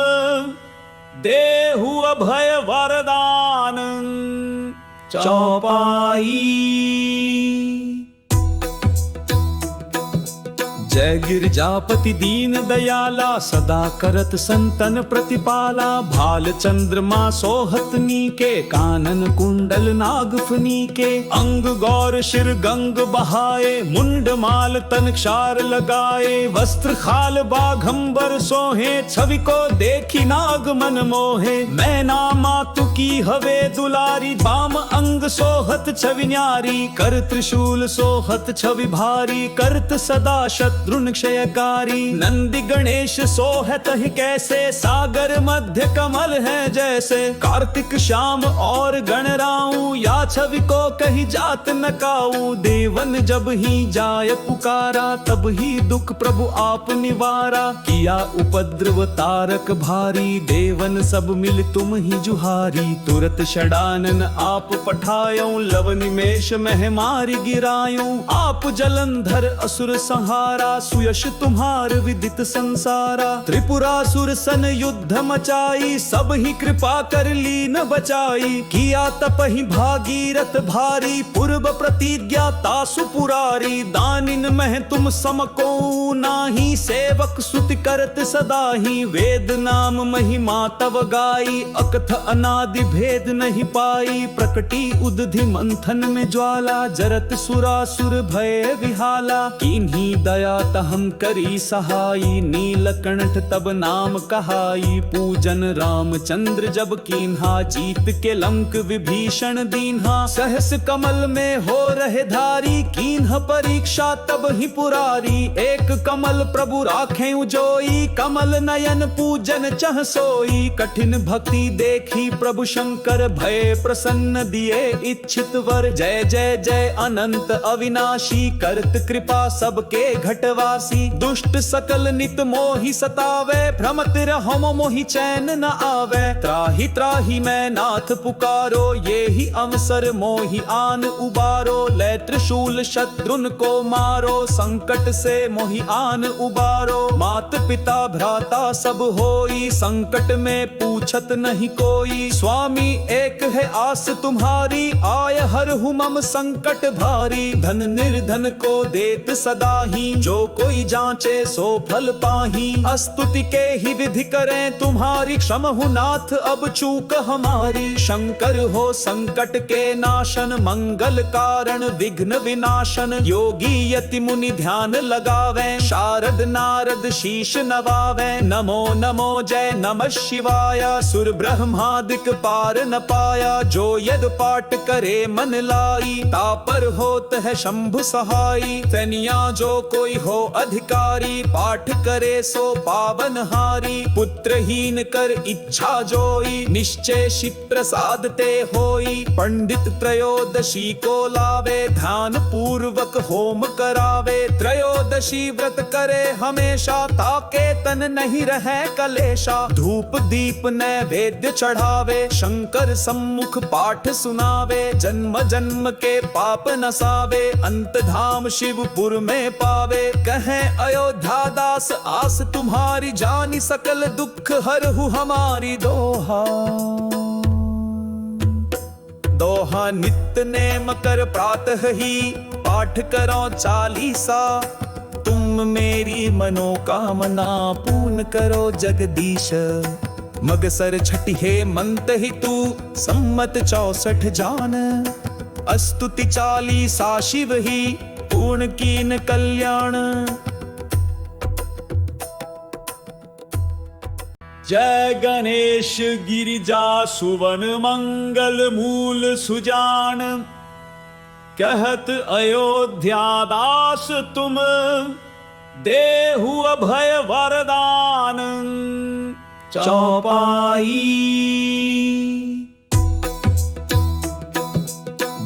देहु अभय वरदान चौपाई जय गिरजापति दीन दयाला सदा करत संतन प्रतिपाला भाल चंद्रमा सोहत नीके कानन कुंडल नागफनी के अंग गौर शिर गंग बहाए मुंड माल तन क्षार लगाए वस्त्र खाल बाघंबर सोहे छवि को देखी नाग मन मोहे मैना मातु की हवे दुलारी बाम अंग सोहत छवि न्यारी कर त्रिशूल सोहत छवि भारी करत सदा शत्रु शत्रुन क्षयकारी। नंदी गणेश सोहत ही कैसे, सागर मध्य कमल है जैसे। कार्तिक श्याम और गणराऊ, या छवि को कही जात न काऊ। देवन जब ही जाय पुकारा, तब ही दुख प्रभु आप निवारा। किया उपद्रव तारक भारी, देवन सब मिल तुम ही जुहारी। तुरत षडानन आप पठायो, लव निमेष मह मारि गिरायो। आप जलंधर असुर संहारा, सुयश तुम्हार विदित संसारा। त्रिपुरासुर सन युद्ध मचाई, सब ही कृपा कर लीन बचाई। किया तप ही भागीरथ भारी, पूर्व प्रतिज्ञा तासु पुरारी। दानिन मह तुम समको नाही, सेवक स्तुति करत सदा ही। वेद नाम महिमा तव गाई, अकथ अनादि भेद नहीं पाई। प्रकटी उदधि मंथन में ज्वाला, जरत सुरासुर भय विहाला। किन्हीं दया तहम करी सहाई, नीलकंठ तब नाम कहाई। पूजन रामचंद्र जब कीन्हा, जीत के लंक विभीषण दीन्हा। सहस कमल में हो रहे धारी, कीन्ह परीक्षा तब ही पुरारी। एक कमल प्रभु राखें उजोई, कमल नयन पूजन चह सोई। कठिन भक्ति देखी प्रभु शंकर, भय प्रसन्न दिए इच्छित वर। जय जय जय अनंत अविनाशी, करत कृपा सबके घटवासी। दुष्ट सकल नित मोहि सतावे, भ्रमत रहम मोहि चैन न आवे। त्राहि त्राहि मैं नाथ पुकारो, ये ही अवसर मोहि आन उबारो। लै त्रिशूल शत्रुन को मारो, संकट से मोहि आन उबारो। मात पिता भ्राता सब होई, संकट में पूछत नहीं कोई। स्वामी एक है आस तुम्हारी, आय हर मम संकट भारी। धन निर्धन को देत सदा ही, जो कोई जांचे सो फल पाही। स्तुति के ही विधि करें तुम्हारी, क्षमहु नाथ अब चूक हमारी। शंकर हो संकट के नाशन, मंगल कारण विघ्न विनाशन। योगी यति मुनि ध्यान लगावे, शारद नारद शीश नवावे। नमो नमो जय नमः शिवाय, सुर ब्रह्मादिक पार न पाया। जो यद पाठ करे मन लाई, तापर होत है शंभु सहाई। तनिया जो कोई हो अधिकारी, पाठ करे सो पावन हारी। पुत्रहीन कर इच्छा जोई, निश्चय शिव प्रसाद ते होई। पंडित त्रयोदशी को लावे, ध्यान पूर्वक होम करावे। त्रयोदशी व्रत करे हमेशा, ताके तन नहीं रहे कलेशा। धूप दीप नैवेद्य चढ़ावे, शंकर सम्मुख पाठ सुनावे। जन्म जन्म के पाप नसावे, अंत धाम शिवपुर में पावे। कहे अयोध्या दास आस तुम्हारी, जानी सकल दुख हरहु हमारी। दोहा दोहा नित्य नेम कर प्रातः ही, पाठ करो चालीसा। तुम मेरी मनोकामना पूर्ण करो जगदीश। मगसर छठी हे मंत ही तू, सम्मत 64 जान। स्तुति चालीसा शिव ही, पूर्ण कीन कल्याण। जय गणेश गिरिजा सुवन, मंगल मूल सुजान। कहत अयोध्या दास तुम, देहु अभय वरदान। चौपाई।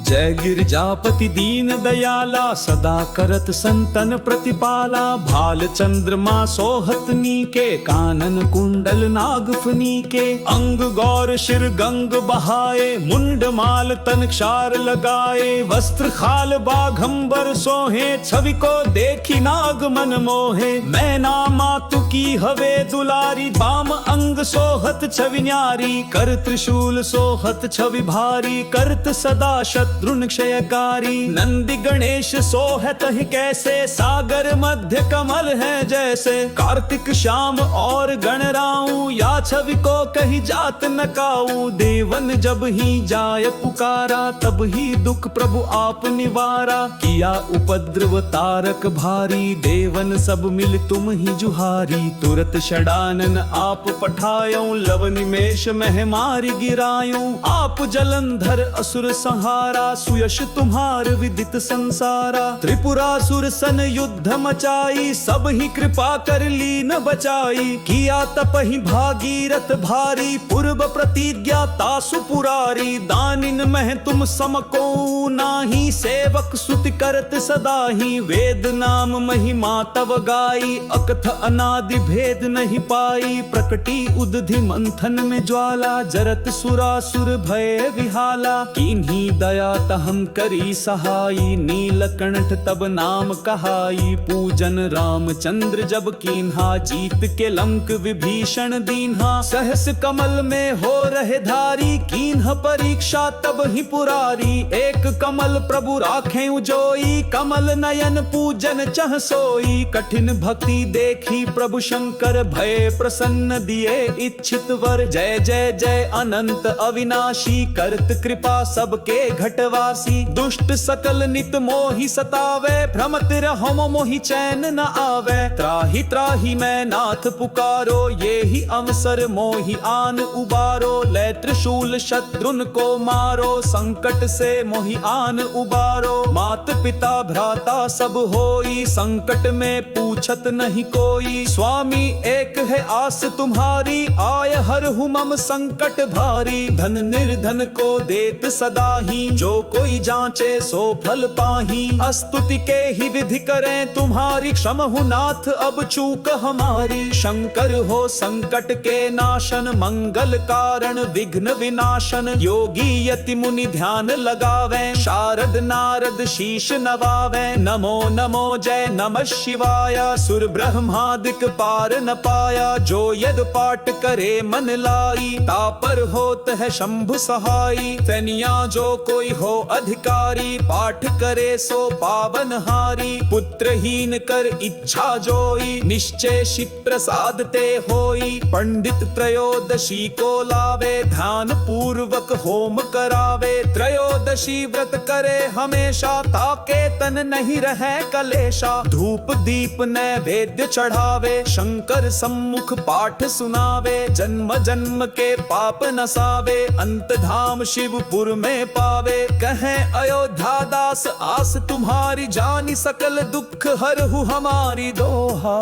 जय गिरजापति दीन दयाला, सदा करत संतन प्रतिपाला। भाल चंद्रमा सोहत नीके, कानन कुंडल नागफनी के। अंग गौर शिर गंग बहाए, मुंड माल तन क्षार लगाए। वस्त्र खाल बाघंबर सोहे, छवि को देखी नाग मन मोहे। मैना मातु की हवे दुलारी, बाम अंग सोहत छवि न्यारी। कर त्रिशूल सोहत छवि भारी, करत सदा शत्रुन क्षयकारी। नंदी गणेश सोहत ही कैसे, सागर मध्य कमल है जैसे। कार्तिक श्याम और गणराऊ, या छवि को कही जात न काऊ। देवन जब ही जाय पुकारा, तब ही दुख प्रभु आप निवारा। किया उपद्रव तारक भारी, देवन सब मिल तुम ही जुहारी। तुरत षडानन आप पठायो, लव निमेष मह मारि गिरायो। आप जलंधर असुर संहारा, सुयश तुम्हार विदित संसारा। त्रिपुरासुर सन युद्ध मचा बचाई, सब ही कृपा कर लीन बचाई। किया तपहि भागीरथ भारी, पूर्व प्रतिज्ञा तासु पुरारी। दानिन मह तुम समको नाही, सेवक सुति करत सदा ही। वेद नाम महिमा तव गाई, अकथ अनादि भेद नहीं पाई। प्रकटी उदधि मंथन में ज्वाला, जरत सुरासुर भय विहाला। किन्हीं दया तहम करी सहाई, नीलकंठ तब नाम कहाई। पूजन रामचंद्र जब कीन्हा, जीत के लंक विभीषण दीन्हा। सहस कमल में हो रहे धारी, कीन्ह परीक्षा तब ही पुरारी। एक कमल प्रभु राखें उजोई, कमल नयन पूजन चह सोई। कठिन भक्ति देखी प्रभु शंकर, भय प्रसन्न दिए इच्छित वर। जय जय जय अनंत अविनाशी, करत कृपा सबके घटवासी। दुष्ट सकल नित मोहि सतावे, भ्रमत रहो मोहि चैन न आवे। त्राहि त्राहि मैं नाथ पुकारो, ये ही अवसर मोहि आन उबारो। लै त्रिशूल शत्रुन को मारो, संकट से मोहि आन उबारो। मात पिता भ्राता सब होई, संकट में पूछत नहीं कोई। स्वामी एक है आस तुम्हारी, आय हर मम संकट भारी। धन निर्धन को देत सदा ही, जो कोई जांचे सो फल पाही। स्तुति के ही विधि करें तुम्हारी, क्षमहु नाथ अब चूक हमारी। शंकर हो संकट के नाशन, मंगल कारण विघ्न विनाशन। योगी यति मुनि ध्यान लगावे, शारद नारद शीश नवावे। नमो नमो जय नमः शिवाय, सुर ब्रह्मादिक पार न पाया। जो यद पाठ करे मन लाई, तापर होत है शंभु सहाई। तनिया जो कोई हो अधिकारी, पाठ करे सो पावन हारी। पुत्रहीन कर इच्छा जोई, निश्चय शिव प्रसाद ते होई। पंडित त्रयोदशी को लावे, ध्यान पूर्वक होम करावे। त्रयोदशी व्रत करे हमेशा, ताके तन नहीं रहे कलेशा। धूप दीप नैवेद्य चढ़ावे, शंकर सम्मुख पाठ सुनावे। जन्म जन्म के पाप नसावे, अंत धाम शिवपुर में पावे। कहें अयोध्या दास आस तुम्हारी, जानी सकल दुख हरहु हमारी। दोहा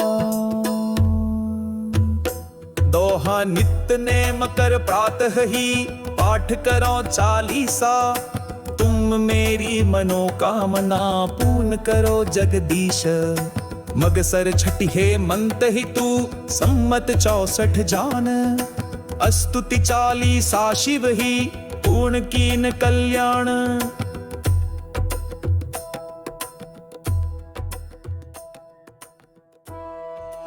दोहा नित्य नेम कर प्रातः ही, पाठ करो चालीसा। तुम मेरी मनोकामना पूर्ण करो जगदीश। मगसर छठी हे मंत ही तू, सम्मत 64 जान। स्तुति चालीसा शिव ही, पूर्ण कीन कल्याण।